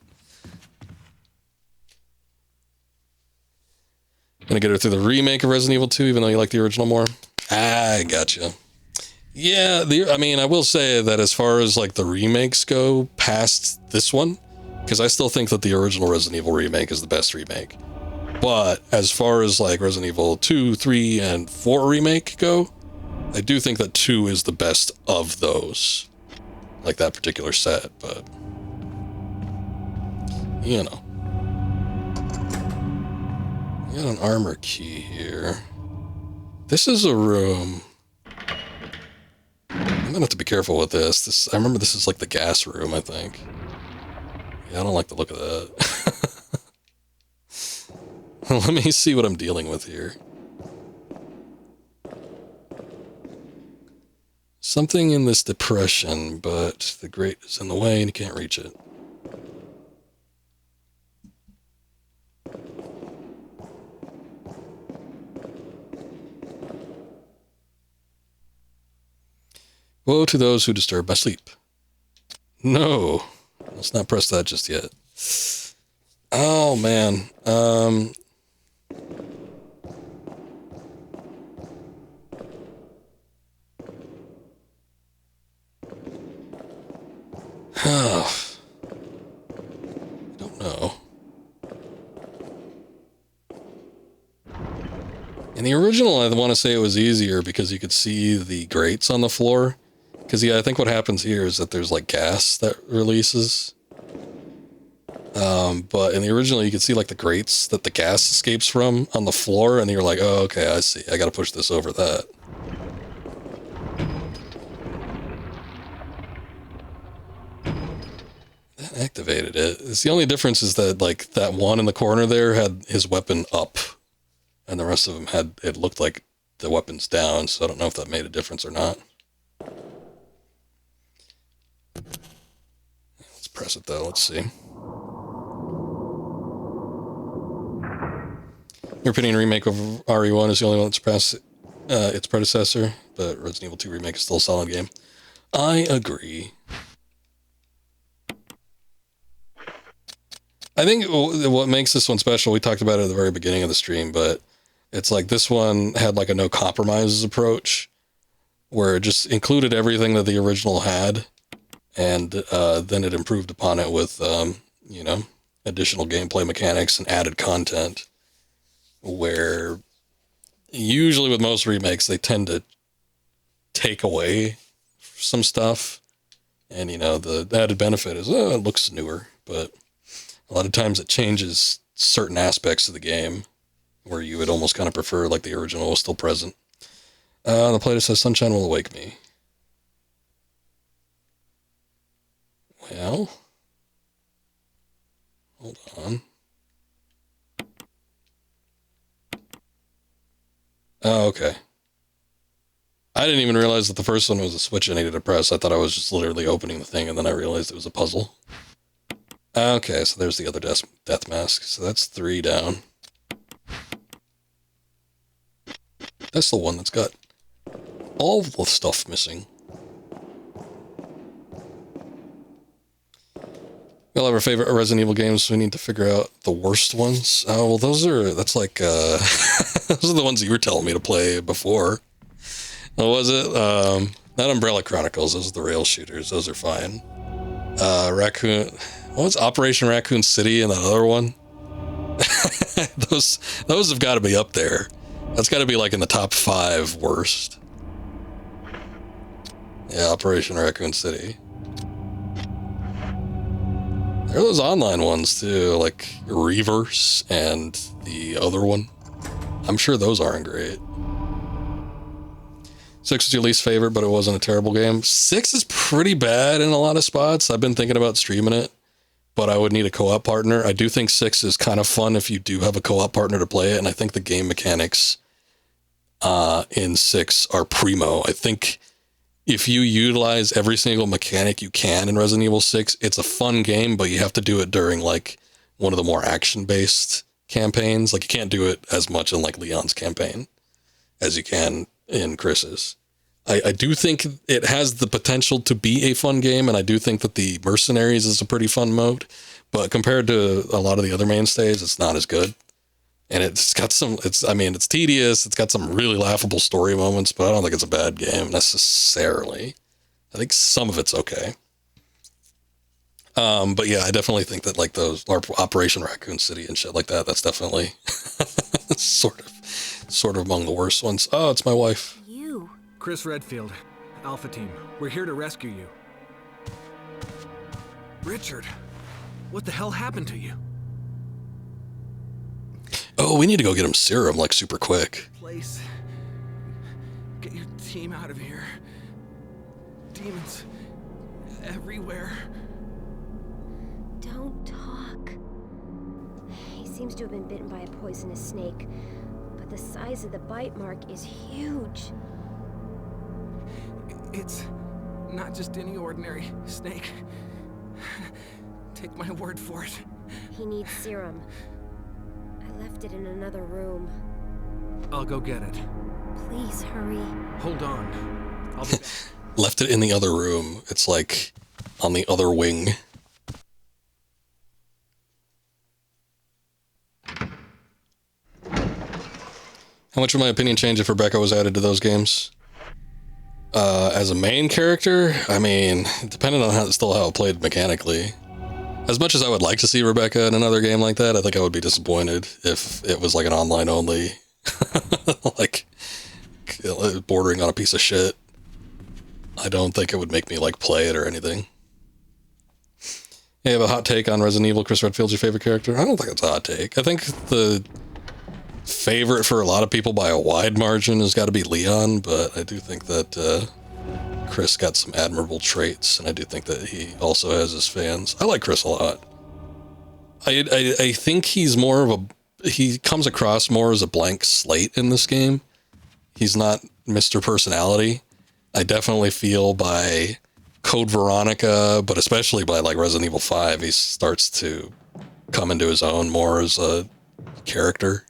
Speaker 1: Gonna get her through the remake of Resident Evil 2, even though you like the original more. I gotcha. Yeah, I mean, I will say that as far as like the remakes go past this one, because I still think that the original Resident Evil remake is the best remake. But as far as like Resident Evil 2, 3, and 4 remake go, I do think that 2 is the best of those. Like that particular set, but you know. We got an armor key here. This is a room. I'm gonna have to be careful with this. I remember this is like the gas room, I think. Yeah, I don't like the look of that. Let me see what I'm dealing with here. Something in this depression, but the grate is in the way and you can't reach it. Woe to those who disturb my sleep. No, let's not press that just yet. Oh man. I don't know. In the original, I want to say it was easier because you could see the grates on the floor. Because, yeah, I think what happens here is that there's, like, gas that releases. But in the original, you could see, like, the grates that the gas escapes from on the floor. And you're like, oh, okay, I see. I got to push this over that. That activated it. It's the only difference is that, like, that one in the corner there had his weapon up. And the rest of them had, it looked like the weapon's down. So I don't know if that made a difference or not. Let's press it though. Let's see. Your opinion, remake of RE1 is the only one that surpassed its predecessor, but Resident Evil 2 remake is still a solid game. I agree. I think what makes this one special, we talked about it at the very beginning of the stream, but it's like this one had like a no compromises approach where it just included everything that the original had, and then it improved upon it with, you know, additional gameplay mechanics and added content, where usually with most remakes, they tend to take away some stuff. And, you know, the added benefit is, oh, it looks newer, but a lot of times it changes certain aspects of the game where you would almost kind of prefer like the original was still present. The playtest says Sunshine Will Awake Me. Well, hold on. Oh, okay. I didn't even realize that the first one was a switch I needed to press. I thought I was just literally opening the thing, and then I realized it was a puzzle. Okay, so there's the other death mask. So that's 3 down. That's the one that's got all the stuff missing. We all have our favorite Resident Evil games, so we need to figure out the worst ones. Oh, well, that's like, those are the ones that you were telling me to play before. What was it? Not Umbrella Chronicles, those are the rail shooters, those are fine. Raccoon, what was Operation Raccoon City and that other one? Those have got to be up there. That's got to be like in the top 5 worst. Yeah, Operation Raccoon City. There are those online ones too, like Reverse and the other one. I'm sure those aren't great. 6 is your least favorite, but it wasn't a terrible game. 6 is pretty bad in a lot of spots. I've been thinking about streaming it, but I would need a co-op partner. I do think 6 is kind of fun if you do have a co-op partner to play it, and I think the game mechanics in 6 are primo. I think if you utilize every single mechanic you can in Resident Evil 6, it's a fun game, but you have to do it during like one of the more action-based campaigns. Like you can't do it as much in like Leon's campaign as you can in Chris's. I do think it has the potential to be a fun game, and I do think that the Mercenaries is a pretty fun mode, but compared to a lot of the other mainstays, it's not as good. And it's got some, it's tedious, it's got some really laughable story moments, but I don't think it's a bad game necessarily. I think some of it's okay. But yeah, I definitely think that like those Operation Raccoon City and shit like that, that's definitely sort of among the worst ones. Oh, it's my wife.
Speaker 3: You.
Speaker 2: Chris Redfield, Alpha Team. We're here to rescue you. Richard, what the hell happened to you?
Speaker 1: Oh, we need to go get him serum like super quick.
Speaker 2: Place. Get your team out of here. Demons everywhere.
Speaker 5: Don't talk. He seems to have been bitten by a poisonous snake, but the size of the bite mark is huge.
Speaker 2: It's not just any ordinary snake. Take my word for it.
Speaker 5: He needs serum. I left it in another room.
Speaker 2: I'll go get it.
Speaker 5: Please hurry.
Speaker 2: Hold on. I'll be back.
Speaker 1: Left it in the other room. It's like on the other wing. How much would my opinion change if Rebecca was added to those games? As a main character, I mean, depending on how it played mechanically. As much as I would like to see Rebecca in another game like that, I think I would be disappointed if it was like an online only, like bordering on a piece of shit. I don't think it would make me like play it or anything. You have a hot take on Resident Evil? Chris Redfield's your favorite character? I don't think it's a hot take. I think the favorite for a lot of people by a wide margin has got to be Leon, but I do think that Chris got some admirable traits, and I do think that he also has his fans. I like Chris a lot. I think he's he comes across more as a blank slate in this game. He's not Mr. Personality. I definitely feel by Code Veronica, but especially by like Resident Evil 5, he starts to come into his own more as a character.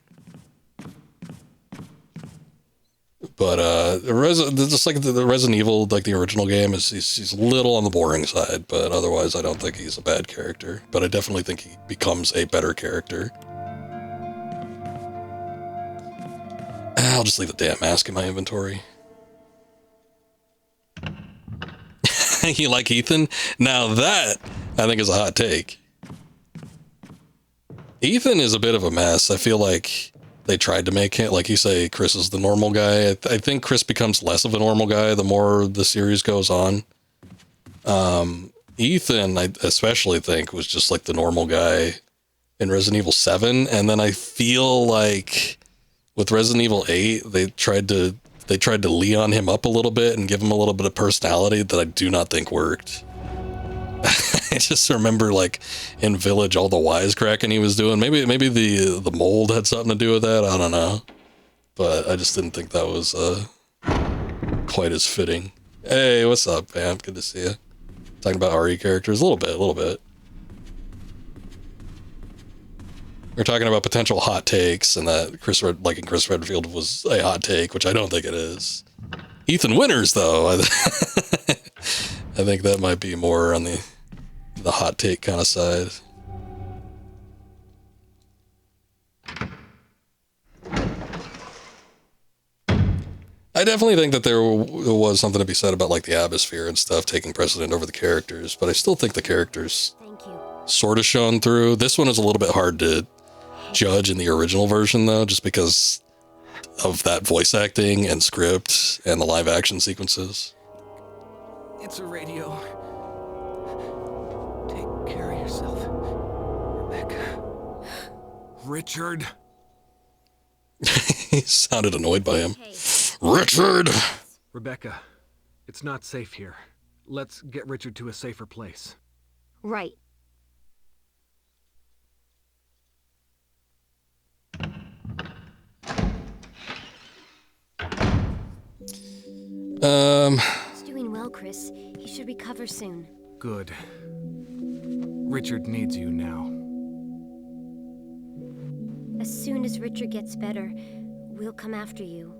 Speaker 1: But just like the Resident Evil, like the original game, he's a little on the boring side, but otherwise I don't think he's a bad character. But I definitely think he becomes a better character. I'll just leave the damn mask in my inventory. You like Ethan? Now that, I think, is a hot take. Ethan is a bit of a mess. I feel like they tried to make him, like you say, Chris is the normal guy. I think Chris becomes less of a normal guy the more the series goes on. Ethan, I especially think, was just like the normal guy in Resident Evil 7. And then I feel like with Resident Evil 8, they tried to Leon him up a little bit and give him a little bit of personality that I do not think worked. I just remember, like, in Village, all the wisecracking he was doing. Maybe the mold had something to do with that. I don't know. But I just didn't think that was quite as fitting. Hey, what's up, fam? Good to see you. Talking about RE characters a little bit. We're talking about potential hot takes, and that liking Chris Redfield was a hot take, which I don't think it is. Ethan Winters, though, I think that might be more on the hot take kind of side. I definitely think that there was something to be said about like the atmosphere and stuff taking precedent over the characters, but I still think the characters sort of shone through. This one is a little bit hard to judge in the original version, though, just because of that voice acting and script and the live action sequences.
Speaker 2: It's a radio. Take care of yourself, Rebecca. Richard.
Speaker 1: He sounded annoyed by him. Richard!
Speaker 2: Rebecca, it's not safe here. Let's get Richard to a safer place.
Speaker 5: Right. He's doing well, Chris. He should recover soon.
Speaker 2: Good. Richard needs you now.
Speaker 5: As soon as Richard gets better, we'll come after you.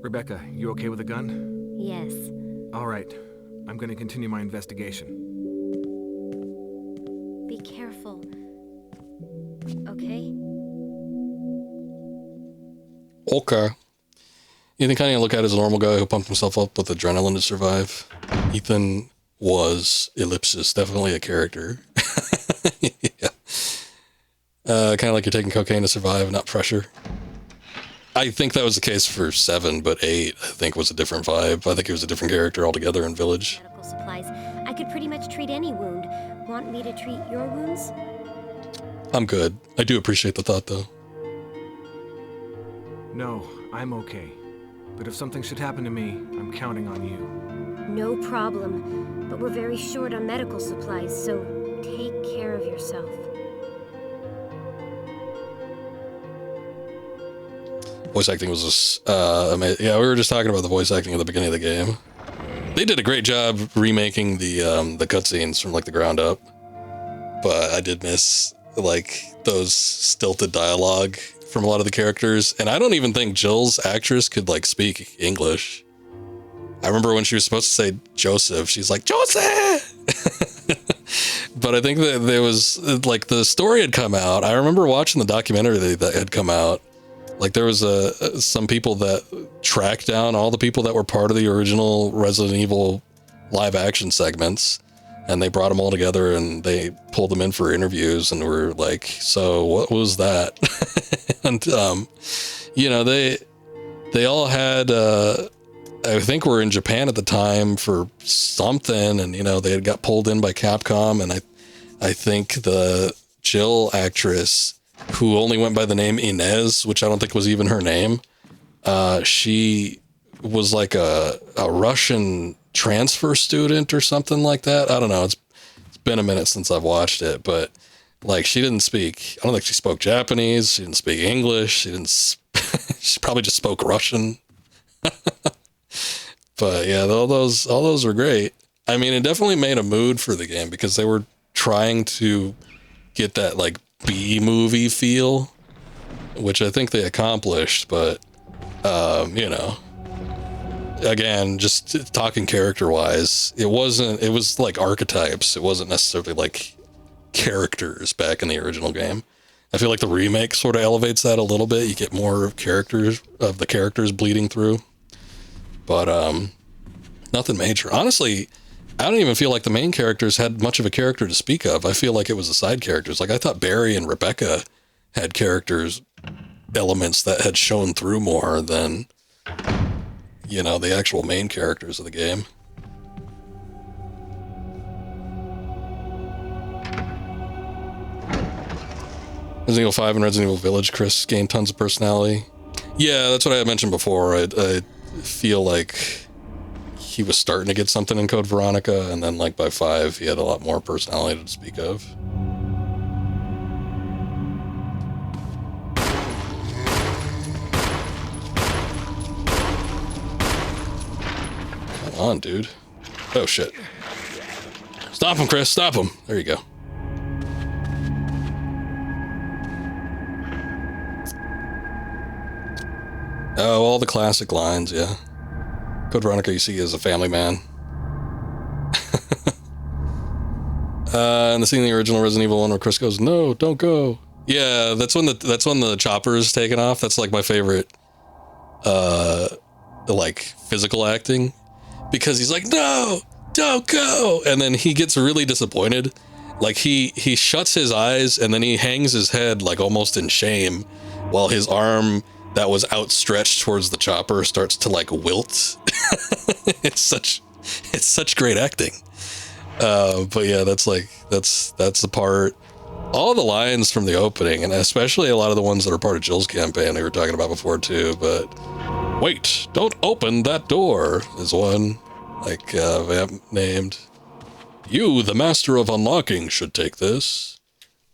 Speaker 2: Rebecca, you okay with a gun?
Speaker 5: Yes.
Speaker 2: All right. I'm going to continue my investigation.
Speaker 5: Be careful. Okay?
Speaker 1: Okay. Ethan kind of look at as a normal guy who pumped himself up with adrenaline to survive. Ethan was ellipsis, definitely a character. Yeah. Kind of like you're taking cocaine to survive, not pressure. I think that was the case for 7, but 8, I think, was a different vibe. I think he was a different character altogether in Village.
Speaker 5: Medical supplies. I could pretty much treat any wound. Want me to treat your wounds?
Speaker 1: I'm good. I do appreciate the thought, though.
Speaker 2: No, I'm okay. But if something should happen to me, I'm counting on you.
Speaker 5: No problem. But we're very short on medical supplies, so take care of yourself.
Speaker 1: Voice acting was just amazing. Yeah, we were just talking about the voice acting at the beginning of the game. They did a great job remaking the cutscenes from like the ground up, but I did miss like those stilted dialogue from a lot of the characters, and I don't even think Jill's actress could like speak English. I remember when she was supposed to say Joseph, she's like Joseph. But I think that there was like the story had come out. I remember watching the documentary that had come out. Like there was some people that tracked down all the people that were part of the original Resident Evil live action segments, and they brought them all together and they pulled them in for interviews and were like, so what was that? And, you know, they all had, I think were in Japan at the time for something, and, you know, they had got pulled in by Capcom, and I think the Jill actress, who only went by the name Inez, which I don't think was even her name. She was like a Russian transfer student or something like that. I don't know. It's been a minute since I've watched it, but like she didn't speak, I don't think she spoke Japanese. She didn't speak English. She probably just spoke Russian. But yeah, all those were great. I mean, it definitely made a mood for the game because they were trying to get that like B movie feel, which I think they accomplished, but you know, again, just talking character-wise, it was like archetypes. It wasn't necessarily like characters back in the original game. I feel like the remake sort of elevates that a little bit. You get more of the characters bleeding through. But nothing major. Honestly, I don't even feel like the main characters had much of a character to speak of. I feel like it was the side characters. Like, I thought Barry and Rebecca had elements that had shown through more than, you know, the actual main characters of the game. Resident Evil 5 and Resident Evil Village, Chris gained tons of personality. Yeah, that's what I had mentioned before. I feel like he was starting to get something in Code Veronica, and then like by 5, he had a lot more personality to speak of. Come on, dude. Oh, shit. Stop him, Chris. Stop him. There you go. Oh, all the classic lines, yeah. Code Veronica, you see, is a family man. And the scene in the original Resident Evil 1 where Chris goes, "No, don't go." Yeah, that's when the chopper is taken off. That's like my favorite, like physical acting, because he's like, "No, don't go," and then he gets really disappointed. Like he shuts his eyes and then he hangs his head like almost in shame, while his arm that was outstretched towards the chopper starts to like wilt. It's such great acting. But yeah, that's the part. All the lines from the opening, and especially a lot of the ones that are part of Jill's campaign we were talking about before too. But wait, don't open that door is one. Like Vamp named. You, the master of unlocking, should take this.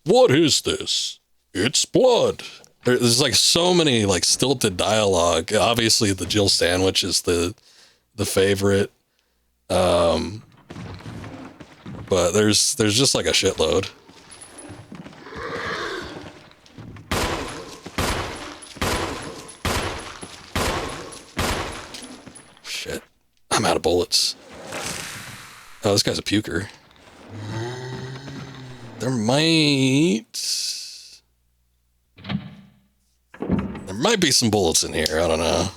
Speaker 1: What is this? It's blood. There's like so many like stilted dialogue. Obviously, the Jill sandwich is the favorite. But there's just like a shitload. Shit. I'm out of bullets. Oh, this guy's a puker. There might be some bullets in here. I don't know.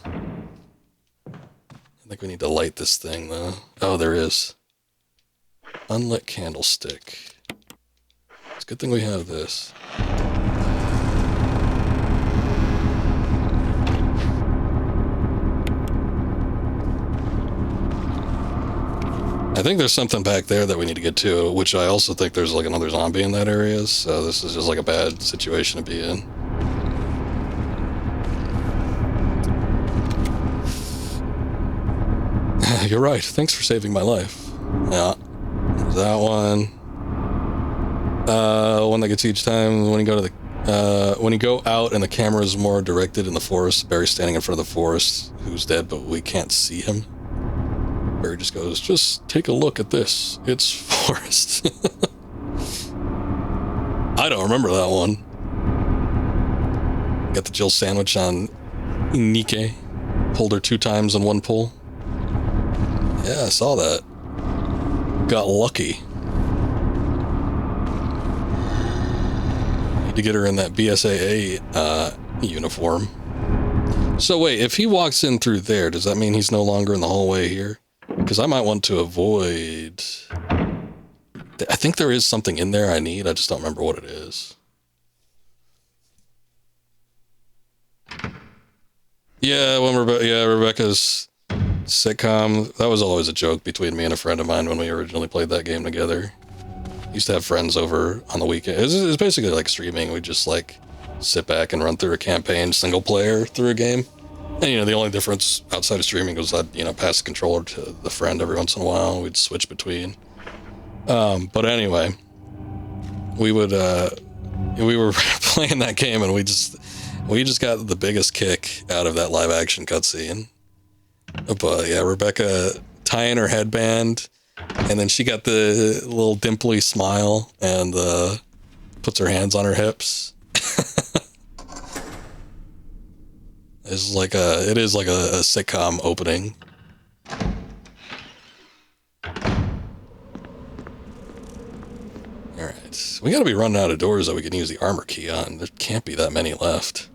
Speaker 1: I think we need to light this thing, though. Oh, there is. Unlit candlestick. It's a good thing we have this. I think there's something back there that we need to get to, which I also think there's like another zombie in that area, so this is just like a bad situation to be in. You're right. Thanks for saving my life. Yeah. There's that one. One that gets each time when you go to the when you go out and the camera is more directed in the forest. Barry's standing in front of the forest, who's dead, but we can't see him. Barry just goes, "Just take a look at this. It's forest." I don't remember that one. Got the Jill sandwich on Nike. Pulled her 2 times in one pull. Yeah, I saw that. Got lucky. Need to get her in that BSAA uniform. So wait, if he walks in through there, does that mean he's no longer in the hallway here? Because I might want to avoid... I think there is something in there I need. I just don't remember what it is. Yeah, Rebecca's sitcom. That was always a joke between me and a friend of mine when we originally played that game together. Used to have friends over on the weekend. It was basically like streaming. We just like sit back and run through a campaign, single player through a game. And, you know, the only difference outside of streaming was I'd, you know, pass the controller to the friend every once in a while. We'd switch between. But anyway, we were playing that game and we just got the biggest kick out of that live action cutscene. But yeah, Rebecca tying her headband, and then she got the little dimply smile and puts her hands on her hips. It is like a sitcom opening. We gotta be running out of doors that we can use the armor key on. There can't be that many left.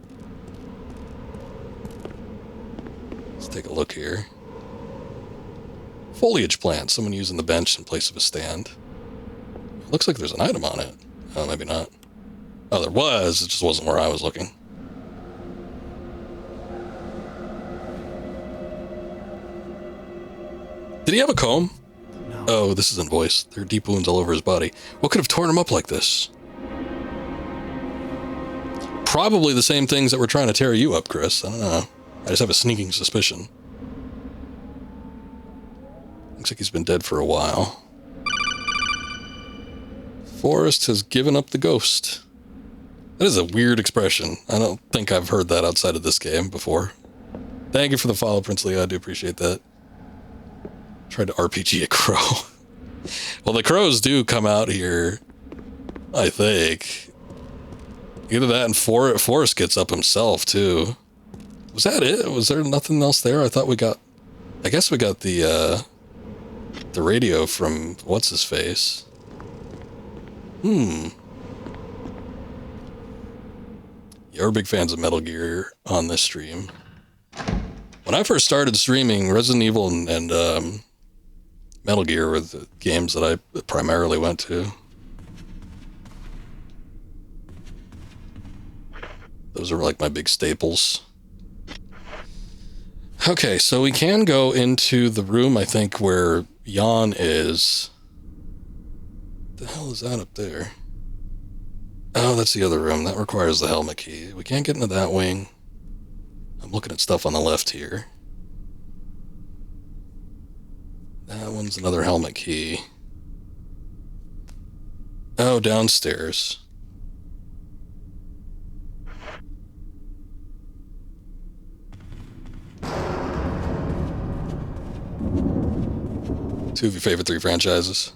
Speaker 1: Let's take a look here. Foliage plant. Someone using the bench in place of a stand. Looks like there's an item on it. Oh, maybe not. Oh, there was. It just wasn't where I was looking. Did he have a comb?
Speaker 2: No.
Speaker 1: Oh, this isn't voice. There are deep wounds all over his body. What could have torn him up like this? Probably the same things that were trying to tear you up, Chris. I don't know. I just have a sneaking suspicion. Looks like he's been dead for a while. Forrest has given up the ghost. That is a weird expression. I don't think I've heard that outside of this game before. Thank you for the follow, Prince Leo. I do appreciate that. Tried to RPG a crow. Well, the crows do come out here, I think. Either that and Forrest gets up himself, too. Was that it? Was there nothing else there? I thought we got... I guess we got the radio from what's-his-face. You're big fans of Metal Gear on this stream. When I first started streaming, Resident Evil and Metal Gear were the games that I primarily went to. Those are like my big staples. Okay, so we can go into the room, I think, where Jan is. What the hell is that up there? Oh, that's the other room. That requires the helmet key. We can't get into that wing. I'm looking at stuff on the left here. That one's another helmet key. Oh, downstairs. Two of your favorite 3 franchises.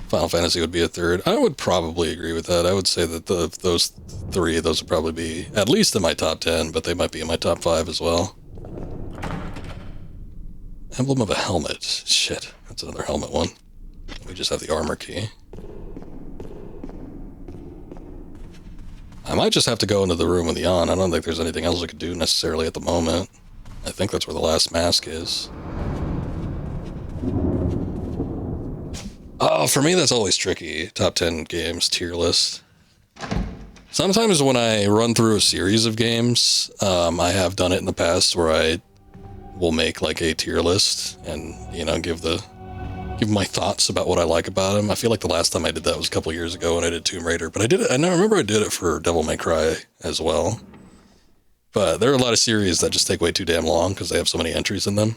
Speaker 1: Final Fantasy would be a third. I would probably agree with that. I would say that those 3, those would probably be at least in my top 10, but they might be in my top 5 as well. Emblem of a helmet. Shit, that's another helmet one. We just have the armor key. I might just have to go into the room with Jan. I don't think there's anything else I could do necessarily at the moment. I think that's where the last mask is. Oh, for me, that's always tricky. Top 10 games, tier list. Sometimes when I run through a series of games, I have done it in the past where I will make like a tier list and, you know, give my thoughts about what I like about them. I feel like the last time I did that was a couple years ago when I did Tomb Raider, but I remember I did it for Devil May Cry as well. But there are a lot of series that just take way too damn long because they have so many entries in them.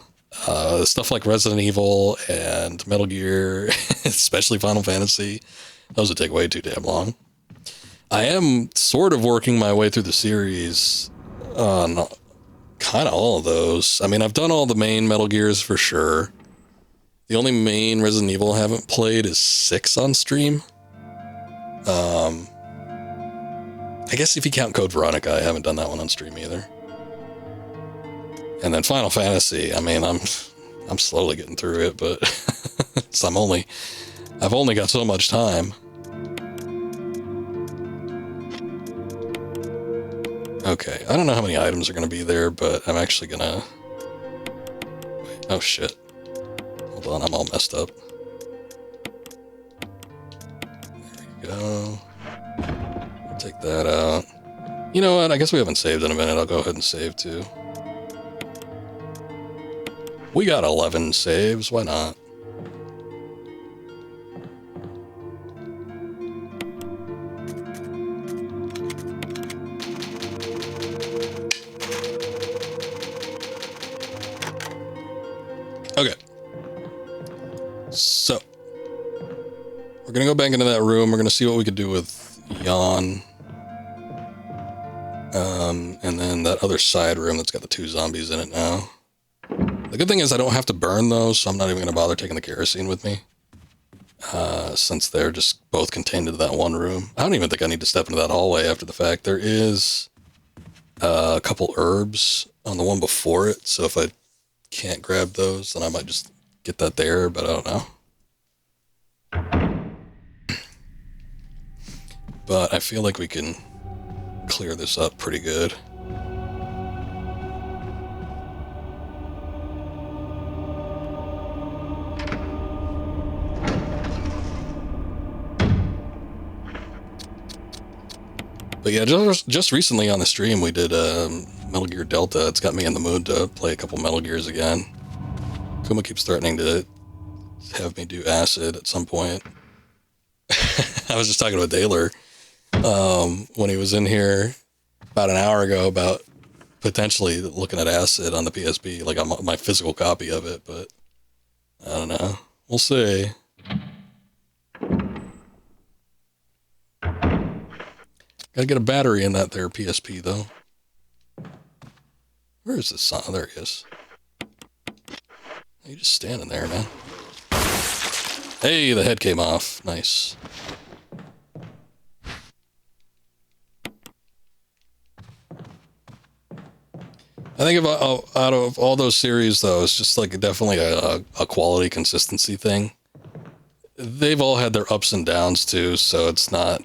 Speaker 1: Stuff like Resident Evil and Metal Gear, especially Final Fantasy, those would take way too damn long. I am sort of working my way through the series on kind of all of those. I mean, I've done all the main Metal Gears for sure. The only main Resident Evil I haven't played is 6 on stream. I guess if you count Code Veronica, I haven't done that one on stream either. And then Final Fantasy, I mean, I'm slowly getting through it, but I've only got so much time. Okay, I don't know how many items are going to be there, but I'm actually going to... Wait, oh shit. Hold on, I'm all messed up. There we go. Take that out. You know what, I guess we haven't saved in a minute. I'll go ahead and save too. We got 11 saves, why not? Okay. So, we're gonna go back into that room. We're gonna see what we could do with Jan. And then that other side room that's got the 2 zombies in it now. The good thing is I don't have to burn those, so I'm not even going to bother taking the kerosene with me. Since they're just both contained into that one room. I don't even think I need to step into that hallway after the fact. There is a couple herbs on the one before it, so if I can't grab those, then I might just get that there, but I don't know. but I feel like we can clear this up pretty good. But yeah, just recently on the stream we did Metal Gear Delta. It's got me in the mood to play a couple Metal Gears again. Kuma keeps threatening to have me do acid at some point. I was just talking to a Daler when he was in here about an hour ago about potentially looking at acid on the PSP, like on my physical copy of it, but I don't know. We'll see. Gotta get a battery in that there PSP, though. Where is this song? Oh, there he is. You're just standing there, man. Hey, the head came off. Nice. I think out of all those series, though, it's just like definitely a quality consistency thing. They've all had their ups and downs, too, so it's not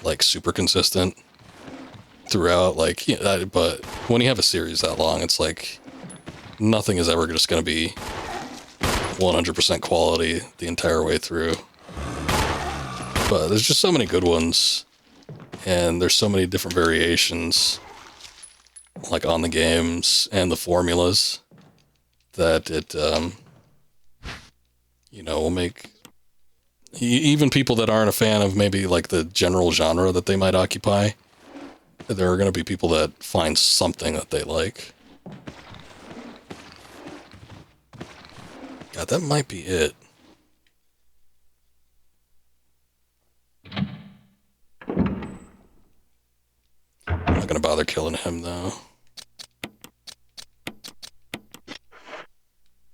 Speaker 1: like super consistent throughout, like, yeah, but when you have a series that long, it's like nothing is ever just going to be 100% quality the entire way through. But there's just so many good ones, and there's so many different variations, like on the games and the formulas, that it, you know, will make even people that aren't a fan of maybe like the general genre that they might occupy, there are going to be people that find something that they like. God, that might be it. I'm not going to bother killing him, though.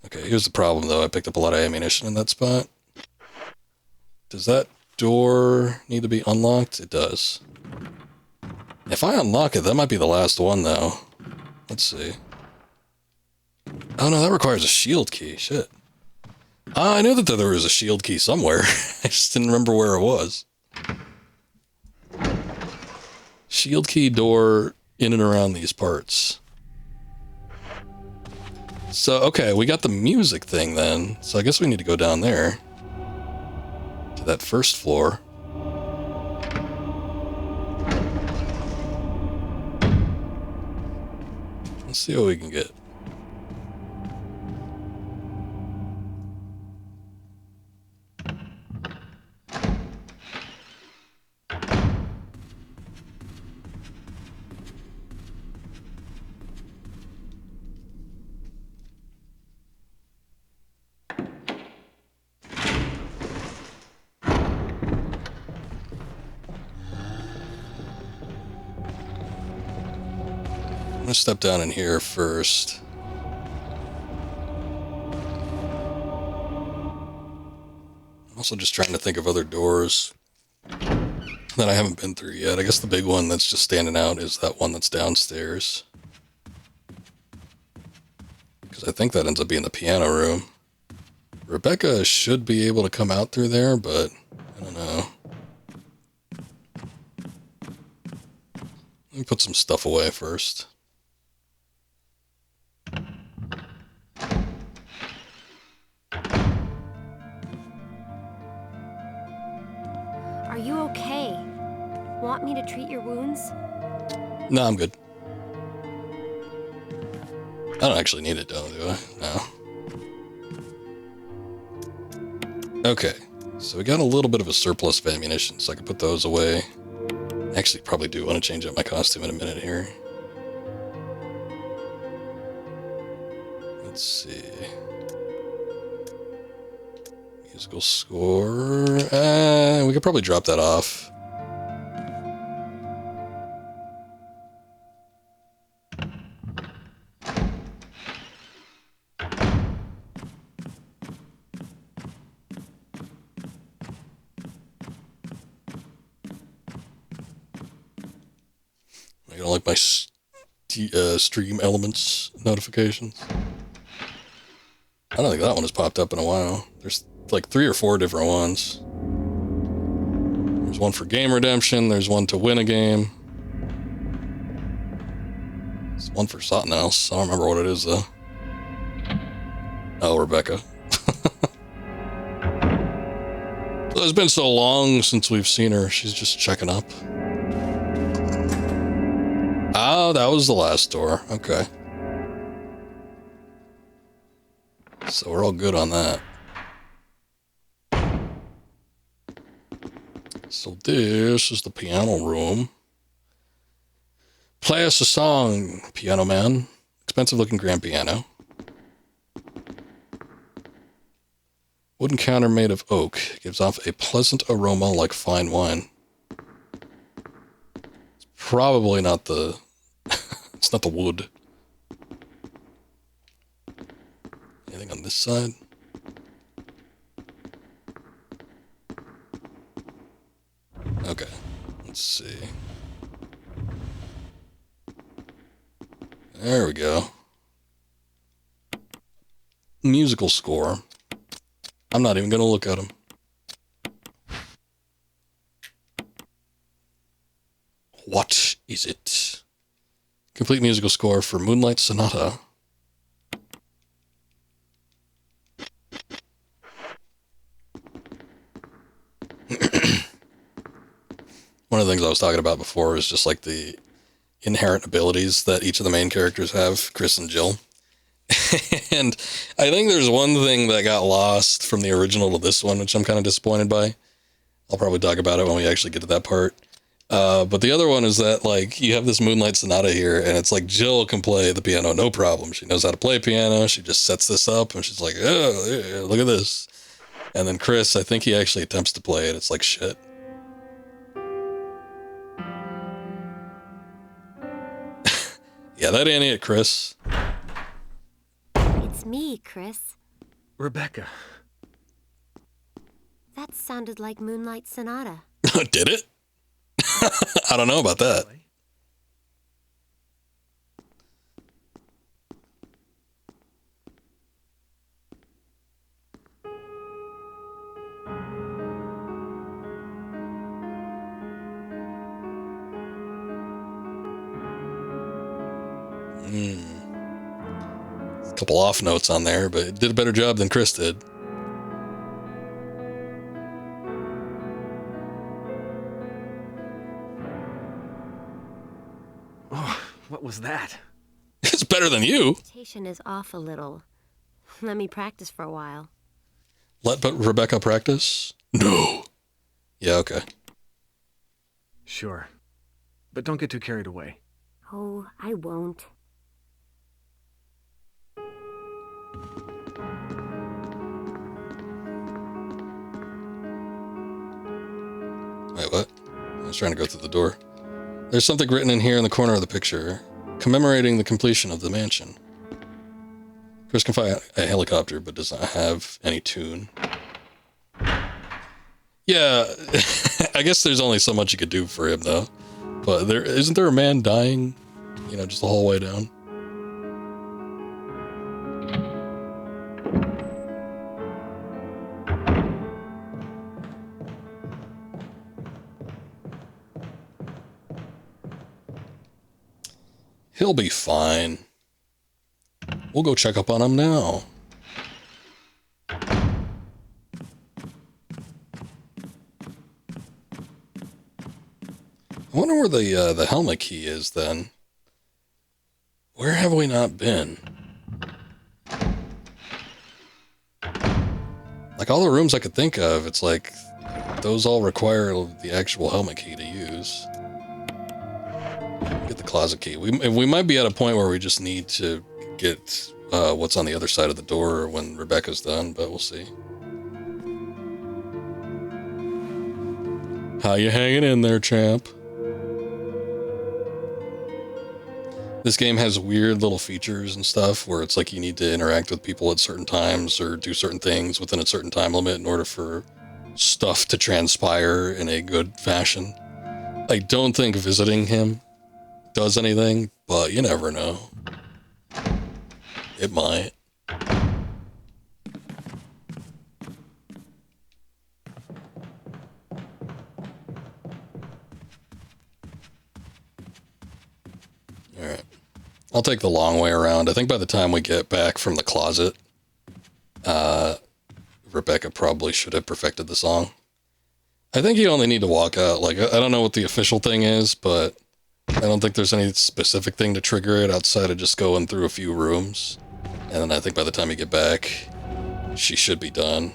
Speaker 1: Okay, here's the problem, though. I picked up a lot of ammunition in that spot. Does that door need to be unlocked? It does. If I unlock it, that might be the last one, though. Let's see. Oh, no, that requires a shield key. Shit. I knew that there was a shield key somewhere. I just didn't remember where it was. Shield key door in and around these parts. So, okay, we got the music thing then. So I guess we need to go down there. To that first floor. Let's see what we can get. I'm gonna step down in here first. I'm also just trying to think of other doors that I haven't been through yet. I guess the big one that's just standing out is that one that's downstairs. Because I think that ends up being the piano room. Rebecca should be able to come out through there, but I don't know. Let me put some stuff away first.
Speaker 5: Are you okay? Want me to treat your wounds?
Speaker 1: No, I'm good. I don't actually need it, though, do I? No. Okay, so we got a little bit of a surplus of ammunition, so I can put those away. Actually, probably do want to change up my costume in a minute here. Let's see. Musical score. We could probably drop that off. I don't like my stream elements notifications. I don't think that one has popped up in a while. There's like 3 or 4 different ones. There's one for game redemption. There's one to win a game. There's one for something else. I don't remember what it is, though. Oh, Rebecca. It's been so long since we've seen her. She's just checking up. Oh, that was the last door. Okay. So we're all good on that. So this is the piano room. Play us a song, piano man. Expensive looking grand piano. Wooden counter made of oak. Gives off a pleasant aroma like fine wine. It's probably not the... it's not the wood. Anything on this side? Okay, let's see. There we go. Musical score. I'm not even going to look at them. What is it? Complete musical score for Moonlight Sonata. One of the things I was talking about before is just like the inherent abilities that each of the main characters have, Chris and Jill. And I think there's one thing that got lost from the original to this one, which I'm kind of disappointed by. I'll probably talk about it when we actually get to that part. But the other one is that, like, you have this Moonlight Sonata here, and it's like Jill can play the piano, no problem. She knows how to play piano. She just sets this up, and she's like, oh, yeah, look at this. And then Chris, I think he actually attempts to play it. It's like shit. Yeah, that ain't it, Chris.
Speaker 5: It's me, Chris.
Speaker 2: Rebecca.
Speaker 5: That sounded like Moonlight Sonata.
Speaker 1: Did it? I don't know about that. A couple off notes on there, but it did a better job than Chris did.
Speaker 2: Oh, what was that?
Speaker 1: It's better than you.
Speaker 5: Station is off a little. Let me practice for a while.
Speaker 1: Let Rebecca practice? No. Yeah, okay.
Speaker 2: Sure. But don't get too carried away.
Speaker 5: Oh, I won't.
Speaker 1: Wait, what? I was trying to go through the door. There's something written in here in the corner of the picture, commemorating the completion of the mansion. Chris can fly a helicopter, but does not have any tune. Yeah, I guess there's only so much you could do for him, though. But isn't there a man dying, you know, just the whole way down? He'll be fine. We'll go check up on him now. I wonder where the helmet key is then. Where have we not been? Like all the rooms I could think of, it's like those all require the actual helmet key to use. Get the closet key. We might be at a point where we just need to get what's on the other side of the door when Rebecca's done, but we'll see. How you hanging in there, champ? This game has weird little features and stuff where it's like you need to interact with people at certain times or do certain things within a certain time limit in order for stuff to transpire in a good fashion. I don't think visiting him does anything, but you never know. It might. I'll take the long way around. I think by the time we get back from the closet, Rebecca probably should have perfected the song. I think you only need to walk out. Like, I don't know what the official thing is, but I don't think there's any specific thing to trigger it outside of just going through a few rooms. And then I think by the time you get back, she should be done.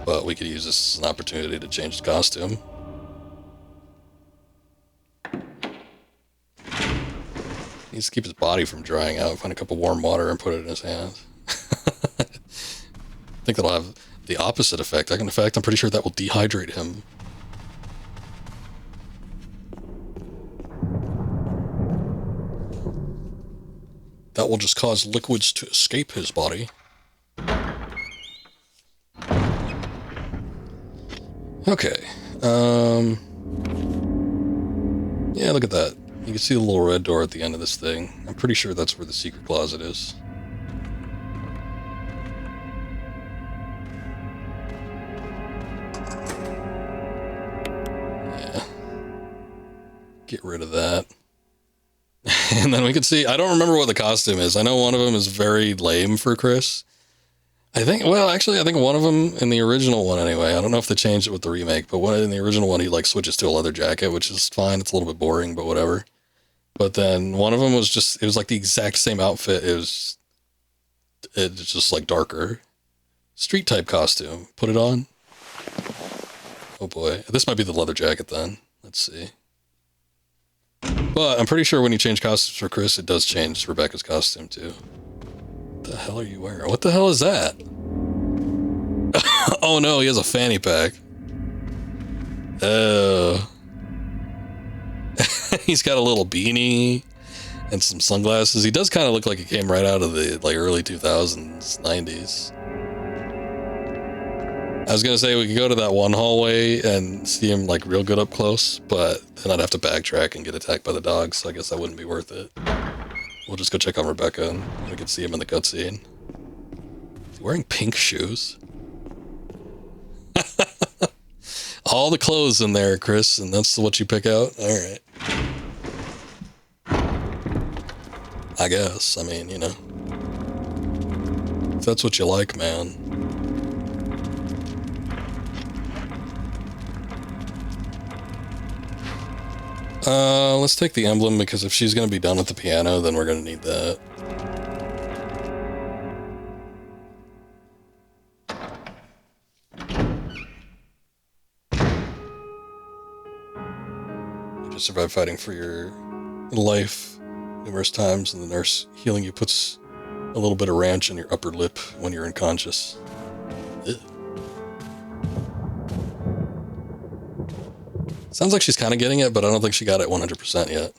Speaker 1: But we could use this as an opportunity to change the costume. He needs to keep his body from drying out. Find a cup of warm water and put it in his hands. I think that'll have the opposite effect. In fact, I'm pretty sure that will dehydrate him. That will just cause liquids to escape his body. Okay. Yeah, look at that. You can see the little red door at the end of this thing. I'm pretty sure that's where the secret closet is. Yeah. Get rid of that. And then we can see, I don't remember what the costume is. I know one of them is very lame for Chris. I think one of them in the original one anyway. I don't know if they changed it with the remake, but in the original one, he like switches to a leather jacket, which is fine. It's a little bit boring, but whatever. But then one of them was it was like the exact same outfit. It's just like darker. Street type costume. Put it on. Oh boy. This might be the leather jacket then. Let's see. But I'm pretty sure when you change costumes for Chris, it does change Rebecca's costume too. What the hell are you wearing? What the hell is that? Oh no, he has a fanny pack. Oh. He's got a little beanie and some sunglasses. He does kind of look like he came right out of the like early 2000s, 90s. I was going to say we could go to that one hallway and see him like real good up close, but then I'd have to backtrack and get attacked by the dogs, so I guess that wouldn't be worth it. We'll just go check on Rebecca and we can see him in the cutscene. Is he wearing pink shoes? All the clothes in there, Chris, and that's what you pick out? Alright. I guess. I mean, you know. If that's what you like, man. Let's take the emblem, because if she's going to be done with the piano, then we're going to need that. You just survived fighting for your life numerous times, and the nurse healing you puts a little bit of ranch in your upper lip when you're unconscious. Ew. Sounds like she's kind of getting it, but I don't think she got it 100% yet.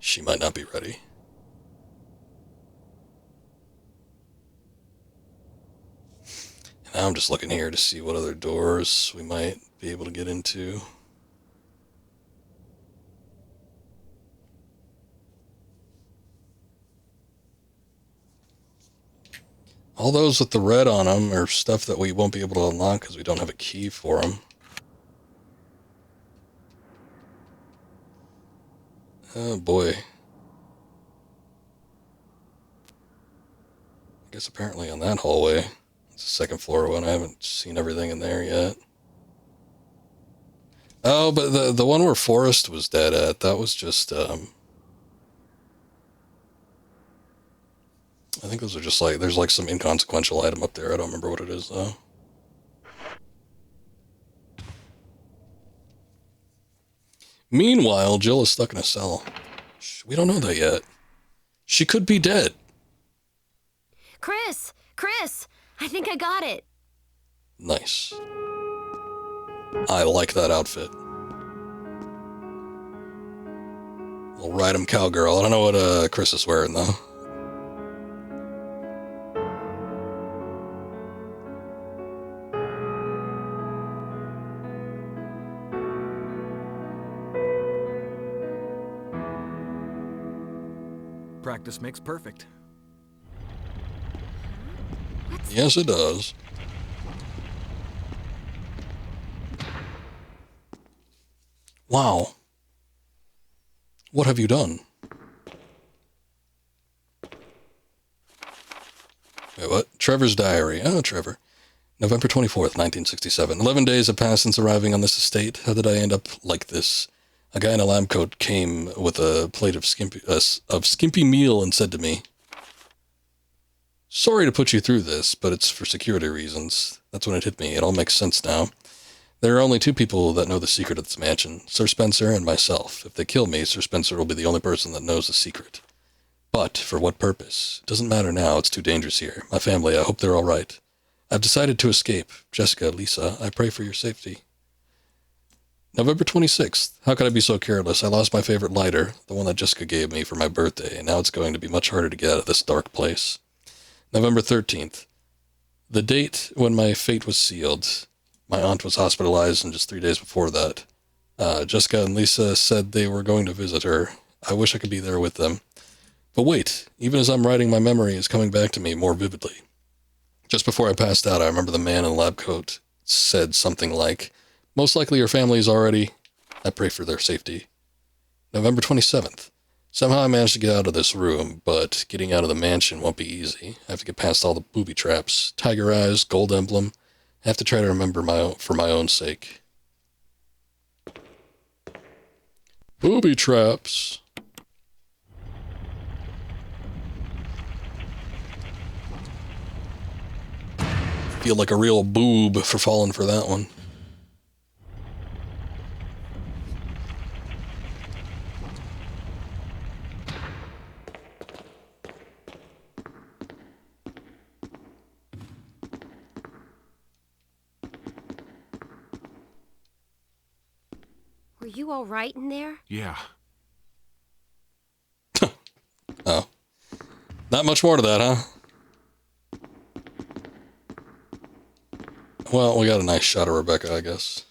Speaker 1: She might not be ready. And now I'm just looking here to see what other doors we might be able to get into. All those with the red on them are stuff that we won't be able to unlock because we don't have a key for them. Oh boy. I guess apparently on that hallway, it's the second floor one. I haven't seen everything in there yet. Oh, but the one where Forrest was dead at, that was just, I think those are just like, there's like some inconsequential item up there. I don't remember what it is though. Meanwhile, Jill is stuck in a cell. We don't know that yet. She could be dead.
Speaker 5: Chris! Chris! I think I got it.
Speaker 1: Nice. I like that outfit. We'll ride him cowgirl. I don't know what Chris is wearing though.
Speaker 2: Practice makes perfect.
Speaker 1: Yes, it does. Wow. What have you done? Trevor's diary. Oh, Trevor. November 24th, 1967. 11 days have passed since arriving on this estate. How did I end up like this? A guy in a lab coat came with a plate of skimpy meal and said to me, "Sorry to put you through this, but it's for security reasons." That's when it hit me. It all makes sense now. There are only two people that know the secret of this mansion, Sir Spencer and myself. If they kill me, Sir Spencer will be the only person that knows the secret. But for what purpose? It doesn't matter now. It's too dangerous here. My family, I hope they're all right. I've decided to escape. Jessica, Lisa, I pray for your safety. November 26th. How could I be so careless? I lost my favorite lighter, the one that Jessica gave me for my birthday, and now it's going to be much harder to get out of this dark place. November 13th. The date when my fate was sealed. My aunt was hospitalized, and just 3 days before that, Jessica and Lisa said they were going to visit her. I wish I could be there with them. But wait, even as I'm writing, my memory is coming back to me more vividly. Just before I passed out, I remember the man in the lab coat said something like, "Most likely your family is already..." I pray for their safety. November 27th. Somehow I managed to get out of this room, but getting out of the mansion won't be easy. I have to get past all the booby traps, tiger eyes, gold emblem. I have to try to remember for my own sake. Booby traps. Feel like a real boob for falling for that one.
Speaker 5: Were you all right in there?
Speaker 2: Yeah.
Speaker 1: Oh. Not much more to that, huh? Well, we got a nice shot of Rebecca, I guess.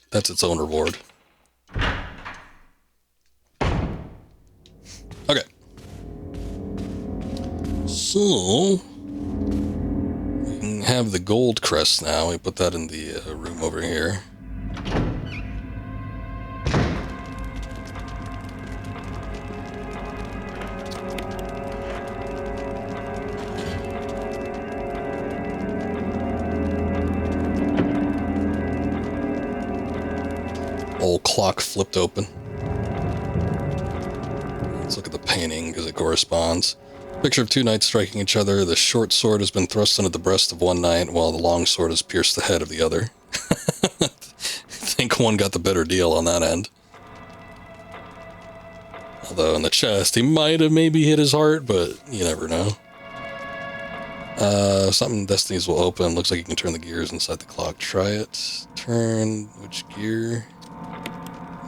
Speaker 1: That's its own reward. Okay. So, we can have the gold crest now. We put that in the room over here. Old clock flipped open. Let's look at the painting because it corresponds. Picture of two knights striking each other. The short sword has been thrust into the breast of one knight while the long sword has pierced the head of the other. I think one got the better deal on that end. Although in the chest, he might have maybe hit his heart, but you never know. Something Destiny's will open. Looks like you can turn the gears inside the clock. Try it. Turn which gear?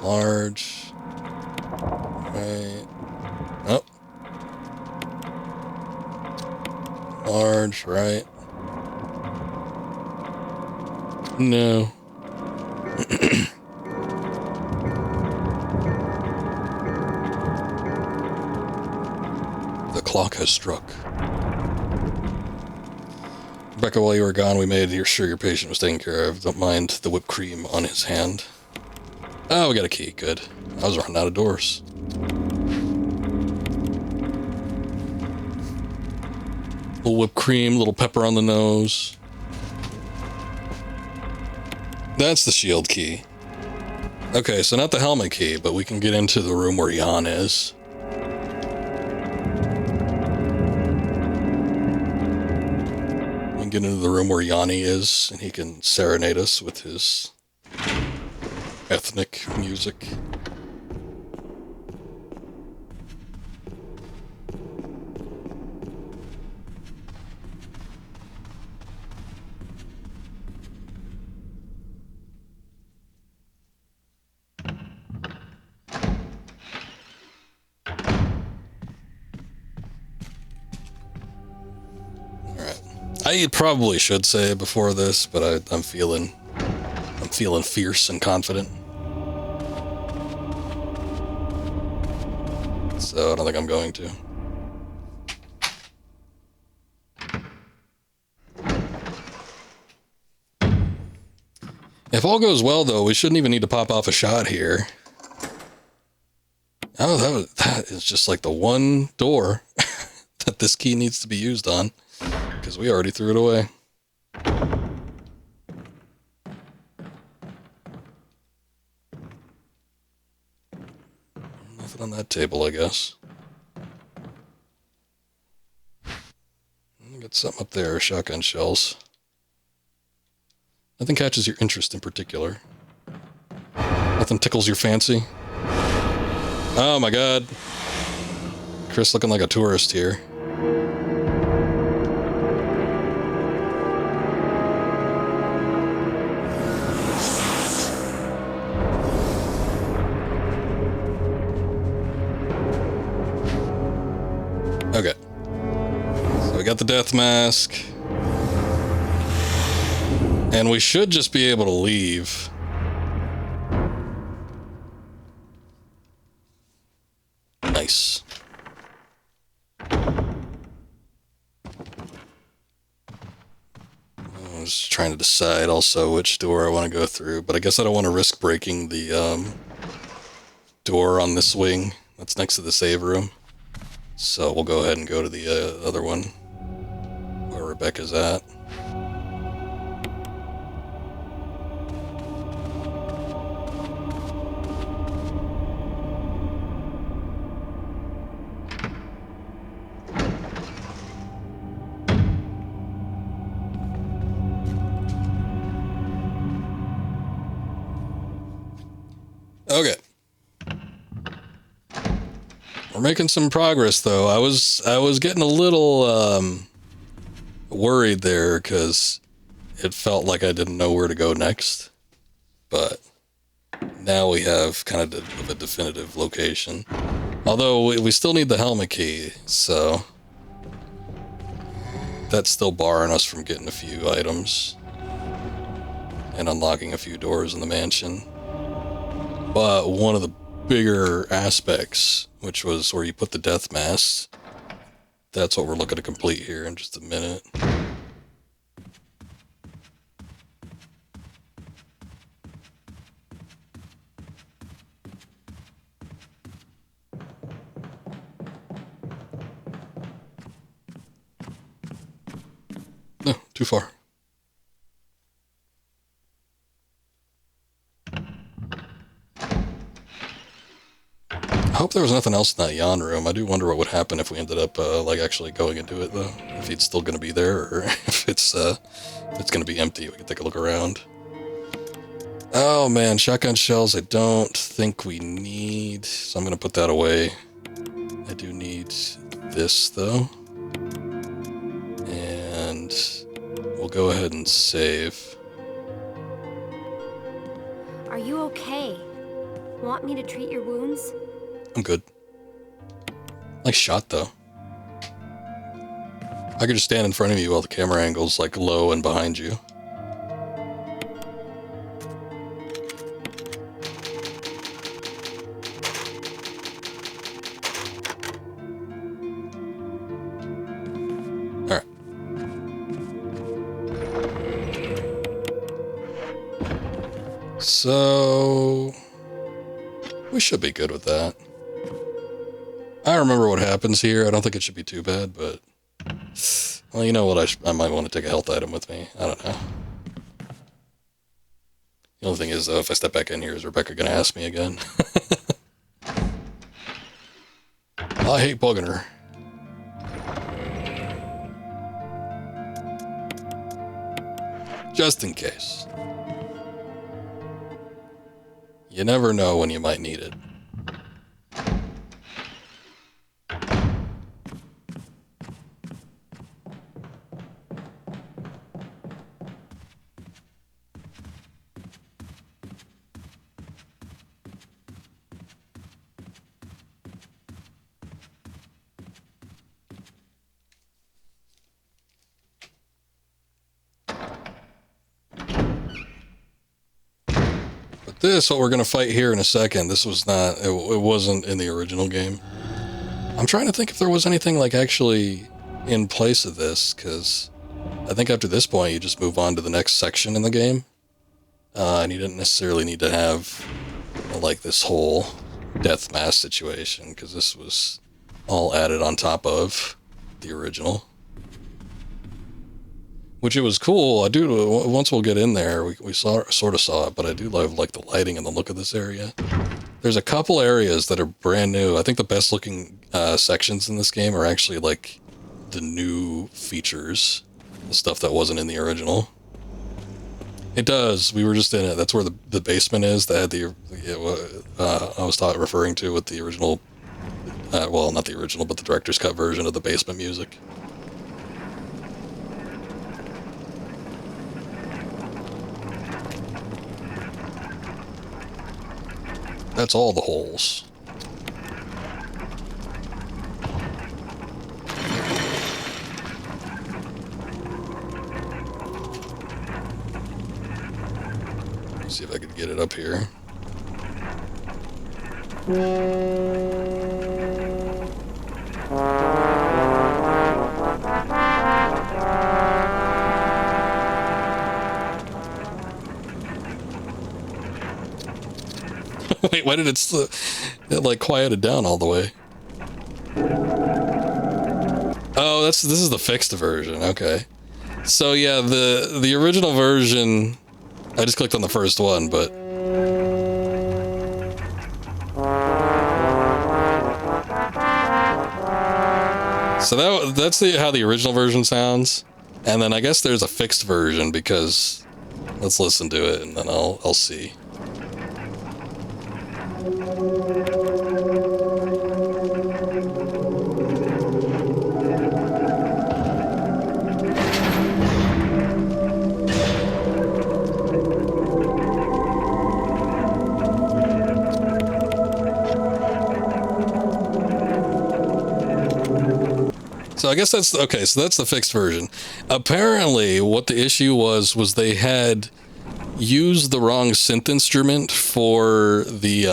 Speaker 1: Large. Right. Oh. Large, right. No. The clock has struck. Rebecca, while you were gone, we made sure your patient was taken care of. Don't mind the whipped cream on his hand. Oh, we got a key. Good. I was running out of doors. Little whipped cream, little pepper on the nose. That's the shield key. Okay, so not the helmet key, but we can get into the room where Jan is. We can get into the room where Yanni is, and he can serenade us with his ethnic music. Alright. I probably should say it before this, but I'm feeling fierce and confident. So I don't think I'm going to. If all goes well, though, we shouldn't even need to pop off a shot here. Oh, that is just like the one door that this key needs to be used on. because we already threw it away. Nothing on that table, I guess. Got something up there, shotgun shells. Nothing catches your interest in particular. Nothing tickles your fancy. Oh my god. Chris looking like a tourist here. Okay. So we got the death mask. And we should just be able to leave. Nice. I was trying to decide also which door I want to go through, but I guess I don't want to risk breaking the door on this wing that's next to the save room. So we'll go ahead and go to the other one where Rebecca's at. Okay. We're making some progress though. I was getting a little worried there because it felt like I didn't know where to go next. But now we have kind of a definitive location. Although we still need the helmet key, so that's still barring us from getting a few items and unlocking a few doors in the mansion. But one of the bigger aspects, which was where you put the death mask, that's what we're looking to complete here in just a minute. No, too far. I hope there was nothing else in that yawn room. I do wonder what would happen if we ended up, like, actually going into it, though. If he's still going to be there, or if it's going to be empty. We can take a look around. Oh, man, shotgun shells I don't think we need, so I'm going to put that away. I do need this, though. And we'll go ahead and save.
Speaker 5: Are you okay? Want me to treat your wounds?
Speaker 1: I'm good. Nice shot, though. I could just stand in front of you while the camera angle's, like, low and behind you. Alright. So we should be good with that. I remember what happens here. I don't think it should be too bad, but... Well, you know what? I might want to take a health item with me. I don't know. The only thing is, though, if I step back in here, is Rebecca going to ask me again? I hate bugging her. Just in case. You never know when you might need it. This, what we're going to fight here in a second, this was not, it wasn't in the original game. I'm trying to think if there was anything, like, actually in place of this, because I think after this point, you just move on to the next section in the game. And you didn't necessarily need to have, like, this whole death mask situation, because this was all added on top of the original. which it was cool. I do, once we'll get in there, we sort of saw it, but I do love like the lighting and the look of this area. There's a couple areas that are brand new. I think the best looking sections in this game are actually like the new features, the stuff that wasn't in the original. It does. We were just in it. That's where the basement is that had I was referring to with the original, well, not the original, but the director's cut version of the basement music. That's all the holes. Let's see if I can get it up here. Wait, why did it like quieted down all the way? Oh, this is the fixed version. Okay. So yeah, the original version, I just clicked on the first one, but so that's how the original version sounds. And then I guess there's a fixed version because let's listen to it and then I'll see. So I guess that's okay. So that's the fixed version. Apparently, what the issue was they had used the wrong synth instrument for the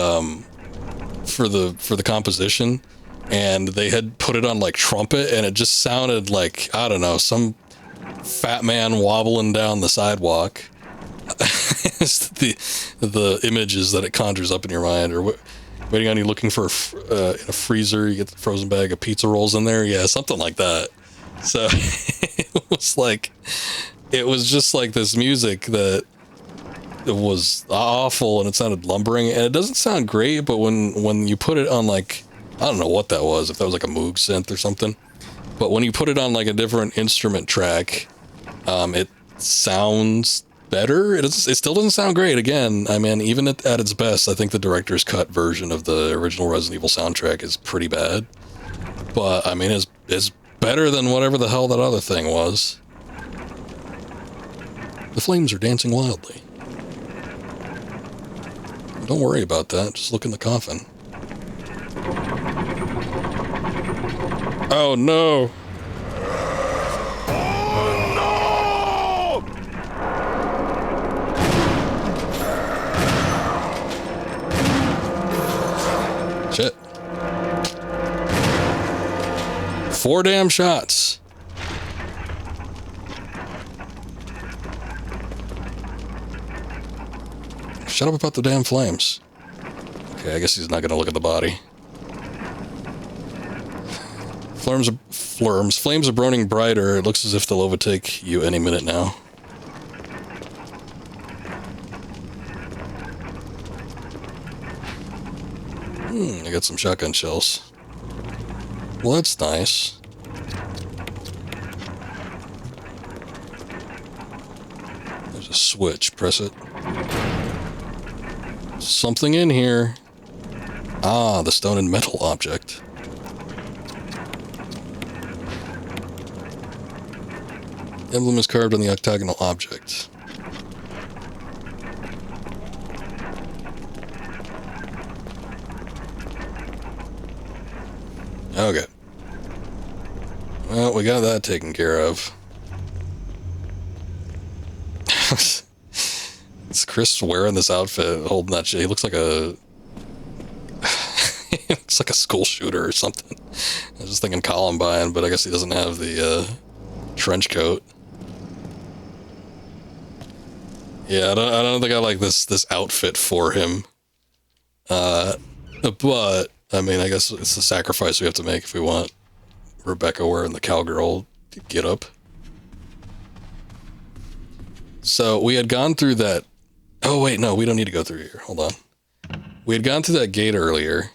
Speaker 1: composition, and they had put it on like trumpet, and it just sounded like, I don't know, some fat man wobbling down the sidewalk. It's the images that it conjures up in your mind, or waiting on you looking for in a freezer, you get the frozen bag of pizza rolls in there. Yeah, something like that. So it was just like this music that it was awful and it sounded lumbering and it doesn't sound great, but when you put it on like, I don't know what that was, if that was like a Moog synth or something, but when you put it on like a different instrument track, it sounds better. It still doesn't sound great. Again, I mean, even at its best, I think the director's cut version of the original Resident Evil soundtrack is pretty bad. But I mean, it's better than whatever the hell that other thing was. The flames are dancing wildly. Don't worry about that. Just look in the coffin. Oh no. Shit. 4 damn shots. Shut up about the damn flames. Okay, I guess he's not gonna look at the body. Flames are burning brighter. It looks as if they'll overtake you any minute now. I got some shotgun shells. Well, that's nice. There's a switch. Press it. Something in here. Ah, the stone and metal object. Emblem is carved on the octagonal object. Okay. Well, we got that taken care of. It's Chris wearing this outfit, holding that shit. He looks like a... he looks like a school shooter or something. I was just thinking Columbine, but I guess he doesn't have the trench coat. Yeah, I don't think I like this outfit for him. But I mean, I guess it's the sacrifice we have to make if we want Rebecca wearing the cowgirl get up. So we had gone through that. Oh, wait, no, we don't need to go through here. Hold on. We had gone through that gate earlier.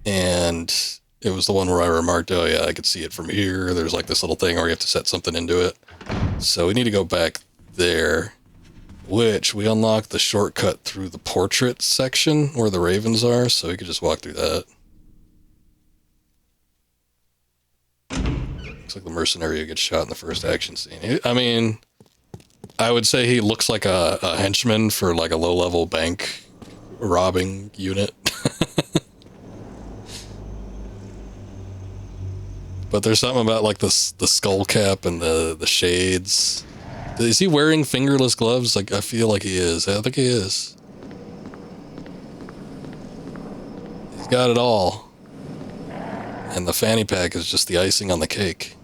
Speaker 1: And it was the one where I remarked, oh, yeah, I could see it from here. There's like this little thing where you have to set something into it. So we need to go back there, which we unlocked the shortcut through the portrait section where the ravens are. So we could just walk through that. Looks like the mercenary who gets shot in the first action scene. I mean, I would say he looks like a henchman for like a low-level bank robbing unit. But there's something about like the skull cap and the shades. Is he wearing fingerless gloves? Like, I feel like he is. I think he is. He's got it all. And the fanny pack is just the icing on the cake.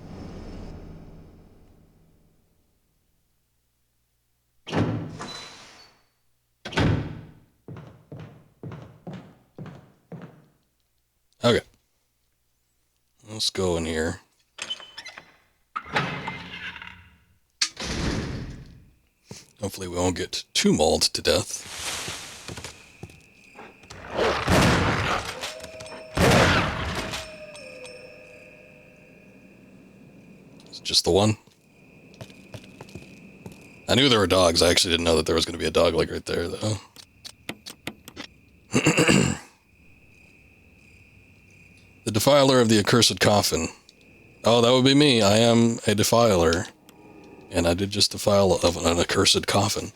Speaker 1: Okay. Let's go in here. Hopefully we won't get too mauled to death. It's just the one. I knew there were dogs. I actually didn't know that there was going to be a dog like right there, though. The defiler of the accursed coffin. Oh, that would be me. I am a defiler. And I did just defile of an accursed coffin.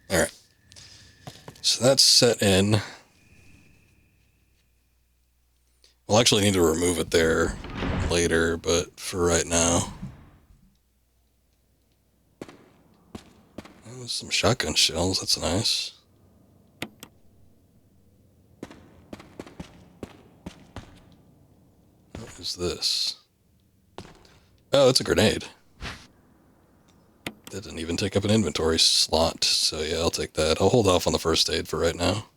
Speaker 1: Alright. So that's set in. We'll actually need to remove it there later, but for right now. Oh, some shotgun shells, that's nice. What is this? Oh, it's a grenade. That didn't even take up an inventory slot, so yeah, I'll take that. I'll hold off on the first aid for right now.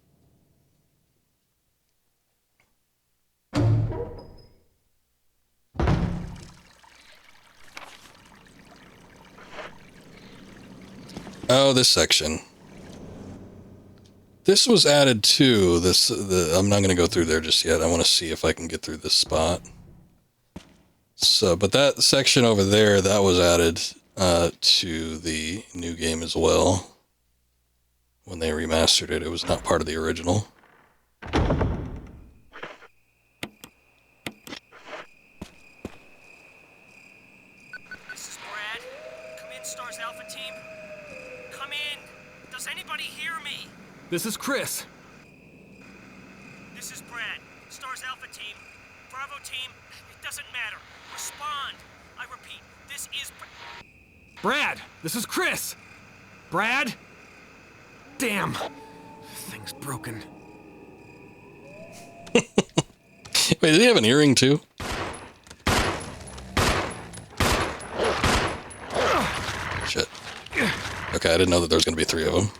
Speaker 1: Oh, this section. This was added to this. I'm not going to go through there just yet. I want to see if I can get through this spot. So, but that section over there, that was added to the new game as well. When they remastered it, it was not part of the original.
Speaker 6: This is Brad. Come in, Stars Alpha Team. Come in. Does anybody hear me?
Speaker 2: This is Chris.
Speaker 6: This is Brad. Stars Alpha Team. Bravo Team. It doesn't matter. Respond. I repeat, this is
Speaker 2: Brad, this is Chris. Brad? Damn. Thing's broken.
Speaker 1: Wait, did he have an earring too? Shit. Okay, I didn't know that there was going to be 3 of them.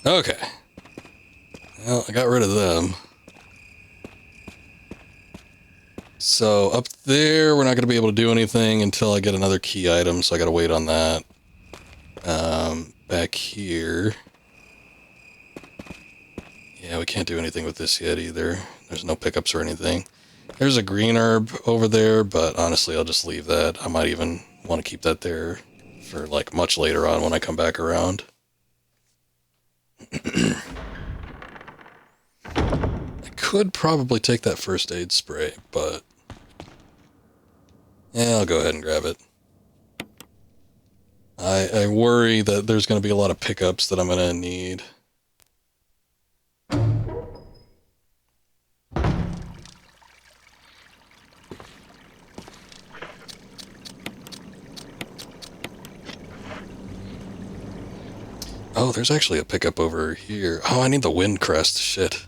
Speaker 1: Okay. Well, I got rid of them. So up there, we're not going to be able to do anything until I get another key item, so I got to wait on that. Back here. Yeah, we can't do anything with this yet either. There's no pickups or anything. There's a green herb over there, but honestly, I'll just leave that. I might even want to keep that there for like much later on when I come back around. I could probably take that first aid spray, but yeah, I'll go ahead and grab it. I worry that there's going to be a lot of pickups that I'm going to need. Oh, there's actually a pickup over here. Oh, I need the wind crest. Shit.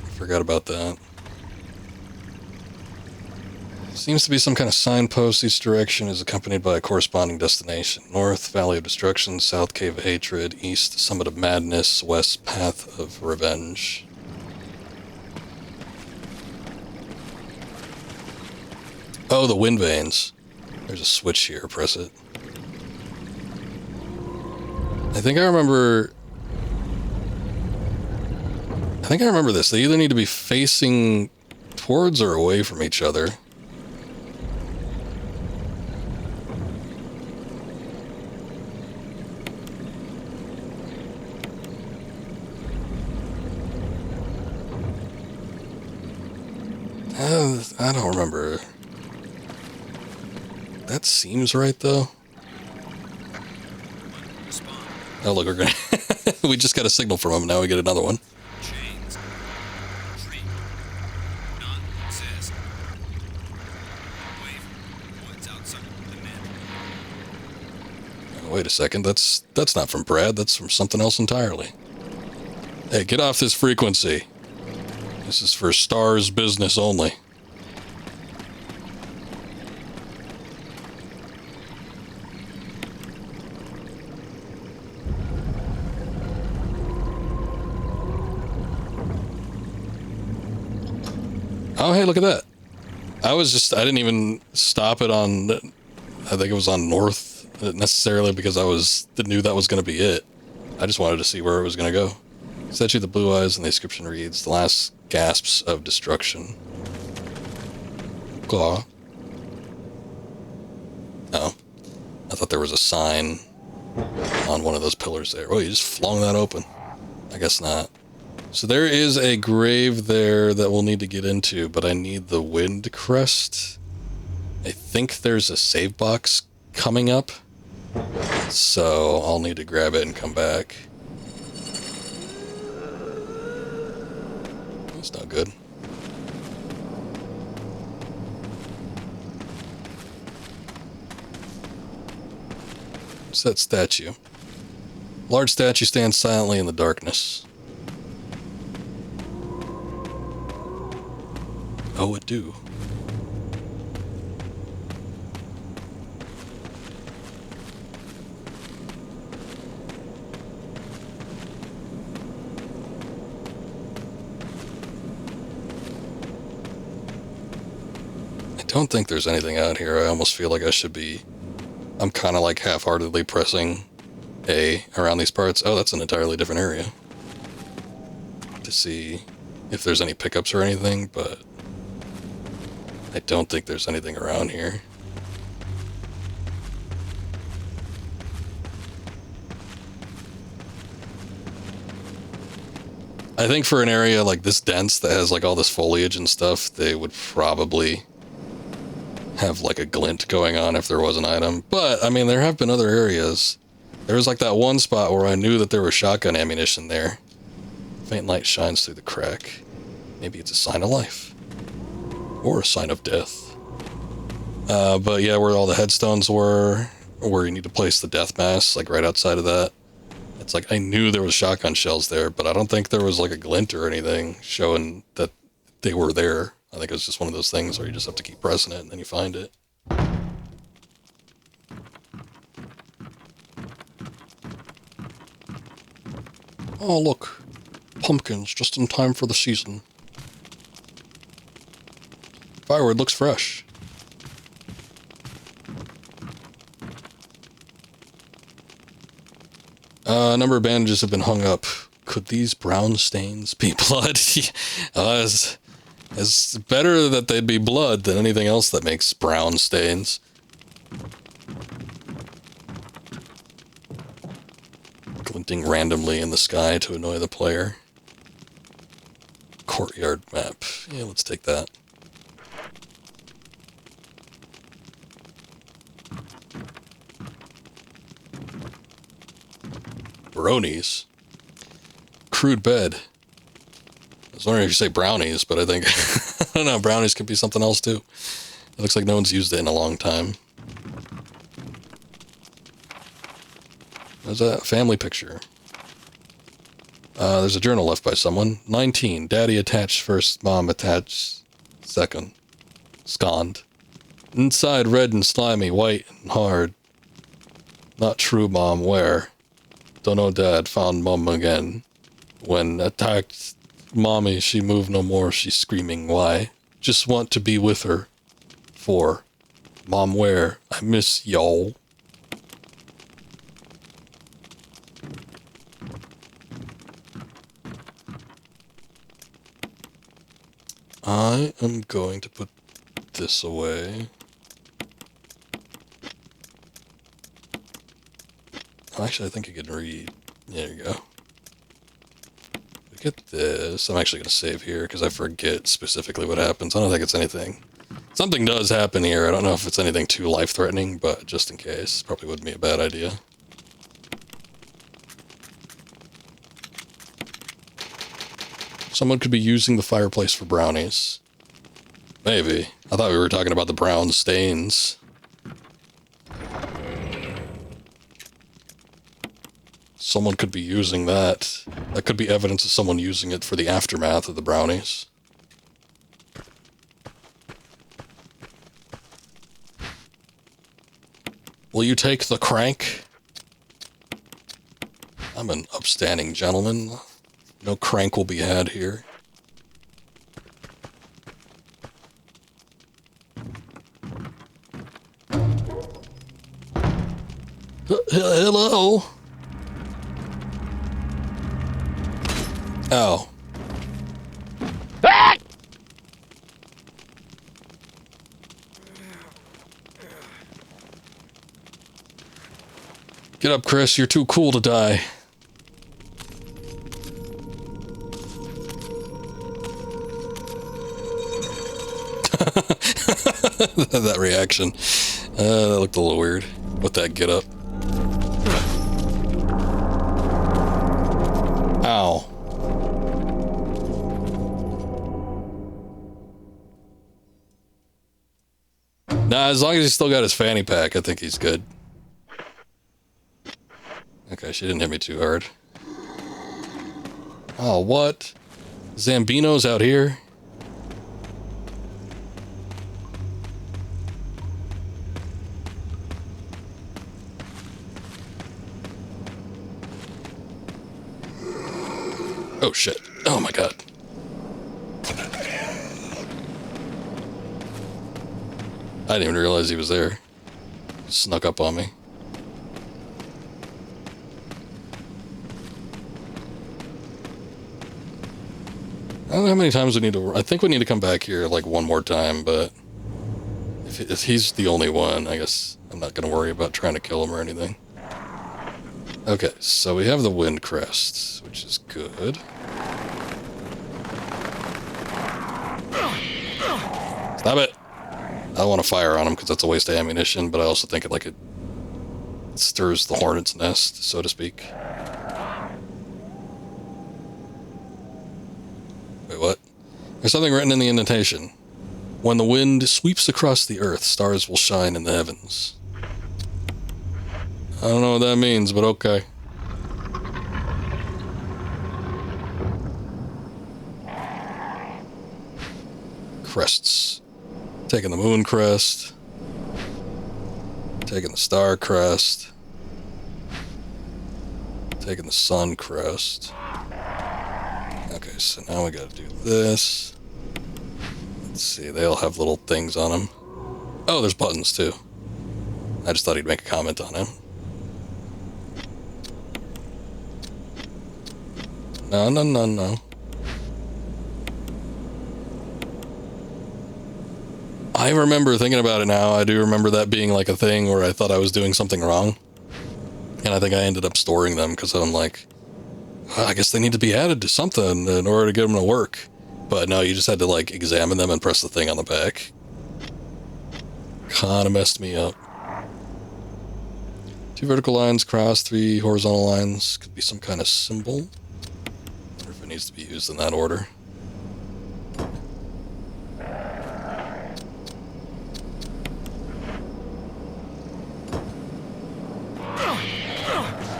Speaker 1: I forgot about that. Seems to be some kind of signpost. Each direction is accompanied by a corresponding destination. North, Valley of Destruction. South, Cave of Hatred. East, Summit of Madness. West, Path of Revenge. Oh, the wind vanes. There's a switch here. Press it. I think I remember this. They either need to be facing towards or away from each other. I don't remember. That seems right, though. Oh, look, we're gonna... we just got a signal from him. Now we get another one.
Speaker 2: Chains. Tree. None exist. Wave. Woods outside the net.
Speaker 1: Oh, wait a second. That's not from Brad. That's from something else entirely. Hey, get off this frequency. This is for Stars business only. Oh, hey, look at that. I didn't even stop it on, I think it was on North necessarily because I knew that was going to be it. I just wanted to see where it was going to go. Statue of the Blue Eyes, and the description reads, the last gasps of destruction. Claw. Oh. I thought there was a sign on one of those pillars there. Oh, you just flung that open. I guess not. So there is a grave there that we'll need to get into, but I need the wind crest. I think there's a save box coming up, so I'll need to grab it and come back. That's not good. What's that statue? Large statue stands silently in the darkness. Oh, it do. I don't think there's anything out here. I almost feel like I'm kind of like half-heartedly pressing A around these parts. Oh, that's an entirely different area. To see if there's any pickups or anything, but I don't think there's anything around here. I think for an area like this dense that has like all this foliage and stuff, they would probably have like a glint going on if there was an item. But, I mean, there have been other areas. There was like that one spot where I knew that there was shotgun ammunition there. Faint light shines through the crack. Maybe it's a sign of life. Or a sign of death. But yeah, where all the headstones were, where you need to place the death mass, like right outside of that. It's like, I knew there was shotgun shells there, but I don't think there was like a glint or anything showing that they were there. I think it was just one of those things where you just have to keep pressing it and then you find it. Oh, look. Pumpkins, just in time for the season. Firewood looks fresh. A number of bandages have been hung up. Could these brown stains be blood? It's better that they'd be blood than anything else that makes brown stains. Glinting randomly in the sky to annoy the player. Courtyard map. Yeah, let's take that. Bronies. Crude bed. I was wondering if you say brownies, but I think, I don't know, brownies could be something else too. It looks like no one's used it in a long time. There's a family picture. There's a journal left by someone. 19. Daddy attached first, mom attached second. Scond. Inside red and slimy, white and hard. Not true, Mom, where? Dunno, Dad, found Mom again. When attacked Mommy, she moved no more, she's screaming, why? Just want to be with her. 4. Mom, where? I miss y'all. I am going to put this away. Actually, I think you can read. There you go. Look at this. I'm actually going to save here because I forget specifically what happens. I don't think it's anything. Something does happen here. I don't know if it's anything too life-threatening, but just in case, probably wouldn't be a bad idea. Someone could be using the fireplace for brownies. Maybe. I thought we were talking about the brown stains. Someone could be using that. That could be evidence of someone using it for the aftermath of the brownies. Will you take the crank? I'm an upstanding gentleman. No crank will be had here. Hello? Oh. Get up, Chris. You're too cool to die. That reaction. That looked a little weird. With that get up. Ow. Nah, as long as he's still got his fanny pack, I think he's good. Okay, she didn't hit me too hard. Oh, what? Zambino's out here? Oh shit. Oh my god. I didn't even realize he was there. Snuck up on me. I don't know how many times we need to... I think we need to come back here like one more time, but... If he's the only one, I guess I'm not going to worry about trying to kill him or anything. Okay, so we have the wind crest, which is good. Stop it! I don't want to fire on him because that's a waste of ammunition, but I also think it stirs the hornet's nest, so to speak. Wait, what? There's something written in the indentation. When the wind sweeps across the earth, stars will shine in the heavens. I don't know what that means, but okay. Crests. Taking the moon crest. Taking the star crest. Taking the sun crest. Okay, so now we gotta do this. Let's see, they all have little things on them. Oh, there's buttons too. I just thought he'd make a comment on him. No, no, no, no. I remember thinking about it now. I do remember that being like a thing where I thought I was doing something wrong. And I think I ended up storing them because I'm like, well, I guess they need to be added to something in order to get them to work. But no, you just had to like examine them and press the thing on the back. Kinda messed me up. 2 vertical lines cross, 3 horizontal lines. Could be some kind of symbol. Wonder if it needs to be used in that order.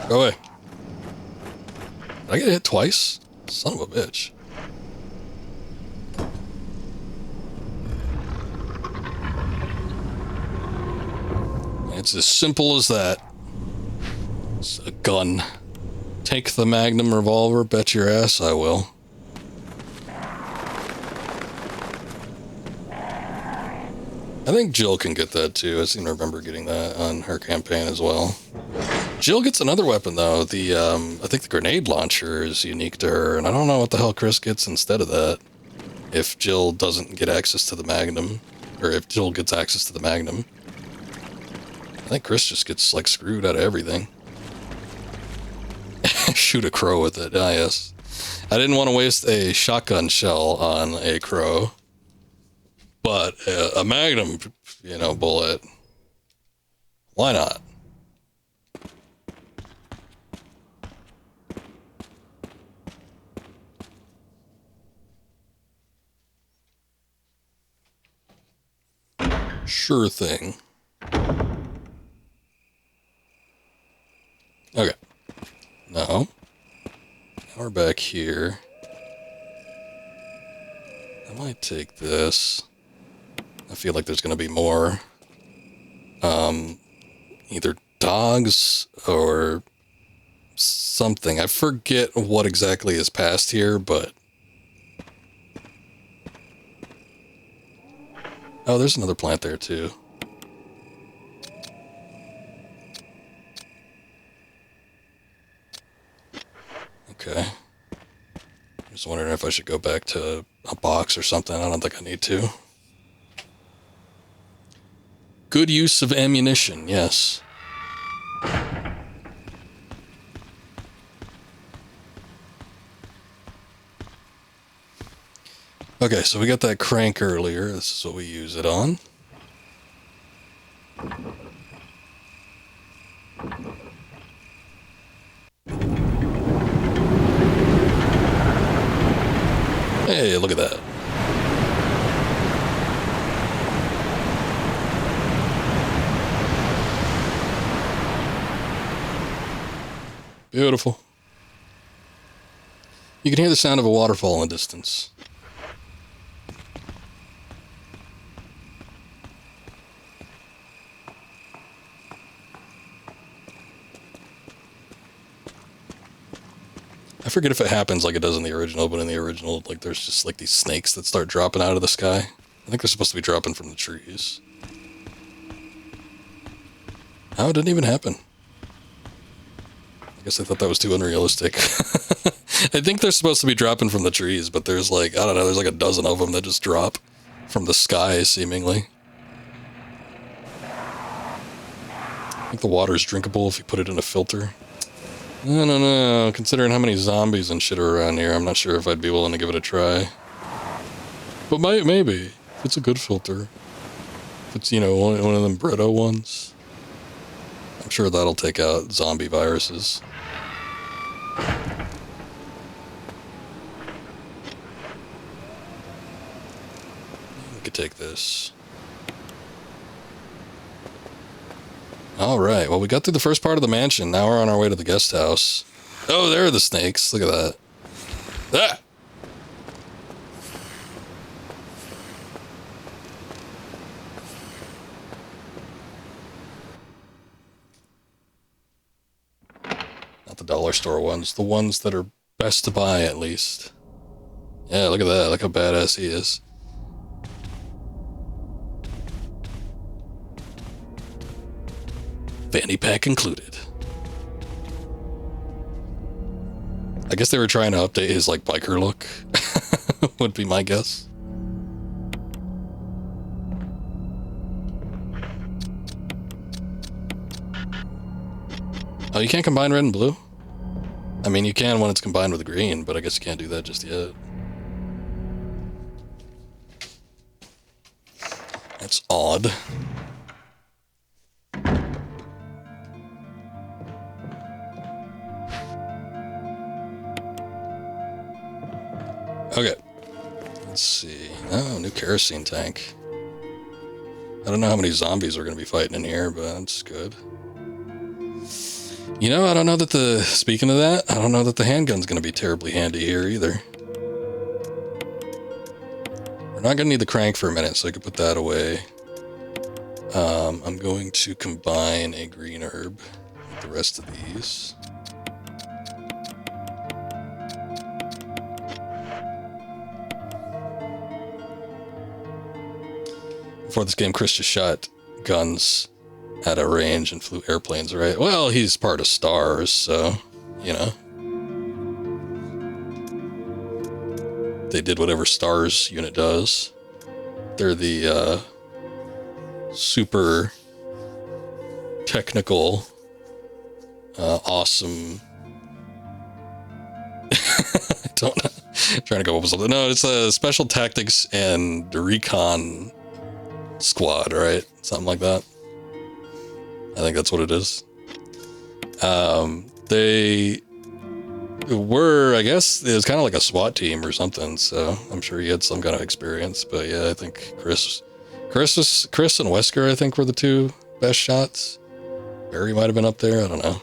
Speaker 1: Go away. Did I get hit twice? Son of a bitch. It's as simple as that. It's a gun. Take the Magnum revolver, bet your ass I will. I think Jill can get that too. I seem to remember getting that on her campaign as well. Jill gets another weapon though. I think the grenade launcher is unique to her, and I don't know what the hell Chris gets instead of that. If Jill doesn't get access to the Magnum, or if Jill gets access to the Magnum. I think Chris just gets like screwed out of everything. Shoot a crow with it. Ah, yes. I didn't want to waste a shotgun shell on a crow. But a Magnum, you know, bullet, why not? Sure thing. Okay. No. Now we're back here. I might take this. I feel like there's going to be more, either dogs or something. I forget what exactly is past here, but... Oh, there's another plant there, too. Okay. Just wondering if I should go back to a box or something. I don't think I need to. Good use of ammunition, yes. Okay, so we got that crank earlier. This is what we use it on. Hey, look at that. Beautiful. You can hear the sound of a waterfall in the distance. I forget if it happens like it does in the original, but in the original, like, there's just like these snakes that start dropping out of the sky. I think they're supposed to be dropping from the trees. Oh, it didn't even happen. I guess I thought that was too unrealistic. I think they're supposed to be dropping from the trees, but there's like, I don't know, there's like a dozen of them that just drop from the sky, seemingly. I think the water's drinkable if you put it in a filter. I don't know, considering how many zombies and shit are around here, I'm not sure if I'd be willing to give it a try. But maybe, if it's a good filter. If it's, you know, one of them Brito ones. I'm sure that'll take out zombie viruses. We could take this. Alright, well, we got through the first part of the mansion. Now we're on our way to the guest house. Oh, there are the snakes. Look at that. Ah! Not the dollar store ones. The ones that are best to buy, at least. Yeah, look at that. Look how badass he is. Fanny pack included. I guess they were trying to update his, like, biker look. Would be my guess. Oh, you can't combine red and blue? I mean, you can when it's combined with green, but I guess you can't do that just yet. That's odd. Okay. Let's see. Oh, new kerosene tank. I don't know how many zombies are going to be fighting in here, but that's good. You know, I don't know that speaking of that, I don't know that the handgun's going to be terribly handy here either. We're not going to need the crank for a minute, so I can put that away. I'm going to combine a green herb with the rest of these. Before this game, Chris just shot guns at a range and flew airplanes, right? Well, he's part of STARS, so, you know. They did whatever STARS unit does. They're the super technical, awesome. I don't know. I'm trying to come up with something. No, it's a special tactics and recon squad, right? Something like that. I think that's what it is. They were, I guess, it was kind of like a SWAT team or something, so I'm sure he had some kind of experience. But yeah, I think Chris and Wesker, I think, were the two best shots. Barry might have been up there, I don't know.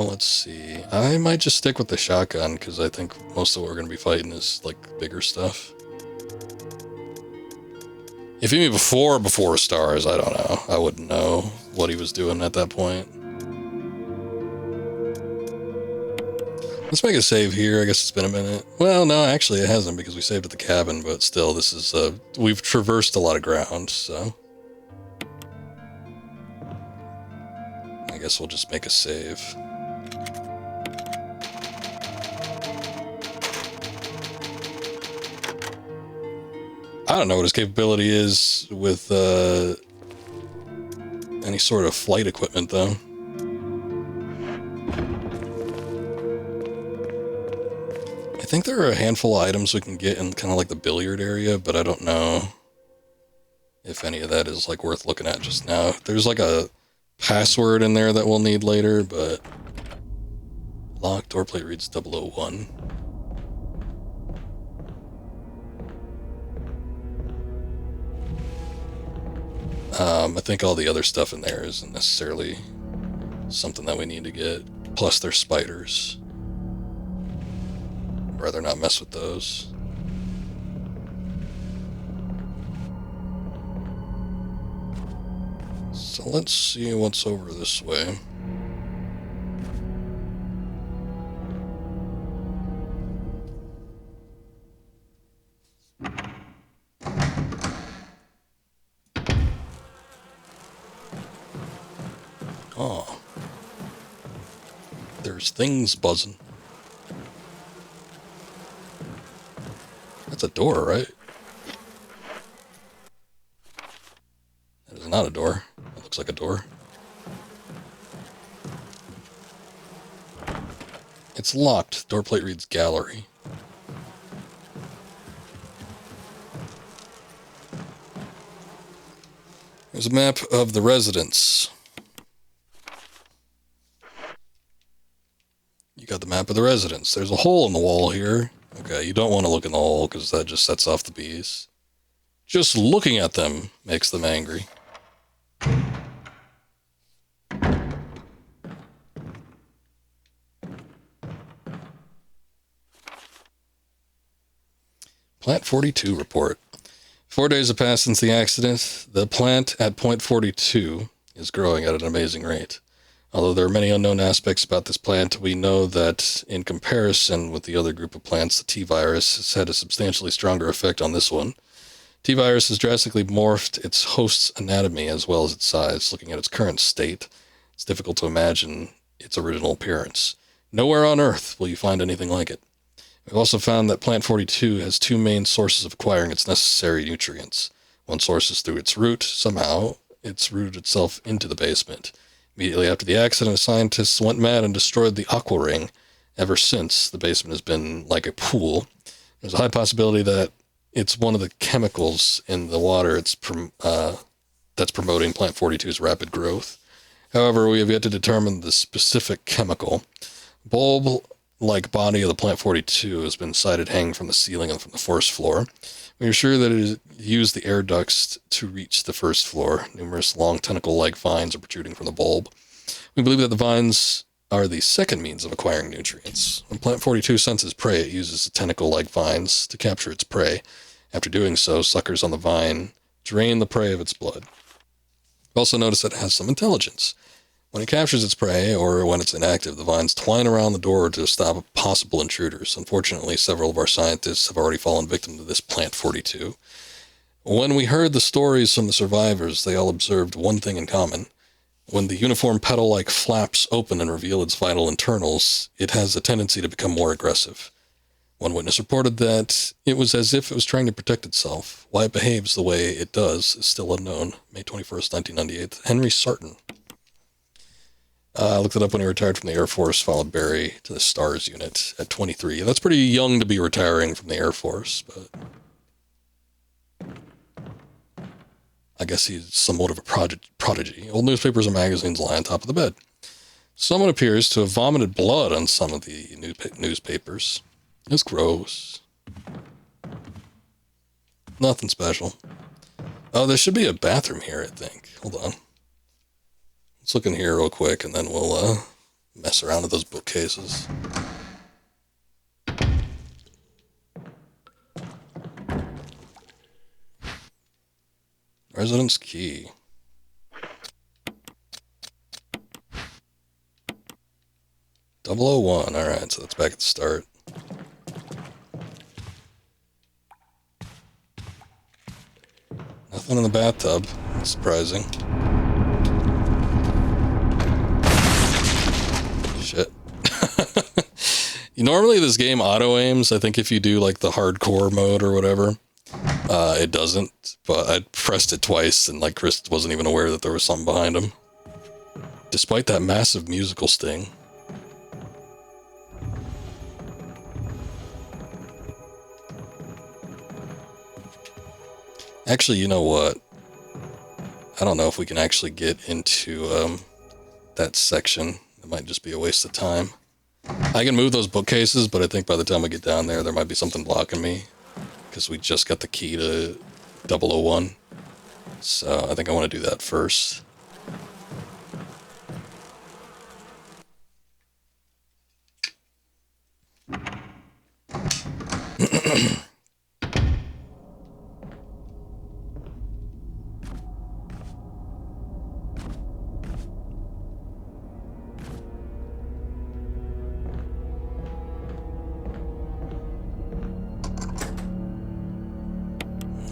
Speaker 1: Let's see. I might just stick with the shotgun, because I think most of what we're going to be fighting is, like, bigger stuff. If you mean before STARS, I don't know. I wouldn't know what he was doing at that point. Let's make a save here. I guess it's been a minute. Well, no, actually it hasn't, because we saved at the cabin, but still, this is, we've traversed a lot of ground, so. I guess we'll just make a save. I don't know what his capability is with any sort of flight equipment, though. I think there are a handful of items we can get in kind of like the billiard area, but I don't know if any of that is like worth looking at just now. There's like a password in there that we'll need later, but locked door plate reads 001. I think all the other stuff in there isn't necessarily something that we need to get. Plus, they're spiders. I'd rather not mess with those. So let's see what's over this way. Oh. There's things buzzing. That's a door, right? That is not a door. It looks like a door. It's locked. Door plate reads gallery. There's a map of the residence. You got the map of the residence. There's a hole in the wall here. Okay, you don't want to look in the hole because that just sets off the bees. Just looking at them makes them angry. Plant 42 report. 4 days have passed since the accident. The plant at point 42 is growing at an amazing rate. Although there are many unknown aspects about this plant, we know that in comparison with the other group of plants, the T-virus has had a substantially stronger effect on this one. T-virus has drastically morphed its host's anatomy as well as its size. Looking at its current state, it's difficult to imagine its original appearance. Nowhere on Earth will you find anything like it. We've also found that Plant 42 has two main sources of acquiring its necessary nutrients. One source is through its root. Somehow, it's rooted itself into the basement. Immediately after the accident, scientists went mad and destroyed the aqua ring. Ever since, the basement has been like a pool. There's a high possibility that it's one of the chemicals in the water that's promoting Plant 42's rapid growth. However, we have yet to determine the specific chemical. Bulb-like body of the Plant 42 has been sighted hanging from the ceiling and from the first floor. We are sure that it has used the air ducts to reach the first floor. Numerous long tentacle-like vines are protruding from the bulb. We believe that the vines are the second means of acquiring nutrients. When Plant 42 senses prey, it uses the tentacle-like vines to capture its prey. After doing so, suckers on the vine drain the prey of its blood. Also notice that it has some intelligence. When it captures its prey, or when it's inactive, the vines twine around the door to stop possible intruders. Unfortunately, several of our scientists have already fallen victim to this Plant 42. When we heard the stories from the survivors, they all observed one thing in common. When the uniform petal-like flaps open and reveal its vital internals, it has a tendency to become more aggressive. One witness reported that it was as if it was trying to protect itself. Why it behaves the way it does is still unknown. May 21st, 1998. Henry Sarton. I looked it up when he retired from the Air Force, followed Barry to the STARS unit at 23. That's pretty young to be retiring from the Air Force, but I guess he's somewhat of a prodigy. Old newspapers and magazines lie on top of the bed. Someone appears to have vomited blood on some of the newspapers. It's gross. Nothing special. Oh, there should be a bathroom here, I think. Hold on. Let's look in here real quick, and then we'll mess around with those bookcases. Residence key. .001. Alright, so that's back at the start. Nothing in the bathtub. That's surprising. Shit. Normally this game auto-aims. I think if you do like the hardcore mode or whatever, it doesn't. But I pressed it twice and like Chris wasn't even aware that there was something behind him. Despite that massive musical sting. Actually, you know what? I don't know if we can actually get into that section. It might just be a waste of time. I can move those bookcases, but I think by the time we get down there, there might be something blocking me. Because we just got the key to 001. So I think I want to do that first.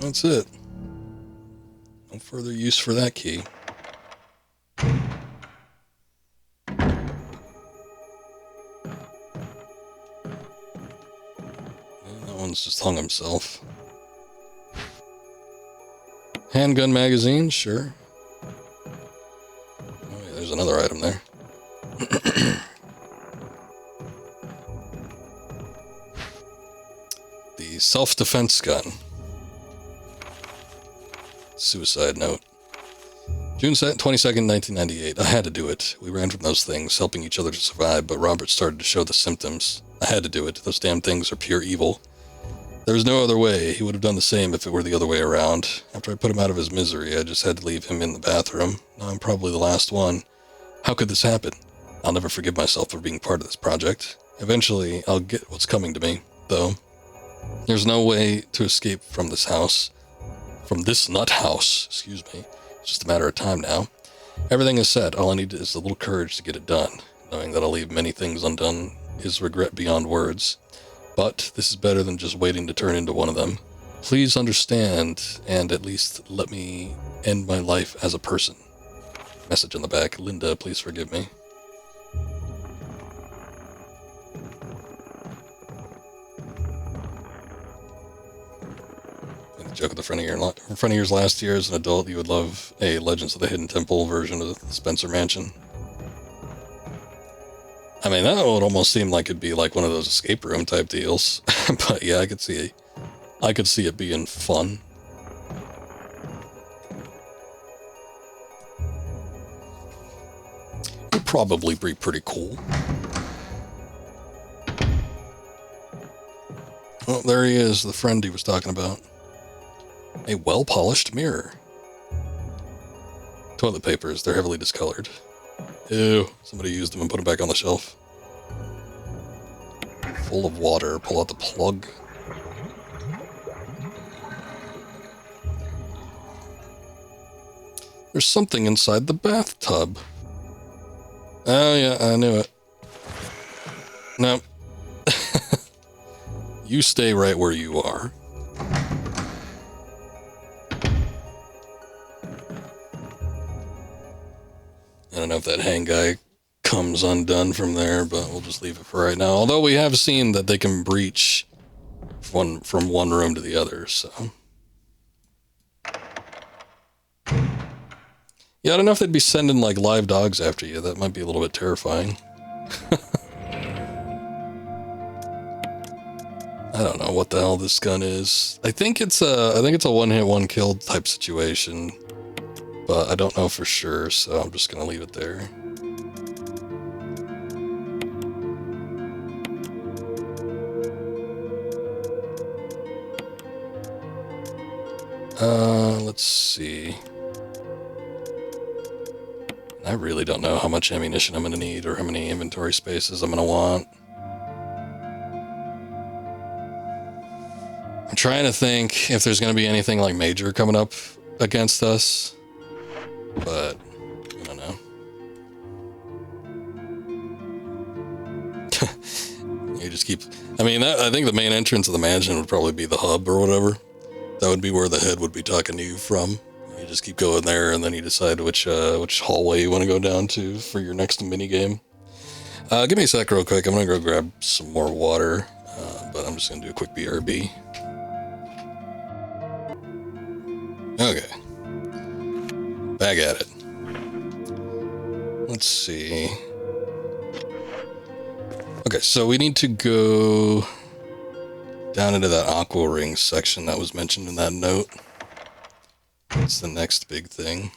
Speaker 1: That's it. No further use for that key. That one's just hung himself. Handgun magazine, sure. Oh yeah, there's another item there. The self-defense gun. Suicide note. June 22nd, 1998. I had to do it. We ran from those things, helping each other to survive, but Robert started to show the symptoms. I had to do it. Those damn things are pure evil. There was no other way. He would have done the same if it were the other way around. After I put him out of his misery, I just had to leave him in the bathroom. Now I'm probably the last one. How could this happen? I'll never forgive myself for being part of this project. Eventually, I'll get what's coming to me, though. There's no way to escape from this house. From this nut house, excuse me. It's just a matter of time now. Everything is set. All I need is a little courage to get it done. Knowing that I'll leave many things undone is regret beyond words. But this is better than just waiting to turn into one of them. Please understand, and at least let me end my life as a person. Message on the back. Linda, please forgive me. Joke at the front of yours last year. As an adult, you would love a Legends of the Hidden Temple version of the Spencer Mansion. I mean, that would almost seem like it'd be like one of those escape room type deals. But yeah, I could see it being fun. It'd probably be pretty cool. Oh, there he is, the friend he was talking about. A well-polished mirror. Toilet papers, they're heavily discolored. Ew, somebody used them and put them back on the shelf. Full of water. Pull out the plug. There's something inside the bathtub. Oh yeah, I knew it. No. You stay right where you are. I don't know if that hang guy comes undone from there, but we'll just leave it for right now. Although we have seen that they can breach from one room to the other, so. Yeah, I don't know if they'd be sending like live dogs after you. That might be a little bit terrifying. I don't know what the hell this gun is. I think it's a one-hit, one-kill type situation, but I don't know for sure, so I'm just gonna leave it there. Let's see. I really don't know how much ammunition I'm gonna need or how many inventory spaces I'm gonna want. I'm trying to think if there's going to be anything like major coming up against us, but I don't know. You just keep, I mean, I think the main entrance of the mansion would probably be the hub or whatever. That would be where the head would be talking to you from. You just keep going there and then you decide which hallway you want to go down to for your next mini game. Give me a sec real quick. I'm going to go grab some more water, but I'm just going to do a quick BRB. Okay. Back at it. Let's see. Okay, so we need to go down into that aqua ring section that was mentioned in that note. That's the next big thing.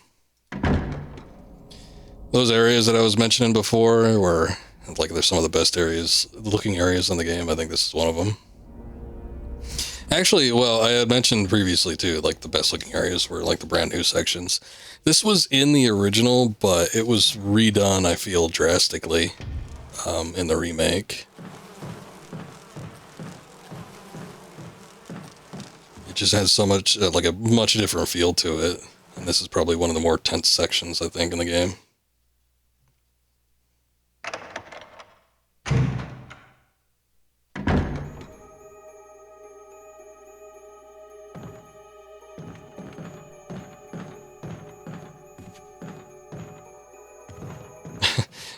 Speaker 1: Those areas that I was mentioning before were like they're some of the best areas, looking areas in the game. I think this is one of them. Actually, well, I had mentioned previously too, like the best looking areas were like the brand new sections. This was in the original, but it was redone, I feel, drastically in the remake. It just has so much, like a much different feel to it. And this is probably one of the more tense sections, I think, in the game.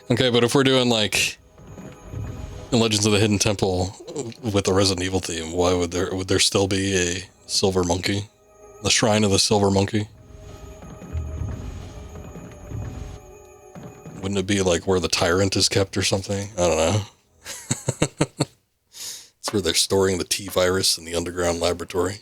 Speaker 1: Okay, but if we're doing like Legends of the Hidden Temple with the Resident Evil theme, why would there still be a silver monkey? The Shrine of the Silver Monkey? Wouldn't it be like where the tyrant is kept or something? I don't know. It's where they're storing the T-virus in the underground laboratory.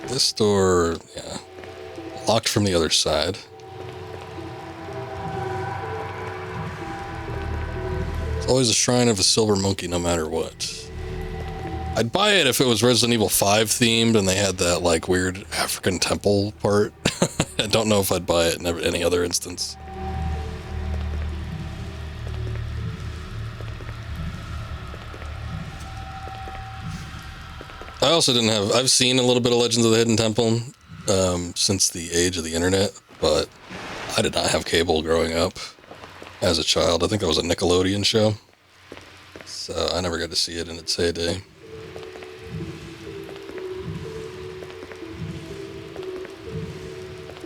Speaker 1: This door, yeah, locked from the other side. It's always a shrine of a silver monkey, no matter what. I'd buy it if it was Resident Evil 5 themed and they had that like weird African temple part. I don't know if I'd buy it in any other instance. I also didn't have, I've seen a little bit of Legends of the Hidden Temple since the age of the internet, but I did not have cable growing up as a child. I think that was a Nickelodeon show, so I never got to see it in its heyday.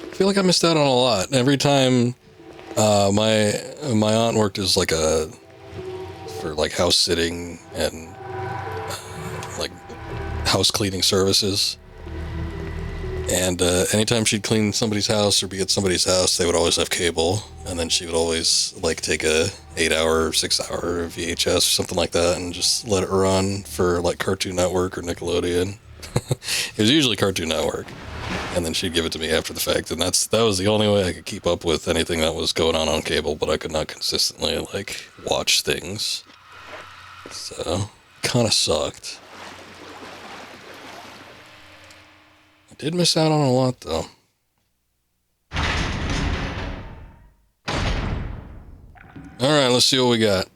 Speaker 1: I feel like I missed out on a lot. Every time my aunt worked as like for like house sitting and like house cleaning services, and anytime she'd clean somebody's house or be at somebody's house, they would always have cable, and then she would always like take a 8-hour or 6-hour VHS or something like that and just let it run for like Cartoon Network or Nickelodeon. It was usually Cartoon Network, and then she'd give it to me after the fact, and that was the only way I could keep up with anything that was going on cable, but I could not consistently like watch things. So Kind of sucked. I did miss out on a lot, though. Alright, let's see what we got.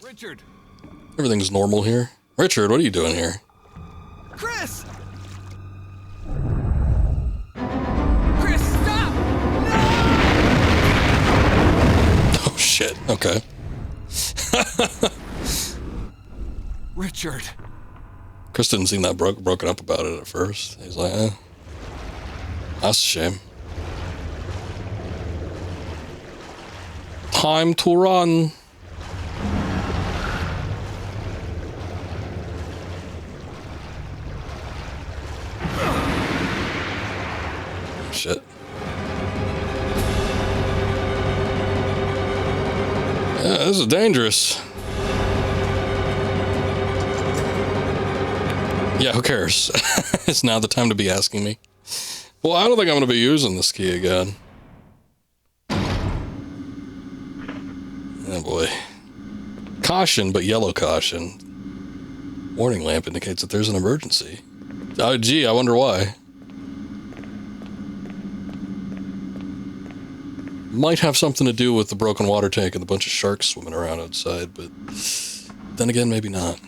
Speaker 2: Richard!
Speaker 1: Everything's normal here. Richard, what are you doing here?
Speaker 2: Chris! Chris, stop!
Speaker 1: Oh, shit. Okay.
Speaker 2: Richard.
Speaker 1: Chris didn't seem that broken up about it at first. He's like, eh. That's a shame. Time to run. Shit. Yeah, this is dangerous. Yeah, who cares? It's now the time to be asking me. Well, I don't think I'm going to be using this key again. Oh boy. Caution, but yellow caution. Warning lamp indicates that there's an emergency. Oh, gee, I wonder why. Might have something to do with the broken water tank and the bunch of sharks swimming around outside, but then again, maybe not.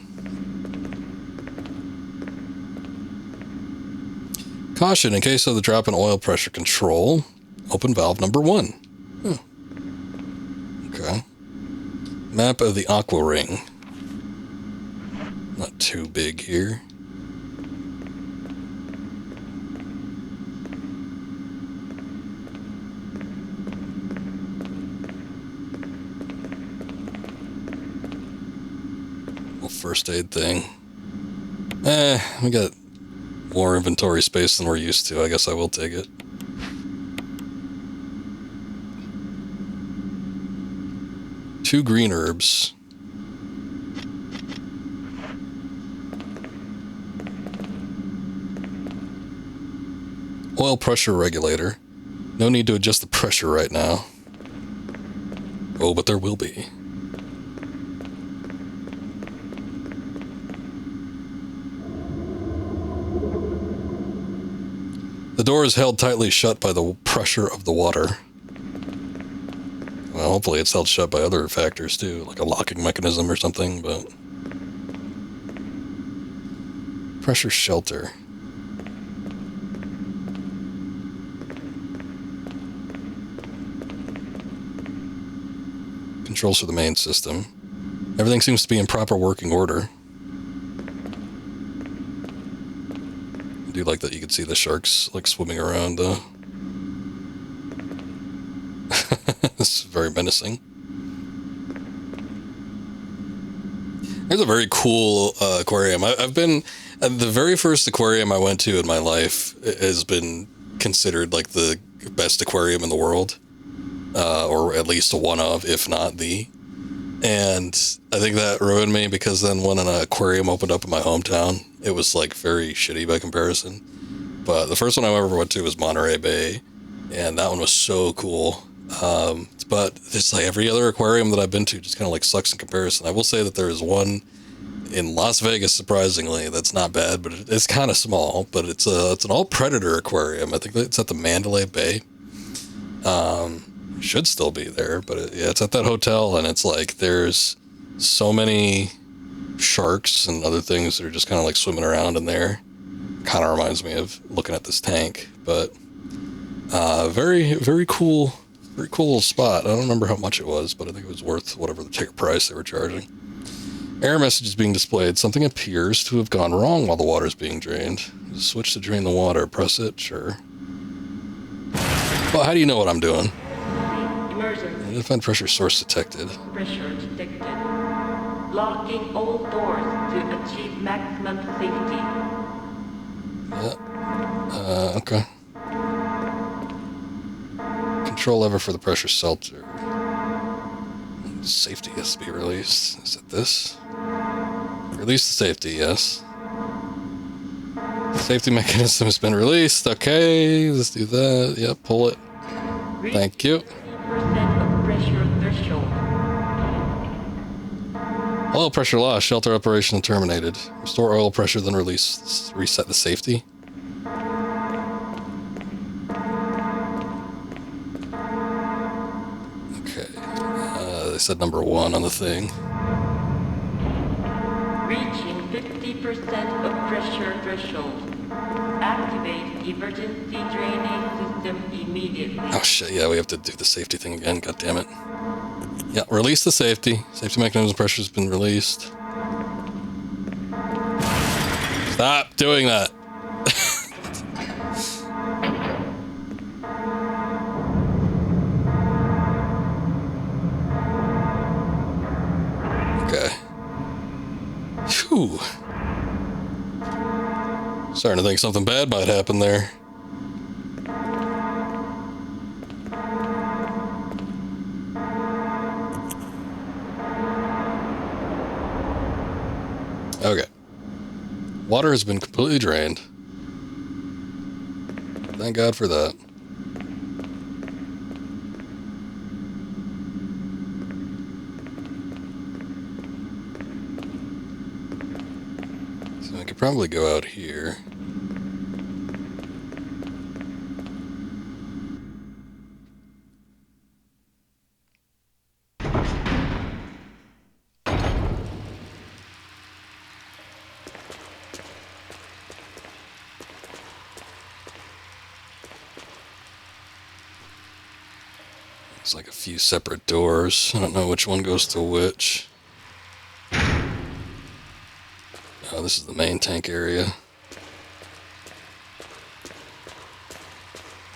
Speaker 1: Caution, in case of the drop in oil pressure control, open valve number 1. Huh. Okay. Map of the Aqua Ring. Not too big here. Little first aid thing. We got more inventory space than we're used to. I guess I will take it. Two green herbs. Oil pressure regulator. No need to adjust the pressure right now. Oh, but there will be. The door is held tightly shut by the pressure of the water. Well, hopefully it's held shut by other factors too, like a locking mechanism or something, but... Pressure shelter. Controls for the main system. Everything seems to be in proper working order. I do like that you can see the sharks like swimming around. This is very menacing. There's a very cool aquarium. I've been... the very first aquarium I went to in my life has been considered like the best aquarium in the world. Or at least one of, if not the. And I think that ruined me because then when an aquarium opened up in my hometown, it was like very shitty by comparison. But the first one I ever went to was Monterey Bay, and that one was so cool. But it's like every other aquarium that I've been to just kind of like sucks in comparison. I will say that there is one in Las Vegas, surprisingly, that's not bad, but it's kind of small. But it's an all predator aquarium. I think it's at the Mandalay Bay. Should still be there, but it's at that hotel, and it's like there's so many sharks and other things that are just kind of like swimming around in there. Kind of reminds me of looking at this tank, but very, very cool little spot. I don't remember how much it was, but I think it was worth whatever the ticket price they were charging. Error message is being displayed. Something appears to have gone wrong while the water is being drained. Switch to drain the water. Press it. Sure. Well, how do you know what I'm doing?
Speaker 7: Emergency.
Speaker 1: Defend pressure source detected.
Speaker 7: Pressure detected. Locking all doors to achieve maximum safety.
Speaker 1: Yeah. Okay. Control lever for the pressure shelter. Safety has to be released. Is it this? Release the safety, yes. Safety mechanism has been released. Okay, let's do that. Yep, pull it. Thank you.
Speaker 7: 50% of pressure threshold.
Speaker 1: Oil pressure lost. Shelter operation terminated. Restore oil pressure, then reset the safety. Okay. They said number 1 on the thing.
Speaker 7: Reaching 50% of pressure threshold. Activate emergency drainage system immediately.
Speaker 1: Oh shit, yeah, we have to do the safety thing again, god damn it. Yeah, release the safety. Safety mechanism pressure has been released. Stop doing that. Okay. Phew. Starting to think something bad might happen there. Okay. Water has been completely drained. Thank God for that. So I could probably go out here. It's like a few separate doors. I don't know which one goes to which. Oh, this is the main tank area.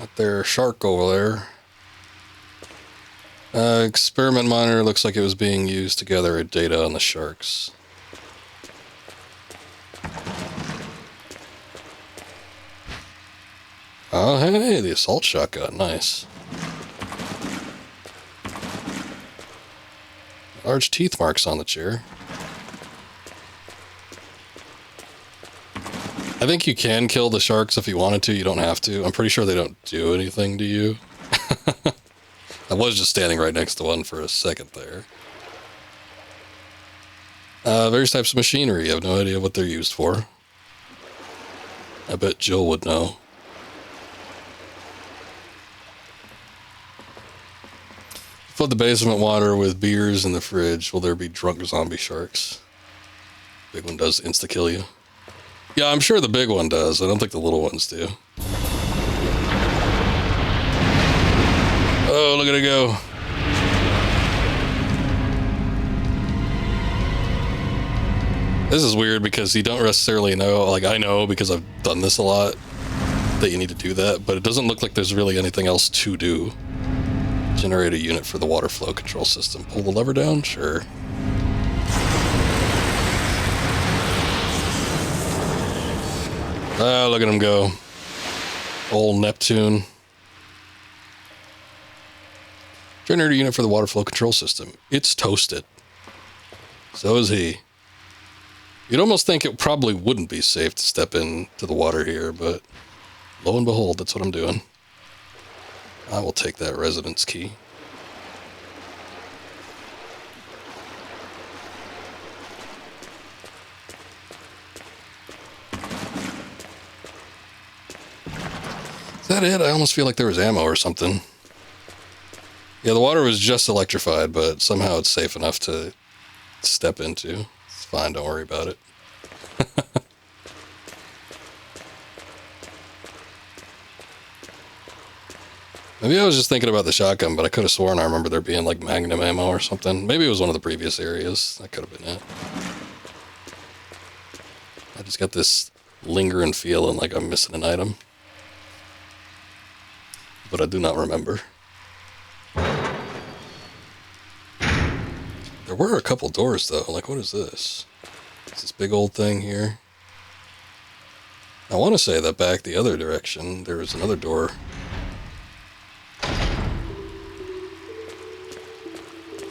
Speaker 1: Up there, shark over there. Experiment monitor looks like it was being used to gather data on the sharks. Oh, hey, the assault shotgun, nice. Large teeth marks on the chair. I think you can kill the sharks if you wanted to. You don't have to. I'm pretty sure they don't do anything to you. I was just standing right next to one for a second there. Various types of machinery. I have no idea what they're used for. I bet Jill would know. Flood the basement water with beers in the fridge. Will there be drunk zombie sharks? Big one does insta-kill you. Yeah, I'm sure the big one does. I don't think the little ones do. Oh, look at it go. This is weird because you don't necessarily know. Like, I know because I've done this a lot that you need to do that, but it doesn't look like there's really anything else to do. Generate a unit for the water flow control system. Pull the lever down? Sure. Ah, look at him go. Old Neptune. Generator unit for the water flow control system. It's toasted. So is he. You'd almost think it probably wouldn't be safe to step into the water here, but lo and behold, that's what I'm doing. I will take that residence key. Is that it? I almost feel like there was ammo or something. Yeah, the water was just electrified, but somehow it's safe enough to step into. It's fine, don't worry about it. Maybe I was just thinking about the shotgun, but I could have sworn I remember there being like magnum ammo or something. Maybe it was one of the previous areas. That could have been it. I just got this lingering feeling like I'm missing an item. But I do not remember. There were a couple doors though. Like, what is this? Is this big old thing here? I want to say that back the other direction, there was another door.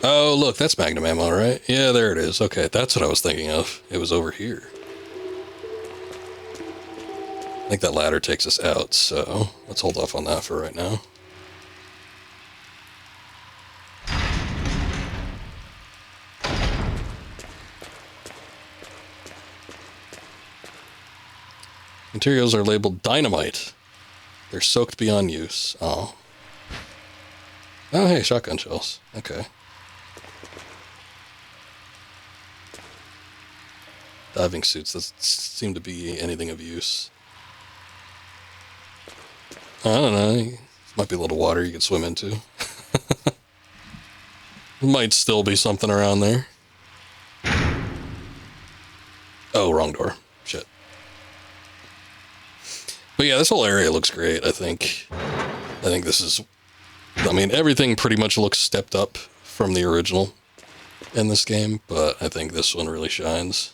Speaker 1: Oh, look, that's magnum ammo, right? Yeah, there it is. Okay, that's what I was thinking of. It was over here. I think that ladder takes us out, so let's hold off on that for right now. Materials are labeled dynamite. They're soaked beyond use. Oh. Oh, hey, shotgun shells. Okay. Diving suits doesn't seem to be anything of use. I don't know. Might be a little water you could swim into. Might still be something around there. Oh, wrong door. Shit. But yeah, this whole area looks great, I think. I think this is... I mean, everything pretty much looks stepped up from the original in this game, but I think this one really shines.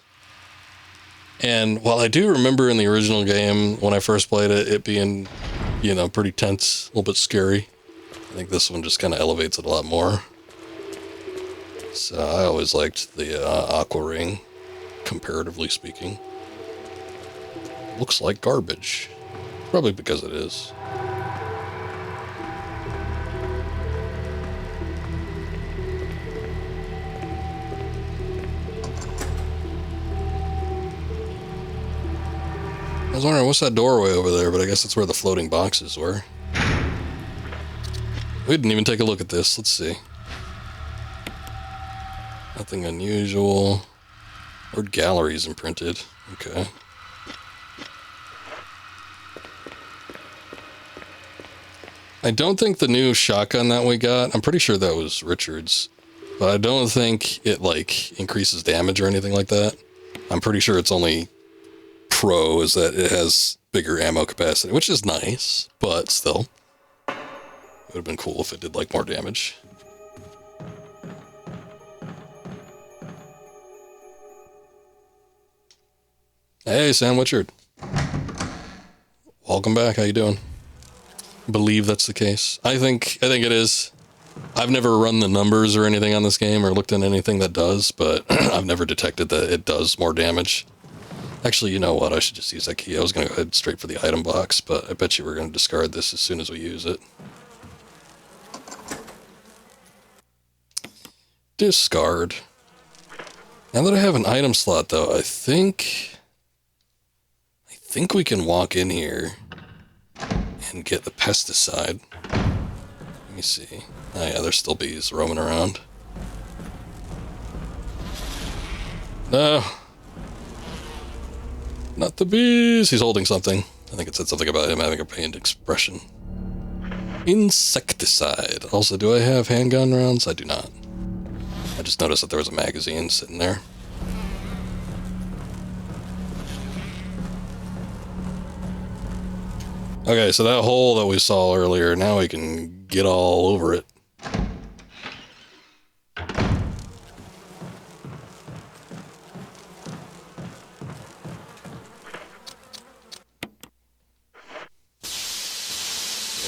Speaker 1: And while I do remember in the original game, when I first played it, it being, you know, pretty tense, a little bit scary, I think this one just kind of elevates it a lot more. So I always liked the Aqua Ring, comparatively speaking. Looks like garbage. Probably because it is. I was wondering, what's that doorway over there? But I guess that's where the floating boxes were. We didn't even take a look at this. Let's see. Nothing unusual. Word galleries imprinted. Okay. I don't think the new shotgun that we got, I'm pretty sure that was Richard's, but I don't think it, like, increases damage or anything like that. I'm pretty sure it's only pro, is that it has bigger ammo capacity, which is nice, but still. It would have been cool if it did, like, more damage. Hey, Sam Witchard. Welcome back. How you doing? Believe that's the case. I think it is. I've never run the numbers or anything on this game or looked at anything that does, but I've never detected that it does more damage. Actually, you know what? I should just use that key. I was going to go ahead straight for the item box, but I bet you we're going to discard this as soon as we use it. Discard. Now that I have an item slot, though, I think we can walk in here and get the pesticide. Let me see. Oh yeah, there's still bees roaming around. No. Not the bees. He's holding something. I think it said something about him having a pained expression. Insecticide. Also, do I have handgun rounds? I do not. I just noticed that there was a magazine sitting there. Okay, so that hole that we saw earlier, now we can get all over it.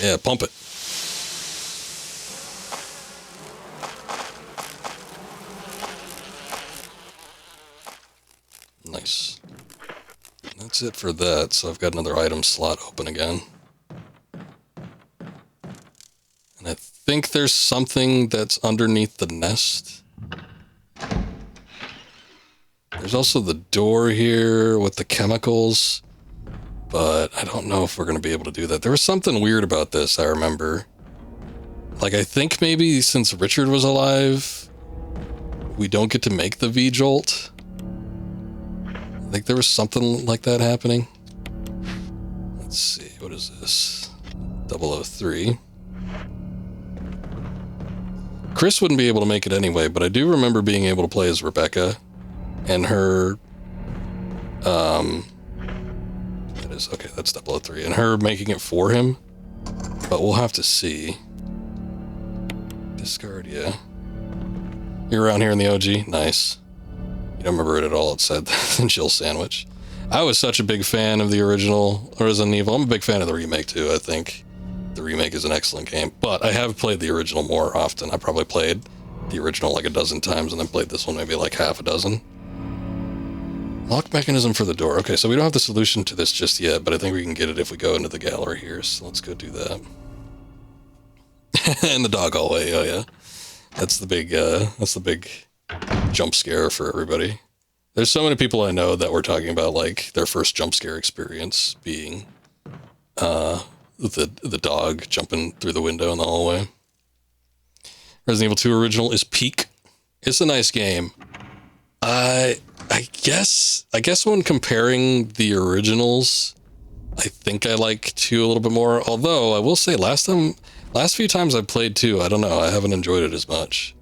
Speaker 1: Yeah, pump it. Nice. That's it for that, so I've got another item slot open again. And I think there's something that's underneath the nest. There's also the door here with the chemicals, but I don't know if we're going to be able to do that. There was something weird about this, I remember. Like, I think maybe since Richard was alive, we don't get to make the V-Jolt. I think there was something like that happening. Let's see, what is this? 003. Chris wouldn't be able to make it anyway, but I do remember being able to play as Rebecca and her, that is, okay, that's 003, and her making it for him, but we'll have to see. Discard, yeah. You're around here in the OG? Nice. You don't remember it at all, it said the Jill sandwich. I was such a big fan of the original Resident Evil. I'm a big fan of the remake too. I think the remake is an excellent game, but I have played the original more often. I probably played the original like a dozen times and then played this one maybe like half a dozen. Lock mechanism for the door. Okay, so we don't have the solution to this just yet, but I think we can get it if we go into the gallery here, so let's go do that. And the dog hallway, oh yeah. That's the big jump scare for everybody. There's so many people I know that were talking about like their first jump scare experience being the dog jumping through the window in the hallway. Resident Evil 2 original is peak. It's a nice game. I guess when comparing the originals, I think I like 2 a little bit more. Although I will say last few times I've played 2, I don't know, I haven't enjoyed it as much.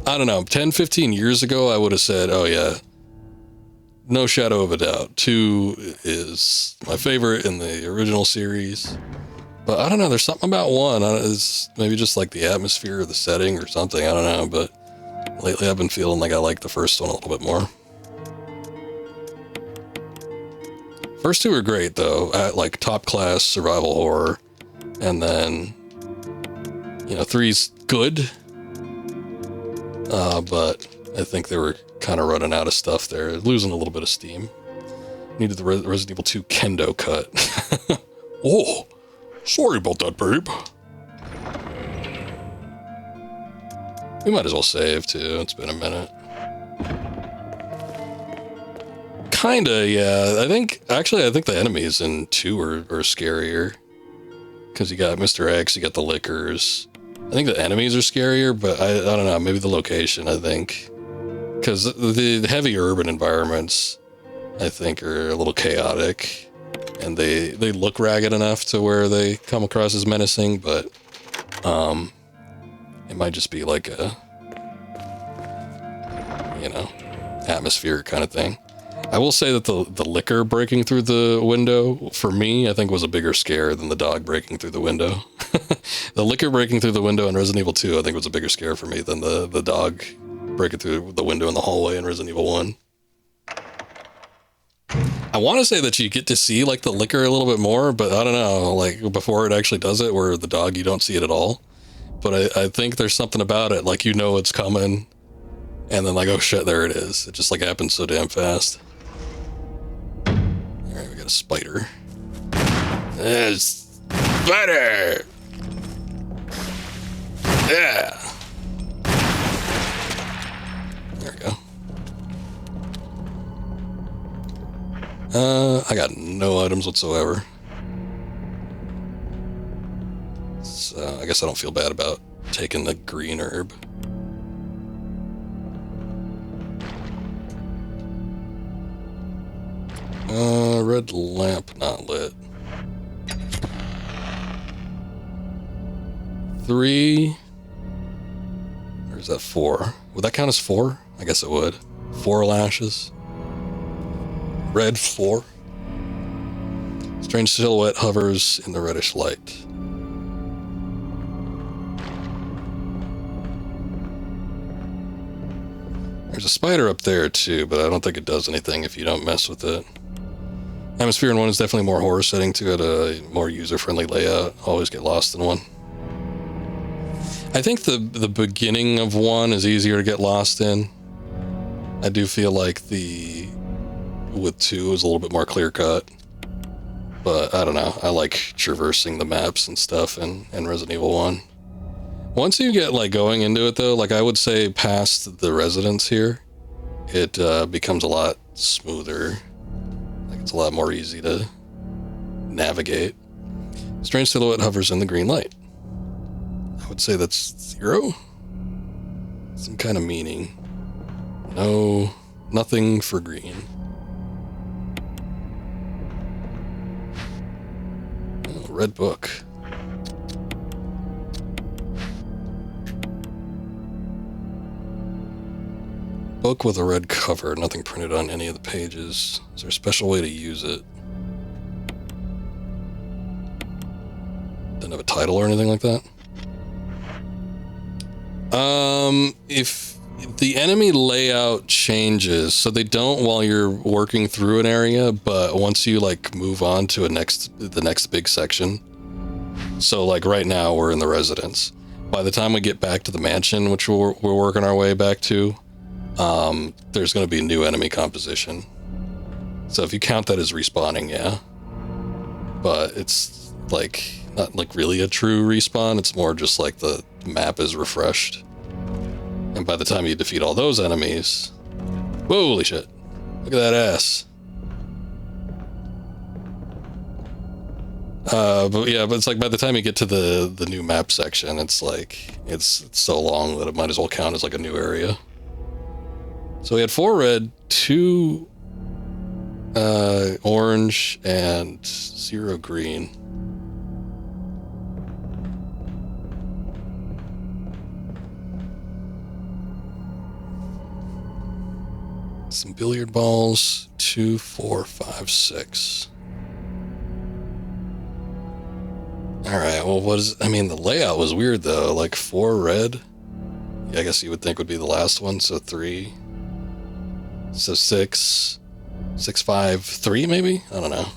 Speaker 1: I don't know, 10, 15 years ago, I would have said, oh yeah, no shadow of a doubt, 2 is my favorite in the original series. But I don't know, there's something about 1. It's maybe just like the atmosphere or the setting or something, I don't know. But lately I've been feeling like I like the first one a little bit more. First 2 are great though, like top class survival horror. And then, 3's good. But I think they were kind of running out of stuff there, losing a little bit of steam. Needed the Resident Evil 2 kendo cut. Oh, sorry about that, babe. We might as well save too, it's been a minute. Kinda, yeah. I think the enemies in 2 are scarier. Because you got Mr. X, you got the Lickers. I think the enemies are scarier, but I don't know, maybe the location, I think. Because the heavy urban environments, I think, are a little chaotic. And they look ragged enough to where they come across as menacing, but it might just be like a, atmosphere kind of thing. I will say that the liquor breaking through the window, for me, I think was a bigger scare than the dog breaking through the window. The liquor breaking through the window in Resident Evil 2, I think was a bigger scare for me than the dog breaking through the window in the hallway in Resident Evil 1. I want to say that you get to see like the liquor a little bit more, but I don't know, like before it actually does it, where the dog, you don't see it at all. But I think there's something about it, like it's coming, and then like, oh shit, there it is. It just like happens so damn fast. Alright, we got a spider. Spider! Yeah! There we go. I got no items whatsoever. So I guess I don't feel bad about taking the green herb. Red lamp not lit. 3. Or is that 4? Would that count as 4? I guess it would. 4 lashes. Red 4. Strange silhouette hovers in the reddish light. There's a spider up there too, but I don't think it does anything if you don't mess with it. Atmosphere in 1 is definitely more horror setting too, at a more user-friendly layout. Always get lost in 1. I think the beginning of 1 is easier to get lost in. I do feel like with 2 is a little bit more clear-cut. But I don't know, I like traversing the maps and stuff in Resident Evil 1. Once you get like going into it though, like I would say past the residents here, it becomes a lot smoother. Like it's a lot more easy to navigate. Strange silhouette hovers in the green light. I would say that's 0. Some kind of meaning. No, nothing for green. Oh, red book. Book with a red cover, nothing printed on any of the pages. Is there a special way to use it? Doesn't have a title or anything like that? If the enemy layout changes, so they don't while you're working through an area, but once you like move on to the next big section. So like right now we're in the residence. By the time we get back to the mansion, which we're working our way back to, there's going to be a new enemy composition. So if you count that as respawning, yeah. But it's like not like really a true respawn. It's more just like the map is refreshed. And by the time you defeat all those enemies, holy shit, look at that ass. But it's like by the time you get to the new map section, it's like it's so long that it might as well count as like a new area. So we had 4 red, 2 orange, and 0 green. Some billiard balls, 2, 4, 5, 6. Alright, well, the layout was weird though. Like 4 red, I guess you would think would be the last one, so 3. So 6, 6, 5, 3 maybe? I don't know.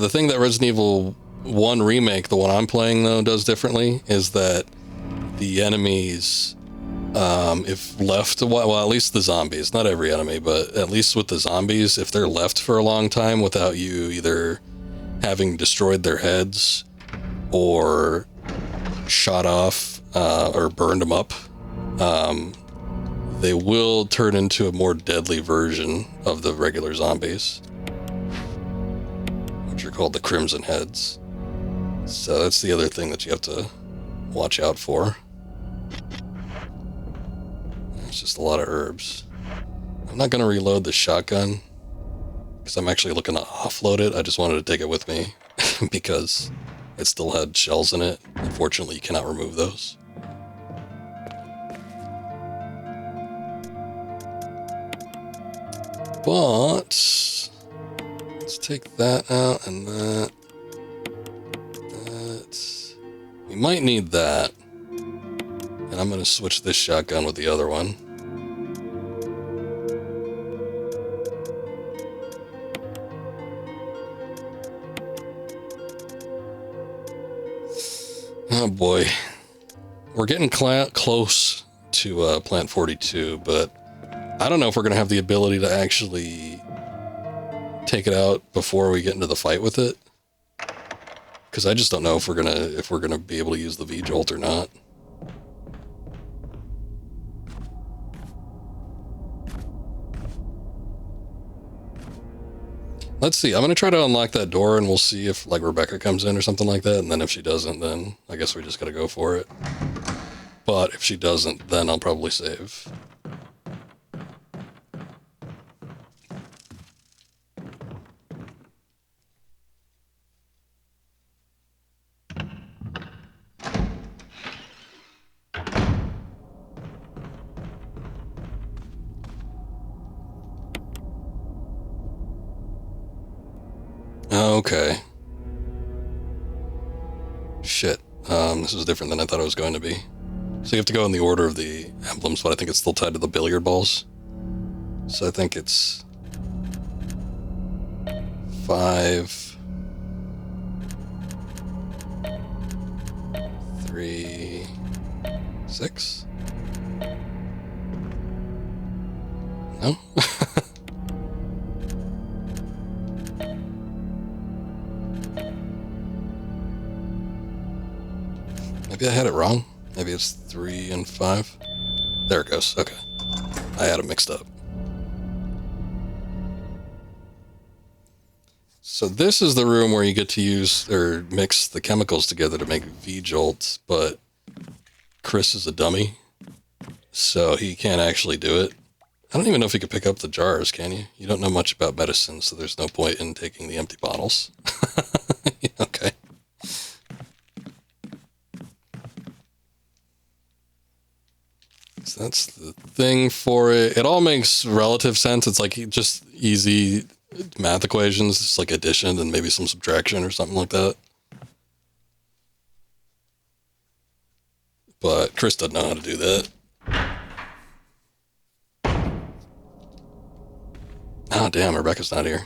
Speaker 1: The thing that Resident Evil 1 Remake, the one I'm playing though, does differently is that the enemies, if left, well, at least the zombies, not every enemy, but at least with the zombies, if they're left for a long time without you either having destroyed their heads or shot off or burned them up, they will turn into a more deadly version of the regular zombies, which are called the Crimson Heads. So that's the other thing that you have to watch out for. It's just a lot of herbs. I'm not going to reload the shotgun because I'm actually looking to offload it. I just wanted to take it with me because it still had shells in it. Unfortunately, you cannot remove those. But let's take that out and that. We might need that. And I'm going to switch this shotgun with the other one. Oh boy. We're getting close to Plant 42, but I don't know if we're going to have the ability to actually take it out before we get into the fight with it. Because I just don't know if we're gonna be able to use the V-Jolt or not. Let's see. I'm gonna try to unlock that door, and we'll see if like Rebecca comes in or something like that. And then if she doesn't, then I guess we just gotta go for it. But if she doesn't, then I'll probably save. Okay. Shit. This is different than I thought it was going to be. So you have to go in the order of the emblems, but I think it's still tied to the billiard balls. So I think it's 5, 3, 6. No? Maybe I had it wrong. Maybe it's 3 and 5. There it goes. Okay. I had it mixed up. So this is the room where you get to use or mix the chemicals together to make V-Jolt, but Chris is a dummy, so he can't actually do it. I don't even know if you can pick up the jars, can you? You don't know much about medicine, so there's no point in taking the empty bottles. Okay. So that's the thing for it. It all makes relative sense. It's like just easy math equations. It's like addition and maybe some subtraction or something like that. But Chris doesn't know how to do that. Oh, damn, Rebecca's not here.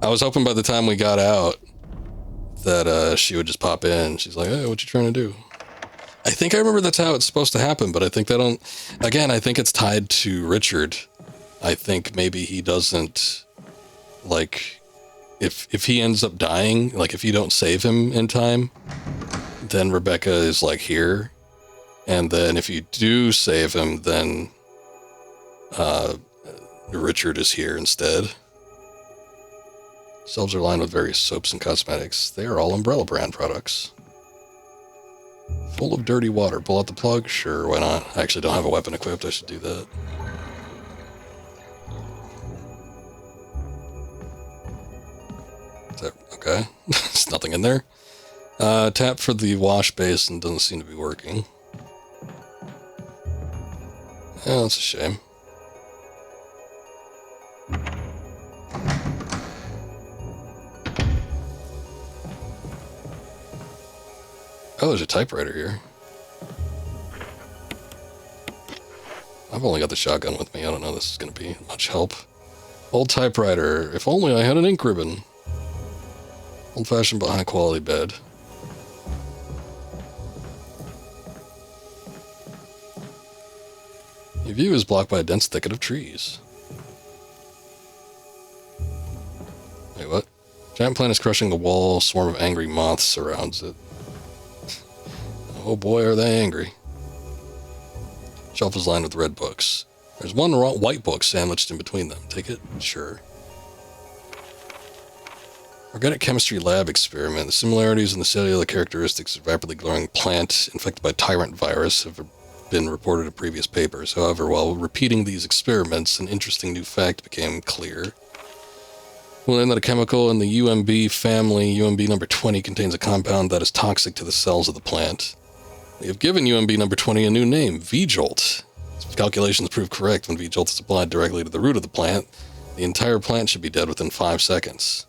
Speaker 1: I was hoping by the time we got out that she would just pop in. She's like, hey, what you trying to do? I think I remember that's how it's supposed to happen, but I think I think it's tied to Richard. I think maybe he doesn't, like, if he ends up dying, like if you don't save him in time, then Rebecca is like here. And then if you do save him, then Richard is here instead. Shelves are lined with various soaps and cosmetics. They are all Umbrella brand products. Full of dirty water. Pull out the plug? Sure, why not? I actually don't have a weapon equipped. I should do that. Is that okay? There's nothing in there. Tap for the wash basin. Doesn't seem to be working. Yeah, that's a shame. Oh, there's a typewriter here. I've only got the shotgun with me. I don't know if this is going to be much help. Old typewriter. If only I had an ink ribbon. Old-fashioned but high-quality bed. Your view is blocked by a dense thicket of trees. Wait, what? Giant plant is crushing the wall. A swarm of angry moths surrounds it. Oh boy, are they angry. Shelf is lined with red books. There's one white book sandwiched in between them. Take it? Sure. Organic chemistry lab experiment. The similarities in the cellular characteristics of rapidly growing plant infected by tyrant virus have been reported in previous papers. However, while repeating these experiments, an interesting new fact became clear. We learned that a chemical in the UMB family, UMB number 20, contains a compound that is toxic to the cells of the plant. We have given UMB number 20 a new name, V-Jolt. If calculations prove correct, when V-Jolt is applied directly to the root of the plant, the entire plant should be dead within 5 seconds.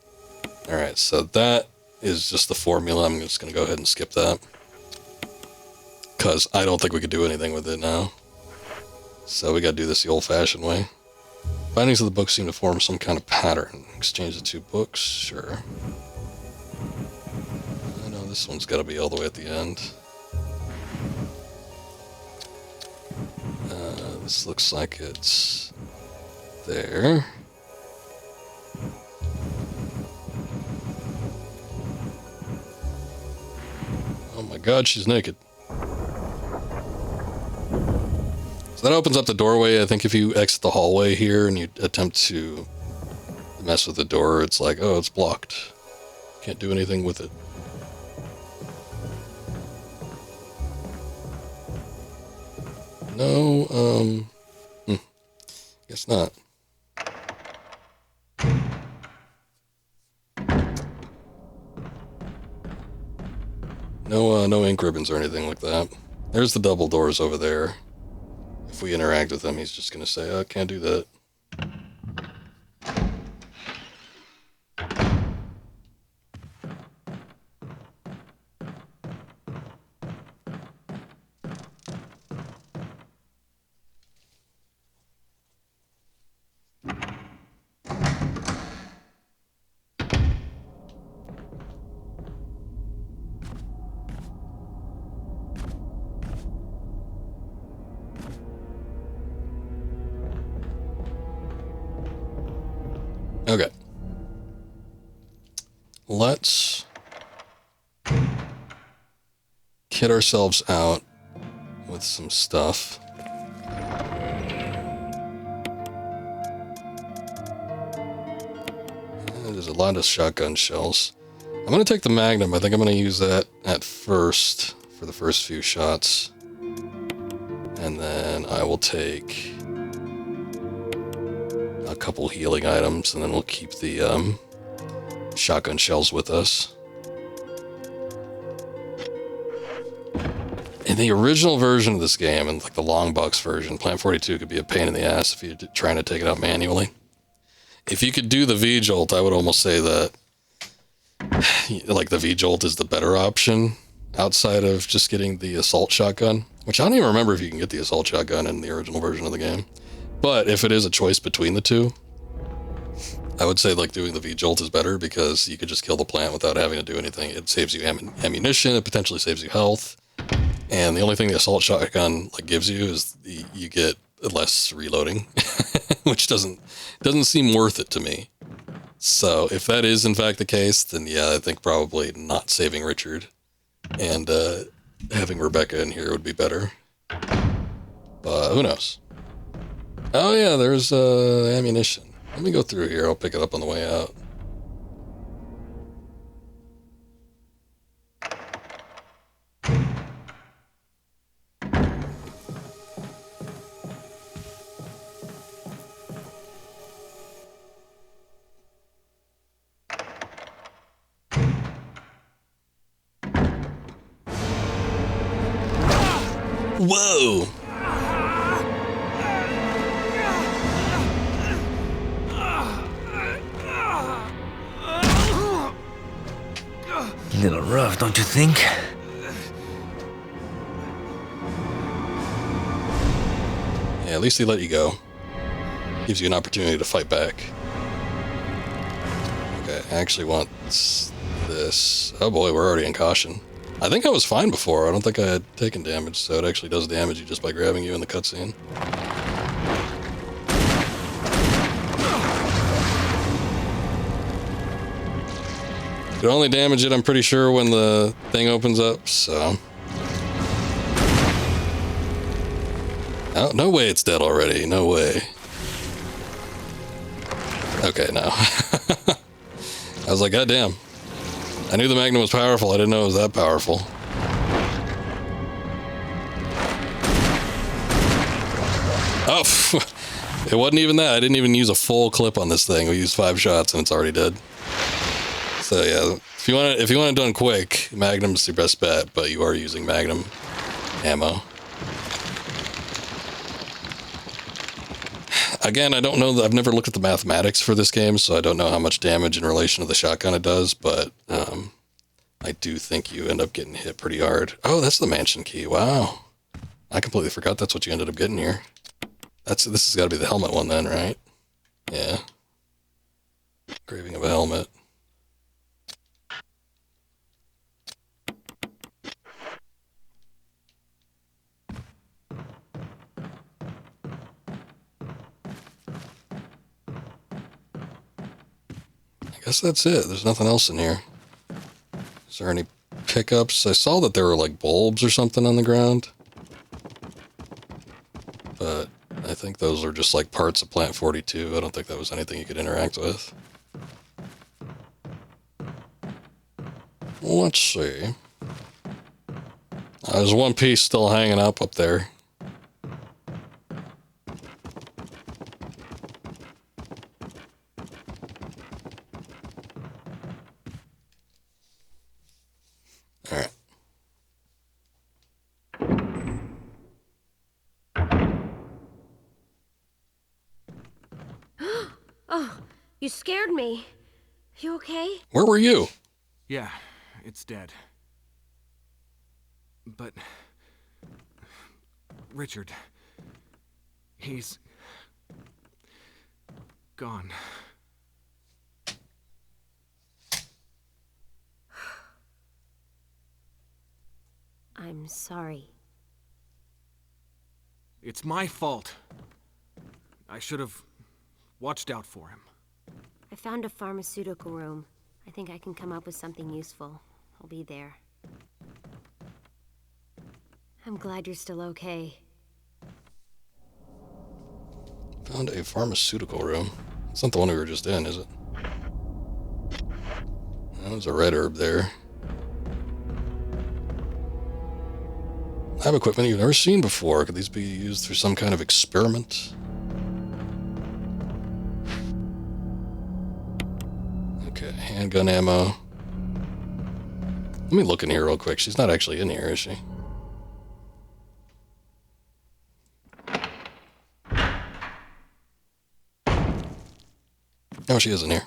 Speaker 1: Alright, so that is just the formula. I'm just going to go ahead and skip that. Because I don't think we could do anything with it now. So we got to do this the old-fashioned way. Bindings of the book seem to form some kind of pattern. Exchange the 2 books, sure. I know this one's got to be all the way at the end. This looks like it's there. Oh my god, she's naked. So that opens up the doorway. I think if you exit the hallway here and you attempt to mess with the door, it's like, oh, it's blocked. Can't do anything with it. No, guess not. No ink ribbons or anything like that. There's the double doors over there. If we interact with him, he's just gonna say, oh, I can't do that. Okay. Let's kit ourselves out with some stuff. And there's a lot of shotgun shells. I'm going to take the Magnum. I think I'm going to use that at first for the first few shots. And then I will take a couple healing items, and then we'll keep the shotgun shells with us. In the original version of this game, and like the long box version, Plant 42 could be a pain in the ass if you're trying to take it out manually. If you could do the V-Jolt, I would almost say that like the V-Jolt is the better option outside of just getting the assault shotgun, which I don't even remember if you can get the assault shotgun in the original version of the game. But if it is a choice between the two, I would say like doing the V-Jolt is better because you could just kill the plant without having to do anything. It saves you ammunition, it potentially saves you health, and the only thing the assault shotgun like gives you is you get less reloading, which doesn't seem worth it to me. So if that is in fact the case, then yeah, I think probably not saving Richard and having Rebecca in here would be better. But who knows? Oh yeah, there's ammunition. Let me go through here. I'll pick it up on the way out. Whoa!
Speaker 8: A little rough, don't you think?
Speaker 1: Yeah, at least he let you go. Gives you an opportunity to fight back. Okay, I actually want this. Oh boy, we're already in caution. I think I was fine before. I don't think I had taken damage, so it actually does damage you just by grabbing you in the cutscene. You can only damage it, I'm pretty sure, when the thing opens up, so... Oh, no way it's dead already. No way. Okay, no. I was like, God damn. I knew the Magnum was powerful. I didn't know it was that powerful. Oh, it wasn't even that. I didn't even use a full clip on this thing. We used 5 shots and it's already dead. So yeah, if you want it done quick, Magnum's your best bet, but you are using Magnum ammo. Again, I don't know. I've never looked at the mathematics for this game, so I don't know how much damage in relation to the shotgun it does, but I do think you end up getting hit pretty hard. Oh, that's the mansion key. Wow. I completely forgot that's what you ended up getting here. This has got to be the helmet one then, right? Yeah. Engraving of a helmet. I guess that's it. There's nothing else in here. Is there any pickups? I saw that there were like bulbs or something on the ground. But I think those are just like parts of Plant 42. I don't think that was anything you could interact with. Let's see. There's one piece still hanging up there. Alright.
Speaker 5: Oh, you scared me. You okay?
Speaker 1: Where were you?
Speaker 2: Yeah, it's dead. But... Richard... he's... gone.
Speaker 5: I'm sorry.
Speaker 2: It's my fault. I should have watched out for him.
Speaker 5: I found a pharmaceutical room. I think I can come up with something useful. I'll be there. I'm glad you're still okay.
Speaker 1: Found a pharmaceutical room. It's not the one we were just in, is it? There's a red herb there. Lab equipment you've never seen before. Could these be used for some kind of experiment? Okay, handgun ammo. Let me look in here real quick. She's not actually in here, is she? Oh, she is in here.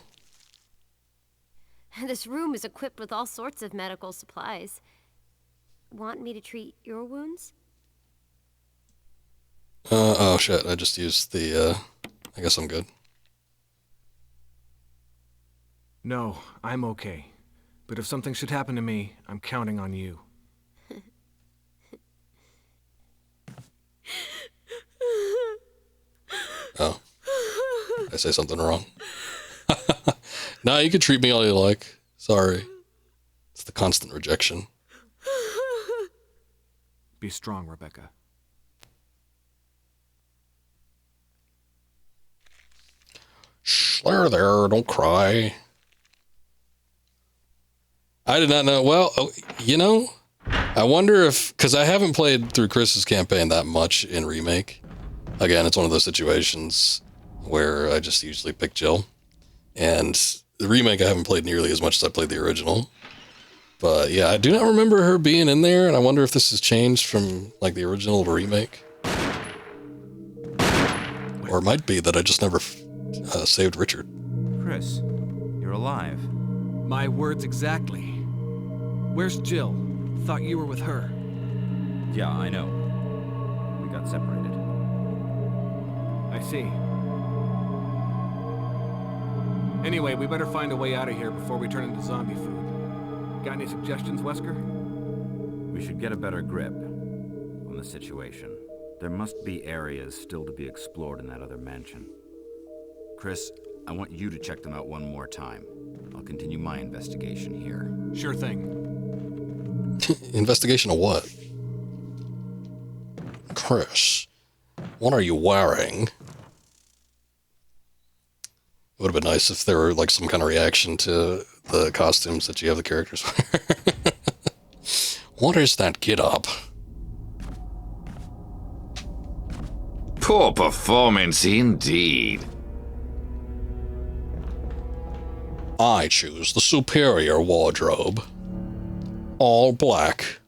Speaker 5: This room is equipped with all sorts of medical supplies. Want me to treat your wounds?
Speaker 1: Oh shit, I just used the, I guess I'm good.
Speaker 2: No, I'm okay. But if something should happen to me, I'm counting on you.
Speaker 1: Oh. Did I say something wrong? No, you can treat me all you like. Sorry. It's the constant rejection.
Speaker 2: Be strong, Rebecca.
Speaker 1: Shh, there, don't cry. I did not know. Well, you know, I wonder if, because I haven't played through Chris's campaign that much in Remake. Again, it's one of those situations where I just usually pick Jill. And the Remake I haven't played nearly as much as I played the original. But yeah, I do not remember her being in there, and I wonder if this has changed from like the original to Remake. Or it might be that I just never saved Richard.
Speaker 4: Chris, you're alive.
Speaker 2: My words exactly. Where's Jill? Thought you were with her.
Speaker 4: Yeah, I know. We got separated.
Speaker 2: I see. Anyway, we better find a way out of here before we turn into zombie food. Got any suggestions, Wesker?
Speaker 4: We should get a better grip on the situation. There must be areas still to be explored in that other mansion. Chris, I want you to check them out one more time. I'll continue my investigation here.
Speaker 2: Sure thing.
Speaker 1: Investigation of what? Chris, what are you wearing? It would have been nice if there were like some kind of reaction to the costumes that you have the characters wear. What is that get up?
Speaker 9: Poor performance indeed.
Speaker 1: I choose the superior wardrobe. All black.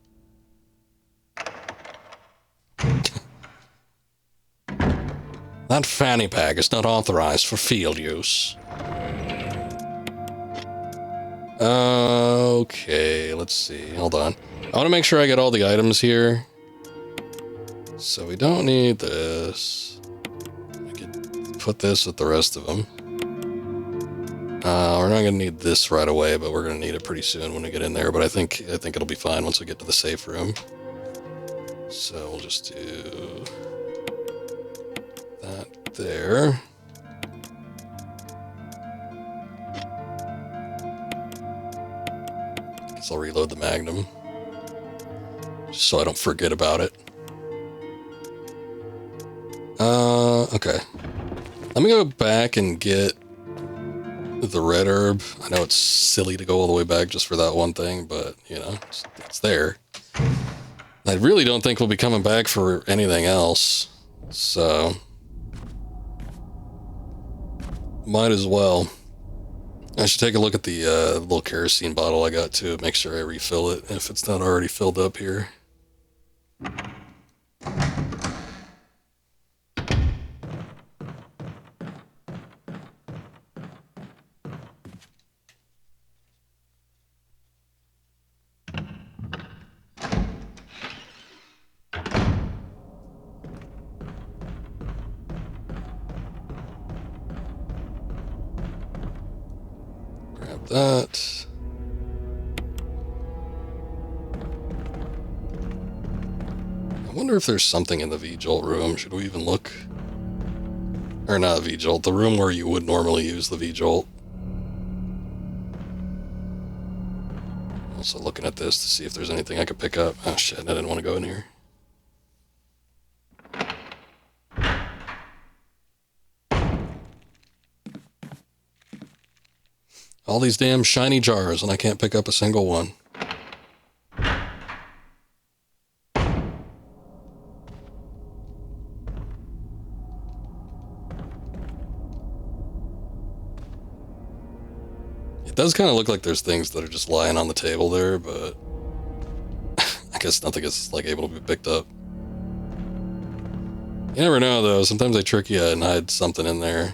Speaker 1: That fanny pack is not authorized for field use. Okay, let's see. Hold on. I want to make sure I get all the items here. So we don't need this. We could put this with the rest of them. We're not going to need this right away, but we're going to need it pretty soon when we get in there. But I think it'll be fine once we get to the safe room. So we'll just do that there. Guess I'll reload the Magnum, just so I don't forget about it. Okay. Let me go back and get the red herb. I know it's silly to go all the way back just for that one thing, but, you know, it's there. I really don't think we'll be coming back for anything else, so might as well. I should take a look at the little kerosene bottle I got too, make sure I refill it if it's not already filled up here. That. I wonder if there's something in the V-Jolt room. Should we even look? Or not V-Jolt, the room where you would normally use the V-Jolt. Also looking at this to see if there's anything I could pick up. Oh shit, I didn't want to go in here. All these damn shiny jars, and I can't pick up a single one. It does kind of look like there's things that are just lying on the table there, but I guess nothing is like able to be picked up. You never know though, sometimes they trick you and hide something in there.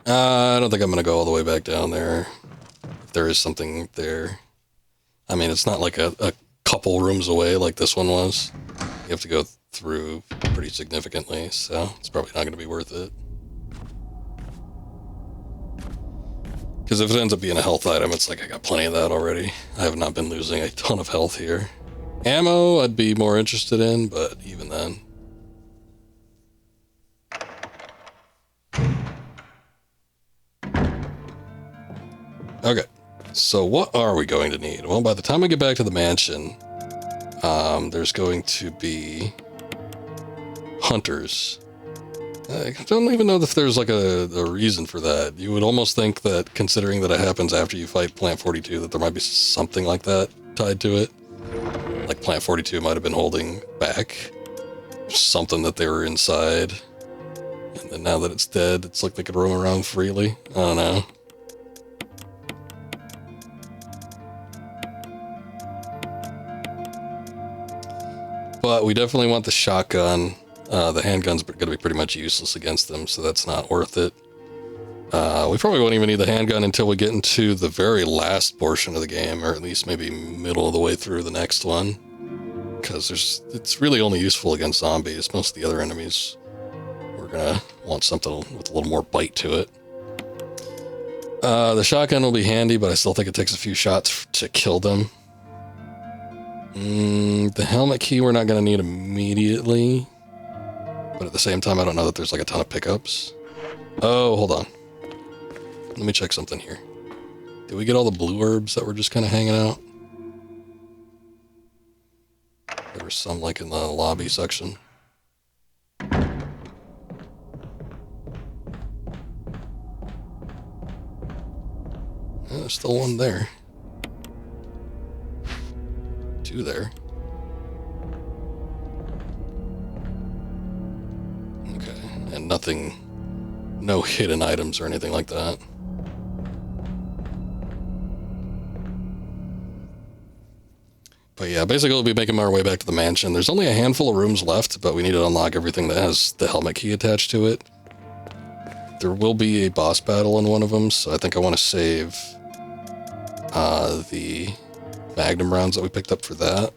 Speaker 1: I don't think I'm going to go all the way back down there. If there is something there. I mean, it's not like a couple rooms away like this one was. You have to go through pretty significantly, so it's probably not going to be worth it. Because if it ends up being a health item, it's like I got plenty of that already. I have not been losing a ton of health here. Ammo, I'd be more interested in, but even then. Okay, so what are we going to need? Well, by the time we get back to the mansion, there's going to be hunters. I don't even know if there's like a reason for that. You would almost think that, considering that it happens after you fight Plant 42, that there might be something like that tied to it. Like Plant 42 might have been holding back something that they were inside. And then now that it's dead, it's like they could roam around freely. I don't know. But we definitely want the shotgun. The handgun's going to be pretty much useless against them, so that's not worth it. We probably won't even need the handgun until we get into the very last portion of the game, or at least maybe middle of the way through the next one. Because it's really only useful against zombies. Most of the other enemies, we're going to want something with a little more bite to it. The shotgun will be handy, but I still think it takes a few shots to kill them. The helmet key we're not going to need immediately. But at the same time, I don't know that there's like a ton of pickups. Oh, hold on. Let me check something here. Did we get all the blue herbs that were just kind of hanging out? There was some like in the lobby section. Yeah, there's still one there. Two there. And nothing, no hidden items or anything like that. But yeah, basically we'll be making our way back to the mansion. There's only a handful of rooms left, but we need to unlock everything that has the helmet key attached to it. There will be a boss battle in one of them, so I think I want to save the magnum rounds that we picked up for that.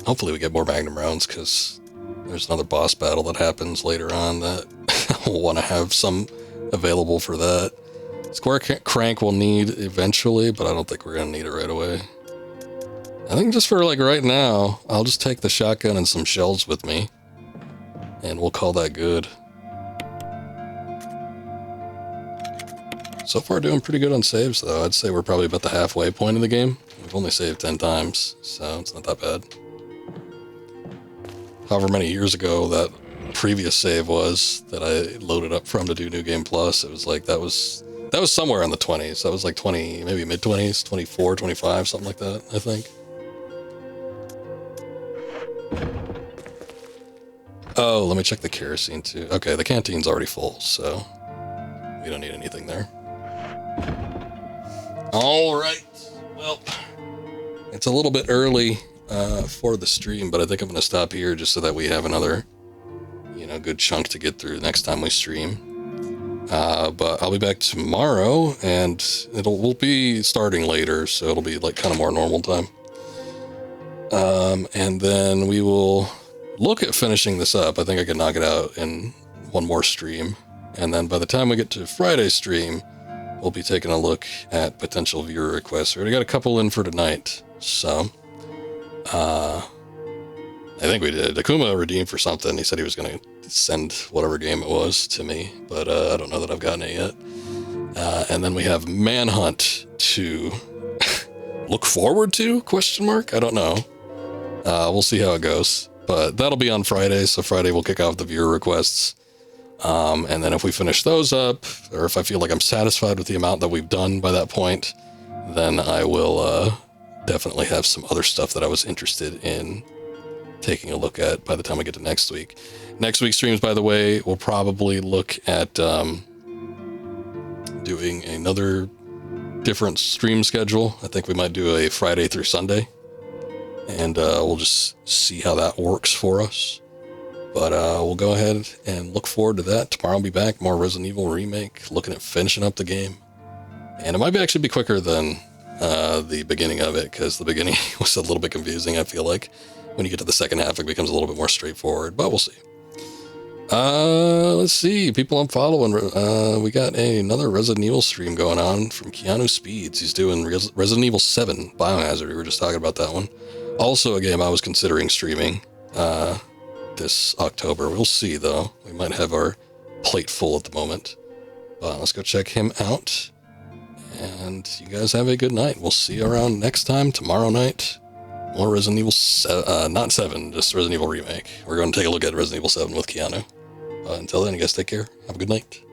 Speaker 1: Hopefully we get more magnum rounds, because there's another boss battle that happens later on that we'll want to have some available for that. Square crank we'll need eventually, but I don't think we're going to need it right away. I think just for like right now, I'll just take the shotgun and some shells with me, and we'll call that good. So far doing pretty good on saves though. I'd say we're probably about the halfway point of the game. We've only saved 10 times, so it's not that bad. However many years ago that previous save was that I loaded up from to do New Game Plus, it was like that was somewhere in the 20s. That was like 20, maybe mid-20s, 24, 25, something like that, I think. Oh, let me check the kerosene too. Okay, the canteen's already full, so we don't need anything there. All right. Well, it's a little bit early for the stream, but I think I'm going to stop here just so that we have another, good chunk to get through next time we stream. But I'll be back tomorrow, and we'll be starting later, so it'll be like kind of more normal time. And then we will look at finishing this up. I think I can knock it out in one more stream. And then by the time we get to Friday's stream, we'll be taking a look at potential viewer requests. We already got a couple in for tonight, so I think we did. Akuma redeemed for something. He said he was going to send whatever game it was to me, but I don't know that I've gotten it yet. And then we have Manhunt to look forward to? ? I don't know. We'll see how it goes, but that'll be on Friday. So Friday we'll kick off the viewer requests. And then if we finish those up, or if I feel like I'm satisfied with the amount that we've done by that point, then I will definitely have some other stuff that I was interested in taking a look at by the time I get to next week. Next week's streams, by the way, we'll probably look at doing another different stream schedule. I think we might do a Friday through Sunday, and we'll just see how that works for us. But we'll go ahead and look forward to that. Tomorrow I'll be back, more Resident Evil Remake, looking at finishing up the game. And it might actually be quicker than the beginning of it, because the beginning was a little bit confusing, I feel like. When you get to the second half, it becomes a little bit more straightforward, but we'll see. Let's see. People I'm following. We got another Resident Evil stream going on from Keanu Speeds. He's doing Resident Evil 7 Biohazard. We were just talking about that one. Also a game I was considering streaming this October. We'll see, though. We might have our plate full at the moment. But let's go check him out. And you guys have a good night. We'll see you around next time, tomorrow night. More Resident Evil, not 7, just Resident Evil Remake. We're going to take a look at Resident Evil 7 with Keanu. Until then, you guys take care. Have a good night.